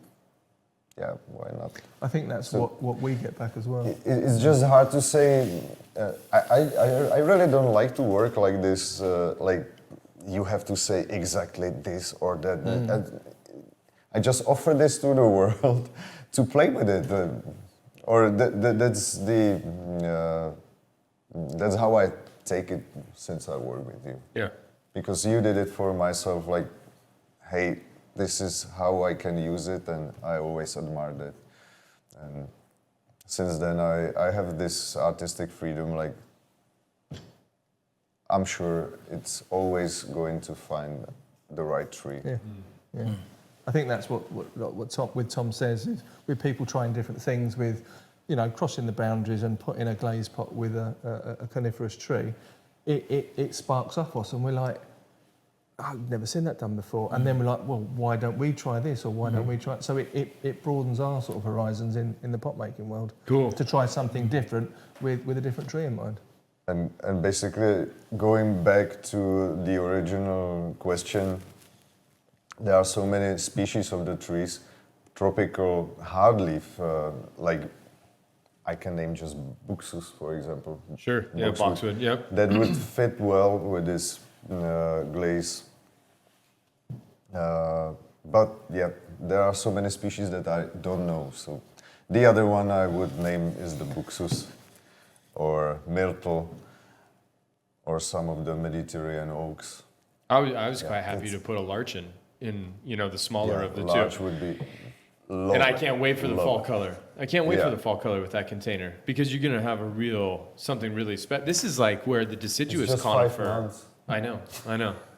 yeah, why not? I think that's what we get back as well. It's just hard to say. I really don't like to work like this. Like you have to say exactly this or that. I just offer this to the world to play with it, or that's the. That's how I take it since I work with you. Yeah. Because you did it for myself, like, hey, this is how I can use it, and I always admired it. And since then, I have this artistic freedom, like, I'm sure it's always going to find the right tree. Yeah, yeah. I think that's what Tom says, is with people trying different things with, you know, crossing the boundaries and putting a glazed pot with a coniferous tree, it sparks off us, and we're like, I've never seen that done before. And then we're like, well, why don't we try this, or why don't we try it? So it broadens our sort of horizons in the pot making world. Cool. To try something different with a different tree in mind. And basically, going back to the original question, there are so many species of the trees, tropical hardleaf, like I can name just buxus, for example. Sure. Yeah, boxwood. Yep. That would fit well with this glaze. But yeah, there are so many species that I don't know. So the other one I would name is the buxus, or myrtle, or some of the Mediterranean oaks. I was quite happy to put a larch in the smaller of the larch two. would be. And I can't wait for the fall it. color. I can't wait for Yeah. the fall color with that container, because you're gonna have something really special. This is like where the deciduous just 5 conifer. months. I know.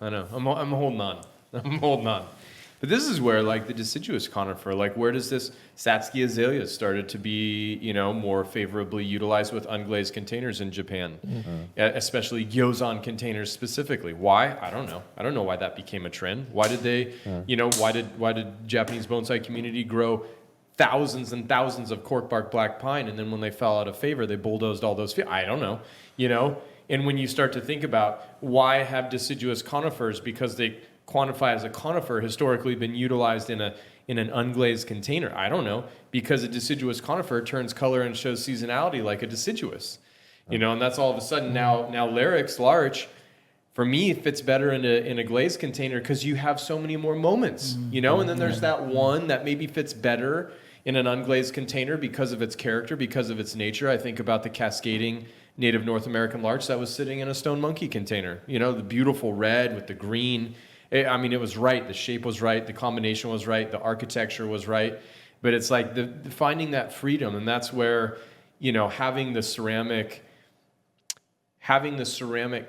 I'm holding on. I'm holding on. But this is where, like, the deciduous conifer, like, where does this Satsuki azalea started to be, more favorably utilized with unglazed containers in Japan, especially gyozan containers specifically. Why? I don't know. I don't know why that became a trend. Why did they, why did Japanese bonsai community grow thousands and thousands of corkbark black pine, and then when they fell out of favor, they bulldozed all those. I don't know, And when you start to think about why have deciduous conifers, because they quantify as a conifer, historically been utilized in an unglazed container. I don't know, because a deciduous conifer turns color and shows seasonality like a deciduous, and that's all of a sudden now larch, for me, fits better in a glazed container because you have so many more moments, and then there's that one that maybe fits better in an unglazed container because of its character, because of its nature. I think about the cascading native North American larch that was sitting in a stone monkey container, the beautiful red with the green. It was right. The shape was right. The combination was right. The architecture was right. But it's like finding that freedom, and that's where, having the ceramic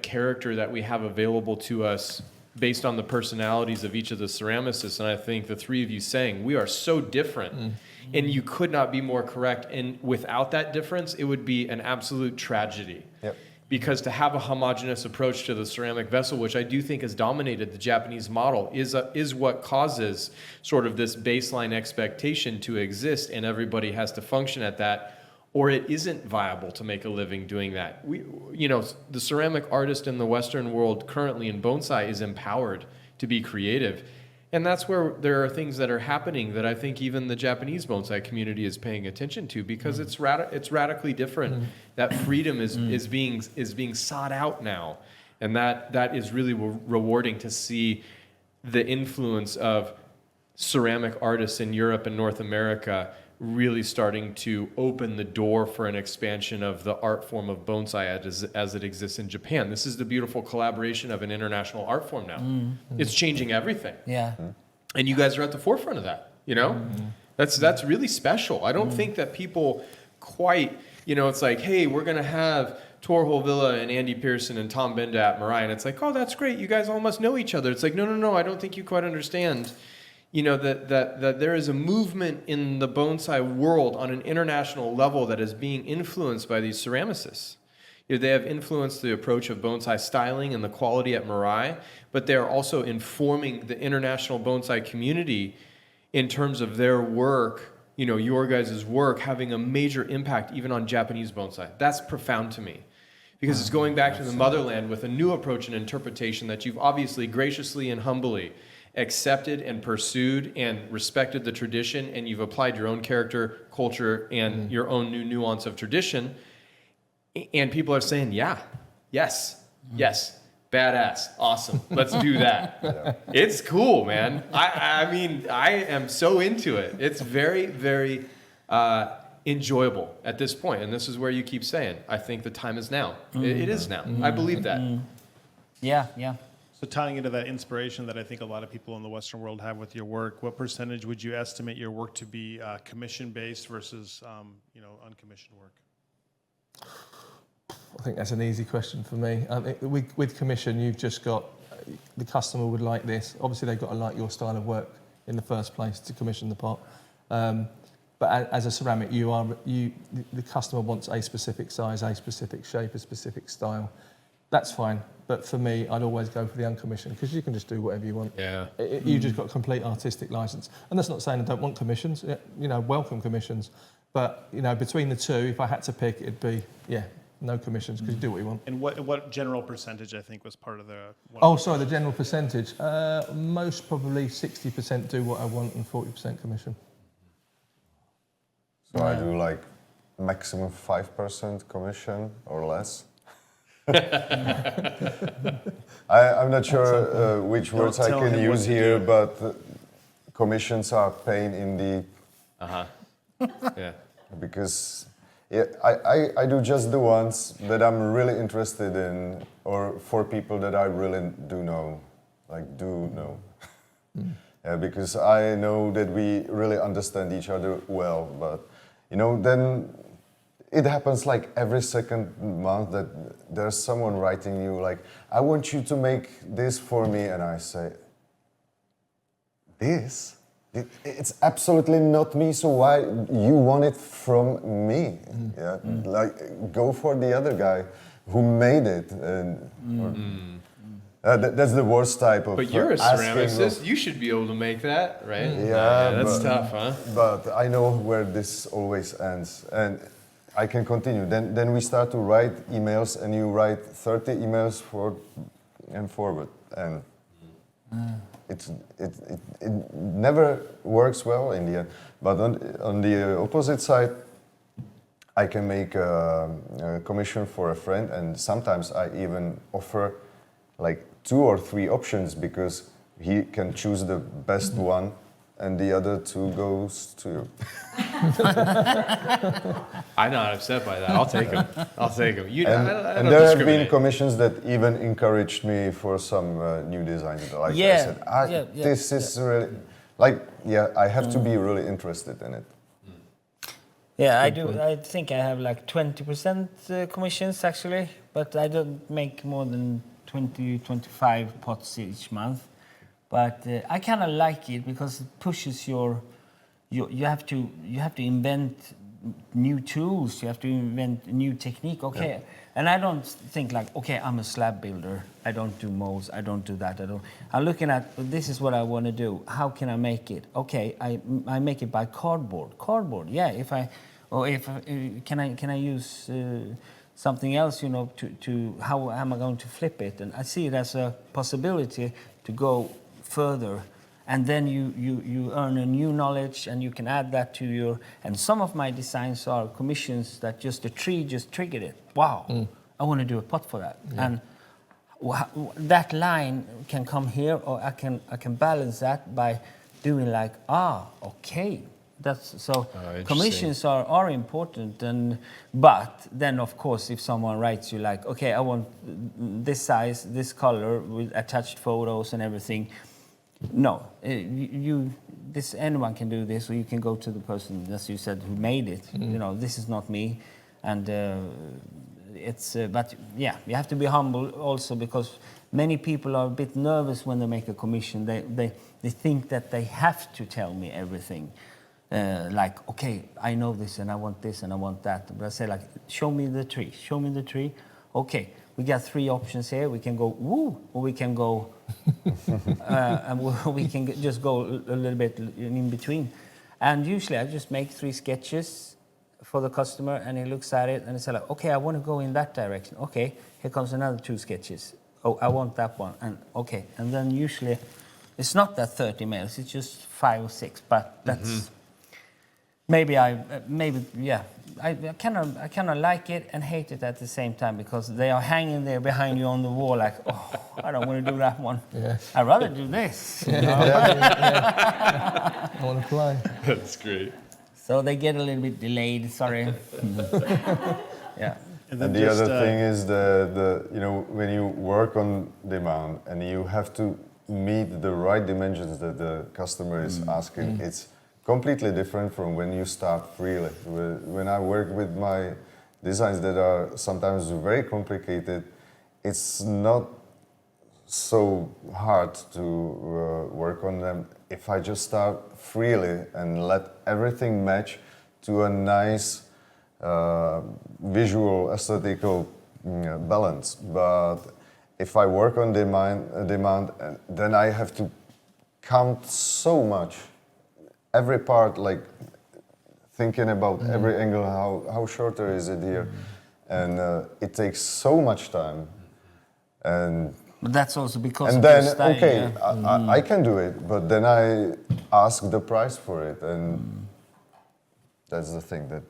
character that we have available to us based on the personalities of each of the ceramicists. And I think the three of you saying we are so different, and you could not be more correct. And without that difference, it would be an absolute tragedy. Yep. Because to have a homogeneous approach to the ceramic vessel, which I do think has dominated the Japanese model, is what causes sort of this baseline expectation to exist, and everybody has to function at that, or it isn't viable to make a living doing that. The ceramic artist in the Western world currently in bonsai is empowered to be creative. And that's where there are things that are happening that I think even the Japanese bonsai community is paying attention to, because it's radically different. That freedom is being sought out now, and that is really rewarding to see the influence of ceramic artists in Europe and North America really starting to open the door for an expansion of the art form of bonsai as it exists in Japan. This is the beautiful collaboration of an international art form now. It's changing everything. Yeah. And you guys are at the forefront of that, That's really special. I don't think that people quite, it's like, hey, we're going to have Thor Holvila and Andy Pearson and Tom Benda at Mirai, and it's like, oh, that's great. You guys all must know each other. It's like, no, I don't think you quite understand, that there is a movement in the bonsai world on an international level that is being influenced by these ceramicists. They have influenced the approach of bonsai styling and the quality at Mirai, but they are also informing the international bonsai community in terms of their work, your guys' work having a major impact even on Japanese bonsai. That's profound to me, because it's going back to the motherland with a new approach and interpretation that you've obviously graciously and humbly accepted and pursued and respected the tradition, and you've applied your own character, culture, and your own new nuance of tradition. And people are saying, yes, badass, awesome, let's do that. It's cool, man. I am so into it. It's very, very enjoyable at this point. And this is where you keep saying, I think the time is now. It is now. I believe that. Yeah. So tying into that inspiration that I think a lot of people in the Western world have with your work, what percentage would you estimate your work to be commission-based versus, uncommissioned work? I think that's an easy question for me. With commission, you've just got the customer would like this. Obviously, they've got to like your style of work in the first place to commission the pot. But as a ceramic, the customer wants a specific size, a specific shape, a specific style. That's fine. But for me, I'd always go for the uncommissioned, because you can just do whatever you want. Yeah. You've just got complete artistic license. And that's not saying I don't want commissions. Welcome commissions. But, between the two, if I had to pick, it'd be, No commissions, because you do what you want. And what general percentage, I think, was part of the... Oh, sorry, the general percentage. Most probably 60% do what I want and 40% commission. So I do like maximum 5% commission or less. I'm not sure which words I tell can him what use to here, do. but commissions are pain in the... Yeah. Because yeah, I do just the ones that I'm really interested in, or for people that I really do know. Yeah, because I know that we really understand each other well, but then it happens like every second month that there's someone writing you like, I want you to make this for me, and I say, this? It's absolutely not me, so why you want it from me? Yeah, like go for the other guy who made it. That's the worst type of. But you're a asking ceramicist. You should be able to make that, right? Yeah, That's but- tough, huh? But I know where this always ends, and I can continue. Then we start to write emails, and you write 30 emails forward, and it never works well in the end. But on the opposite side, I can make a commission for a friend, and sometimes I even offer like 2 or 3 options because he can choose the best one, and the other 2 goes to you. I'm not upset by that. I'll take them. I'll take them. I don't And there have been discriminate. commissions that even encouraged me for some new designs. Like I Yeah, said, yeah, this is really, like, I have to be really interested in it. Yeah, I do. I think I have like 20% commissions actually, but I don't make more than 20, 25 pots each month. But I kind of like it because it pushes you have to invent new tools. You have to invent a new technique. Okay, yeah. And I don't think like, okay, I'm a slab builder. I don't do molds. I don't do that. I'm looking at, this is what I want to do. How can I make it? Okay, I make it by cardboard. Cardboard. Yeah. Can I use something else? To how am I going to flip it? And I see it as a possibility to go further, and then you earn a new knowledge, and you can add that to your. And some of my designs are commissions that just a tree just triggered it. Wow, I want to do a pot for that, and that line can come here, or I can balance that by doing like okay. That's so. Commissions are important, but then of course if someone writes you like, okay, I want this size, this color with attached photos and everything. No, anyone can do this, or you can go to the person, as you said, who made it. This is not me, and it's. But yeah, you have to be humble also, because many people are a bit nervous when they make a commission. They think that they have to tell me everything. Like, okay, I know this and I want this and I want that. But I say like, show me the tree. Okay, we got 3 options here. We can go woo, or we can go, and we can just go a little bit in between. And usually I just make 3 sketches for the customer, and he looks at it and he says like, okay, I want to go in that direction. Okay, here comes another 2 sketches. Oh, I want that one. And okay, and then usually it's not that 30 mails, it's just 5 or 6, but that's... I kind of like it and hate it at the same time, because they are hanging there behind you on the wall like, oh, I don't want to do that one. Yeah. I'd rather do this. I want to play. That's great. So they get a little bit delayed. Sorry. Yeah. And the other thing is when you work on demand and you have to meet the right dimensions that the customer is asking, it's completely different from when you start freely. When I work with my designs that are sometimes very complicated, it's not so hard to work on them if I just start freely and let everything match to a nice visual, aesthetical balance. But if I work on demand, then I have to count so much. Every part, like thinking about every angle, how shorter is it here? and it takes so much time. And But that's also because and of then your style. okay, Yeah. I can do it, but then I ask the price for it, and that's the thing that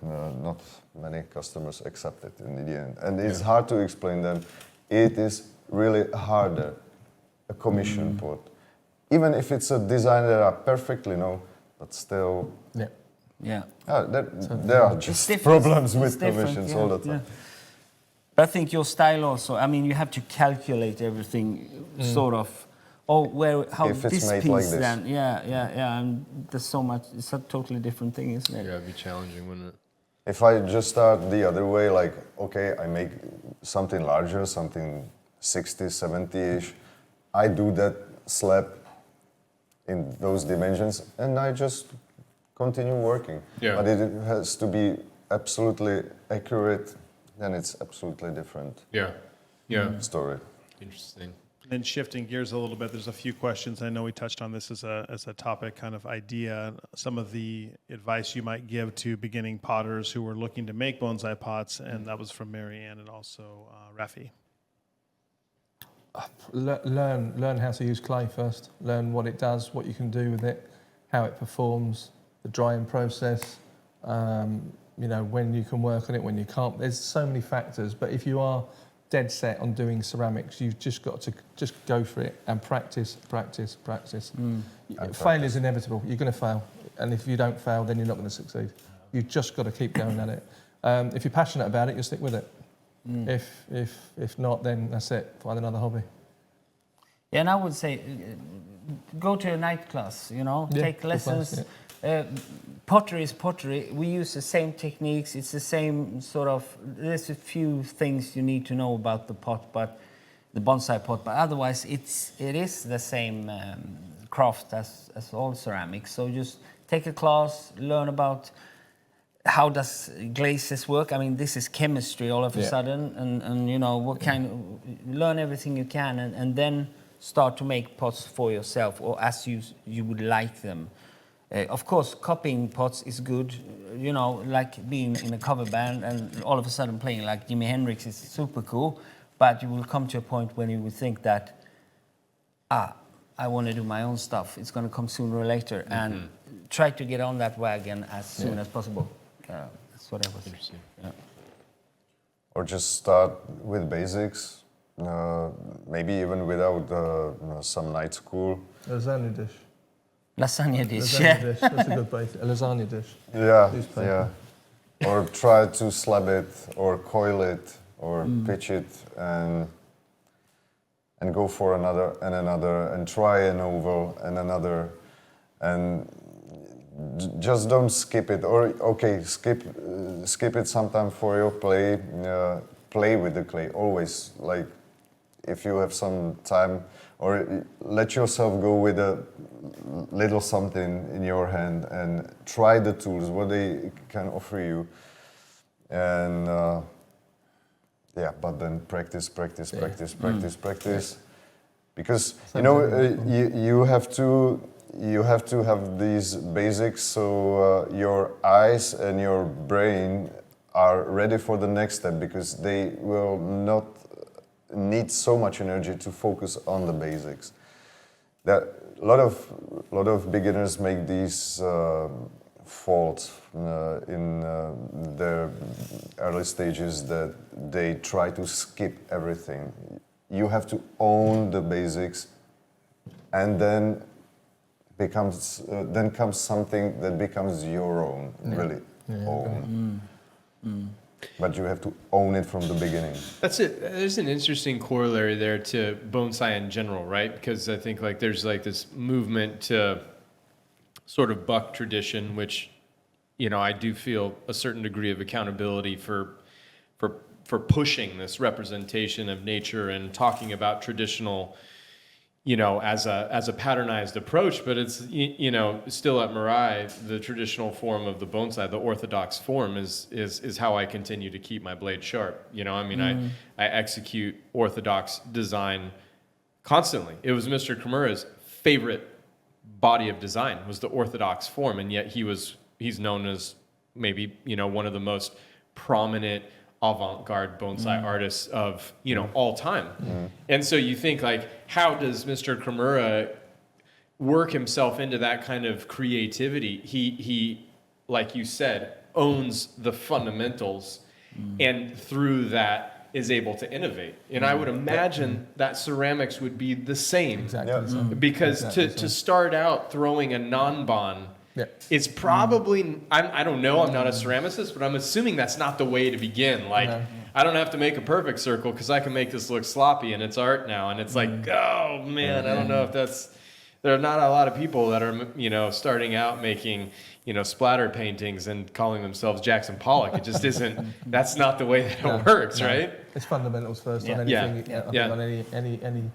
not many customers accept it in the end, and it's hard to explain them. It is really harder a commission pot, even if it's a design that I perfectly know, but still. Yeah. Yeah. There are just different. problems It's with different, commissions all the time. yeah. But I think your style also, I mean, you have to calculate everything sort of, how If it's this made piece like this. then, yeah, and there's so much, it's a totally different thing, isn't it? Yeah, it'd be challenging, wouldn't it? If I just start the other way, like, okay, I make something larger, something 60, 70-ish, I do that slab in those dimensions, and I just continue working. Yeah. But it has to be absolutely accurate, then it's absolutely different Yeah. story. Interesting. Then shifting gears a little bit, there's a few questions. I know we touched on this as a topic, kind of idea. Some of the advice you might give to beginning potters who were looking to make bonsai pots, and that was from Marianne and also Rafi. Learn how to use clay first. Learn what it does, what you can do with it, how it performs, the drying process. When you can work on it, when you can't. There's so many factors. But if you are dead set on doing ceramics, you've just got to just go for it and practice. Failure is inevitable. You're going to fail, and if you don't fail, then you're not going to succeed. You've just got to keep going at it. If you're passionate about it, you'll stick with it. If not, then that's it. Find another hobby. Yeah, and I would say, go to a night class, take lessons. Pottery is pottery. We use the same techniques. It's the same sort of, there's a few things you need to know about the pot, but the bonsai pot, but otherwise it is the same craft as all ceramics. So just take a class, learn about how does glazes work. I mean, this is chemistry all of a sudden, and what learn everything you can, and then start to make pots for yourself or as you would like them. Of course, copying pots is good, like being in a cover band and all of a sudden playing like Jimi Hendrix is super cool, but you will come to a point when you will think that, I want to do my own stuff. It's going to come sooner or later, and try to get on that wagon as soon as possible. That's what I was interested in. Yeah. Or just start with basics, maybe even without some night school. Lasagna dish. Lasagna dish, Lasagna dish. That's a good basic. A lasagna dish. Yeah. Or try to slab it, or coil it, or pitch it, and go for another, and try an oval and another, and just don't skip it. Or okay, skip it sometime for your play. Play with the clay always. Like if you have some time, or let yourself go with a little something in your hand and try the tools, what they can offer you, and but then practice, because you have to have these basics, so your eyes and your brain are ready for the next step, because they will not need so much energy to focus on the basics. That a lot of beginners make these faults in their early stages, that they try to skip everything. You have to own the basics, and then comes something that becomes your own, really own. But you have to own it from the beginning. That's it. There's an interesting corollary there to bonsai in general, right? Because I think there's this movement to sort of buck tradition, which I do feel a certain degree of accountability for pushing this representation of nature and talking about traditional, as a patternized approach. But it's still at Mirai, the traditional form of the bonsai, the orthodox form is how I continue to keep my blade sharp. I execute orthodox design constantly. It was Mr. Kimura's favorite body of design was the orthodox form, and yet he's known as maybe one of the most prominent avant-garde bonsai artists of, you know, all time. And so you think, like, how does Mr. Kimura work himself into that kind of creativity? He, like you said, owns the fundamentals, and through that is able to innovate. And I would imagine that ceramics would be the same. Exactly. Yeah. the same. Because Exactly to start out throwing a non-bon, Yeah. it's probably, I don't know, I'm not a ceramicist, but I'm assuming that's not the way to begin. Like, No. I don't have to make a perfect circle because I can make this look sloppy and it's art now. And it's like, oh man, I don't know if that's, there are not a lot of people that are, you know, starting out making, you know, splatter paintings and calling themselves Jackson Pollock. It just isn't, that's not the way that it works, right? It's fundamentals first on Yeah. anything. Yeah. I think Yeah. on any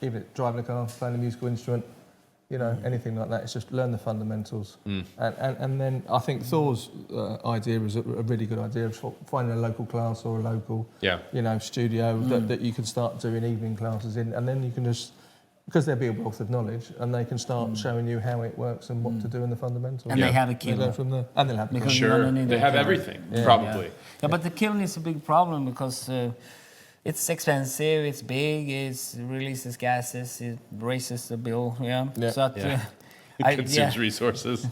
even driving a car, playing a musical instrument, you know, anything like that. It's just learn the fundamentals. And then I think Thor's idea is a really good idea of finding a local class or a local, Yeah. you know, studio that you can start doing evening classes in, and then you can just, because there'll be a wealth of knowledge, and they can start showing you how it works and what to do in the fundamentals. And they have a They kiln. go from there, and they'll have a Because kiln. you're Sure. gonna need They a have kiln. everything, Yeah. probably. Yeah, but the kiln is a big problem because it's expensive, it's big, it releases gases, it raises the bill. Yeah. Yeah. So that, Yeah. I- It consumes resources.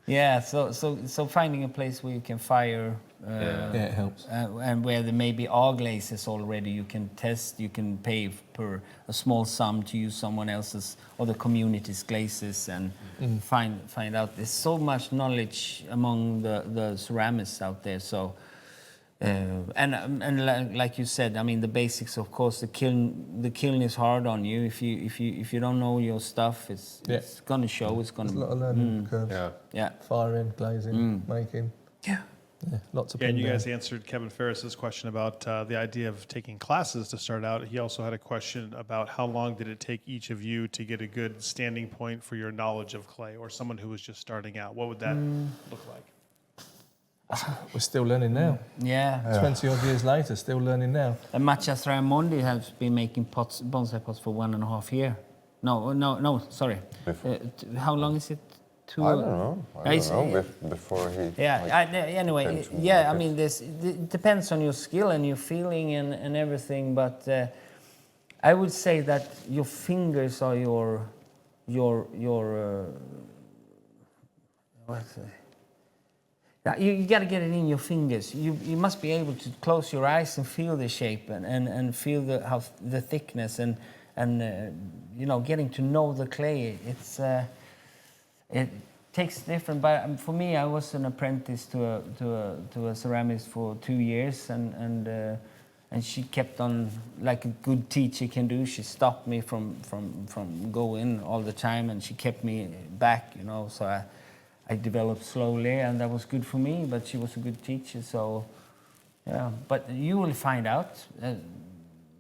yeah. So finding a place where you can fire. Yeah, it helps. And where there may be are glazes already, you can test, you can pay per a small sum to use someone else's or the community's glazes and find out. There's so much knowledge among the ceramicists out there. So and like you said, I mean the basics. Of course, the kiln is hard on you. If you don't know your stuff, it's gonna show. It's gonna There's a lot of learning curves. Yeah. yeah. Firing, glazing, making. Yeah. Yeah, lots of. Yeah, and pin you down. guys answered Kevin Ferris's question about the idea of taking classes to start out. He also had a question about how long did it take each of you to get a good standing point for your knowledge of clay, or someone who was just starting out. What would that look like? We're still learning now. Yeah. 20 odd years later, still learning now. And Mathias Raimondi has been making bonsai pots for 1.5 years. No, sorry. How long is it? I don't know. Before he. Yeah. Anyway, came to yeah. I market. mean, it depends on your skill and your feeling and everything. But I would say that your fingers are your what's it? You got to get it in your fingers. You must be able to close your eyes and feel the shape and feel the thickness and you know, getting to know the clay. It takes different. But for me, I was an apprentice to a ceramist for 2 years, and she kept on like a good teacher can do. She stopped me from going all the time, and she kept me back. You know, so I developed slowly, and that was good for me, but she was a good teacher, so yeah. But you will find out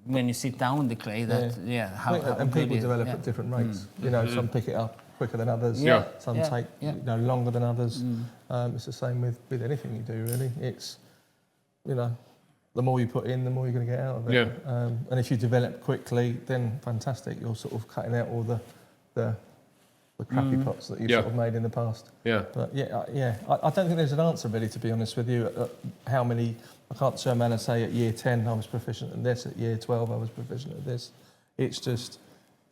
when you sit down with the clay that, how and good people it- develop yeah. at different rates. You know, some pick it up quicker than others. Yeah. Some Yeah. take Yeah. you know, longer than others. It's the same with anything you do, really. It's, you know, the more you put in, the more you're going to get out of it. Yeah. And if you develop quickly, then fantastic. You're sort of cutting out all the crappy pots that you've Yeah. sort of made in the past. Yeah. But I don't think there's an answer really, to be honest with you. How many? I can't turn around and say at year 10 I was proficient at this. At year 12 I was proficient at this. It's just.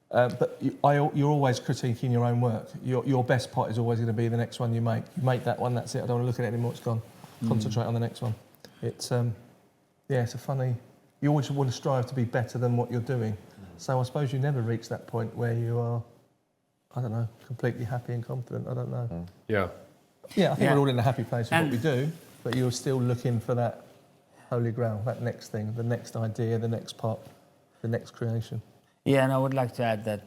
But you're always critiquing your own work. Your best pot is always going to be the next one you make. You make that one, that's it. I don't want to look at it anymore. It's gone. Concentrate on the next one. It's it's a funny. You always want to strive to be better than what you're doing. So I suppose you never reach that point where you are, I don't know, completely happy and confident. I don't know. Yeah. Yeah, I think Yeah. we're all in a happy place with And- what we do, but you're still looking for that holy grail, that next thing, the next idea, the next pot, the next creation. Yeah, and I would like to add that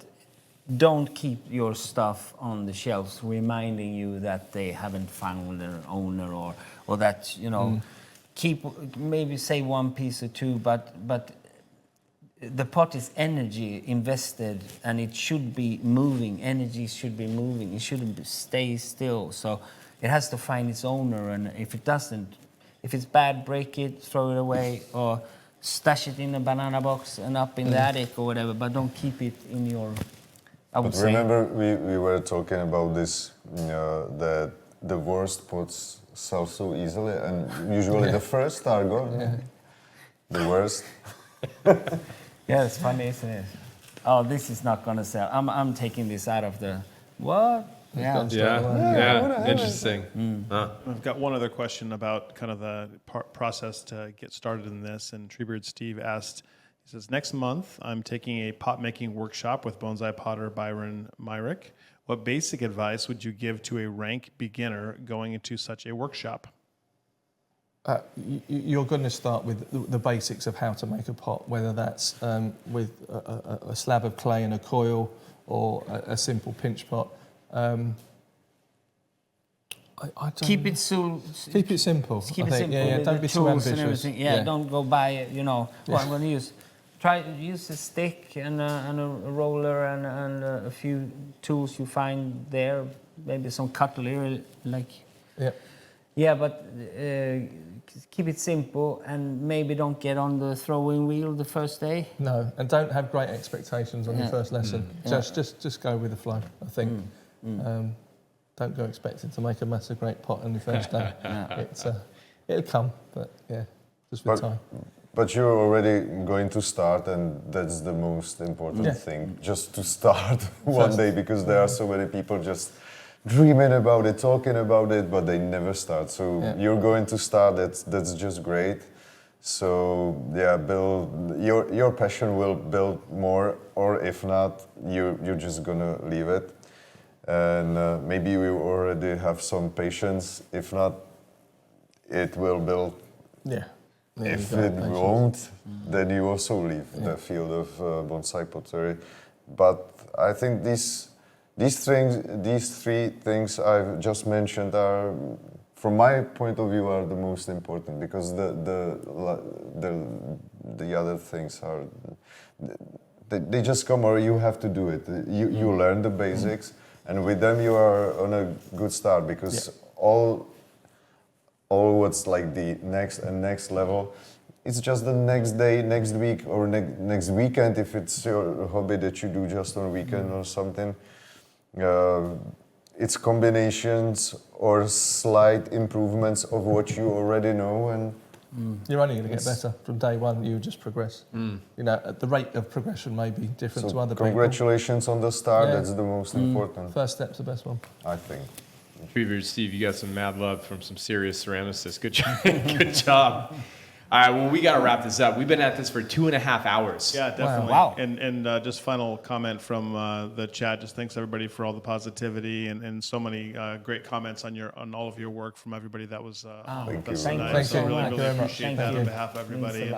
don't keep your stuff on the shelves reminding you that they haven't found their owner or that, you know, keep, maybe say one piece or two, but the pot is energy invested and it should be moving. Energy should be moving. It shouldn't stay still. So it has to find its owner, and if it doesn't, if it's bad, break it, throw it away, or stash it in a banana box and up in the attic or whatever, but don't keep it in your, I would But say. remember, we were talking about this, that the worst pots sell so easily, and usually the first are gone. Yeah. The worst. Yeah, it's funny, isn't it? Oh, this is not gonna sell. I'm taking this out of the what? Yeah. gone straight away. Yeah. Interesting. Huh. I've got one other question about kind of the process to get started in this. And Treebeard Steve asked, he says, next month I'm taking a pot making workshop with bonsai potter Byron Myrick. What basic advice would you give to a rank beginner going into such a workshop? You're going to start with the basics of how to make a pot, whether that's with a slab of clay and a coil or a simple pinch pot. I don't Keep it so. Keep it simple. Keep I it think. simple. Yeah, with don't the be too tools ambitious. and everything. Yeah, don't go buy what I'm going to use. Try to use a stick and a roller and a few tools you find there. Maybe some cutlery, like. Yeah. Yeah, but keep it simple and maybe don't get on the throwing wheel the first day. No, and don't have great expectations on your first lesson. Just go with the flow. I think. Don't go expecting to make a massive great pot on the first day. It'll come, but yeah, just with time. But you're already going to start, and that's the most important thing. Just to start one day, because there are so many people just dreaming about it, talking about it, but they never start. So you're going to start. That's just great. So yeah, build your passion will build more, or if not, you're just gonna leave it. And maybe you already have some patience. If not, it will build. Yeah. If it won't, then you also leave the field of bonsai pottery. But I think these three things I've just mentioned are, from my point of view, are the most important, because the other things are they just come, or you have to do it. You learn the basics, and with them you are on a good start, because all what's like the next level, it's just the next day, next week, or next weekend, if it's your hobby that you do just on weekend or something. It's combinations or slight improvements of what you already know, and you're only going to get better from day one. You just progress. You know, the rate of progression may be different to other congratulations on the start. That's the most important. First step's the best one, I think. Treebeard Steve, you got some mad love from some serious ceramicists. Good job. Good job. All right, well, we got to wrap this up. We've been at this for 2.5 hours. Yeah, definitely. Wow. And just final comment from the chat. Just thanks everybody for all the positivity and so many great comments on all of your work from everybody that was with us tonight. Thank So you. really, Thank you really very much. appreciate Thank that you. on behalf of everybody. Means a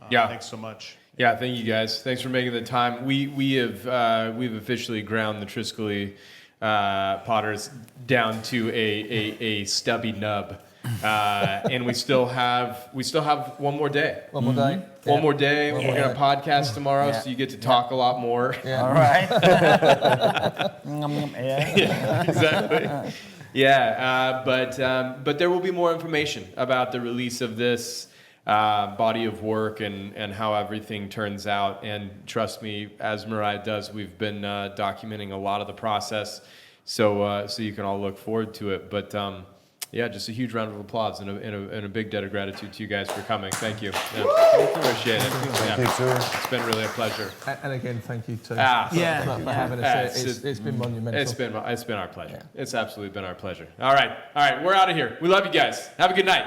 And, lot. thanks so much. Yeah, thank you guys. Thanks for making the time. We've officially ground the Triskele potters down to a stubby nub, and we still have one more day. One more day. One more day. We're gonna podcast tomorrow, Yeah. so you get to talk a lot more. All right. Yeah. Exactly. Yeah, but there will be more information about the release of this body of work and how everything turns out. And trust me, as Mirai does, we've been documenting a lot of the process, so you can all look forward to it. But yeah, just a huge round of applause and a big debt of gratitude to you guys for coming. Thank you. Yeah, appreciate it. Thank you too. It's been really a pleasure. And again, thank you too for having us here. It's been monumental. It's been our pleasure. It's absolutely been our pleasure. All right, we're out of here. We love you guys. Have a good night.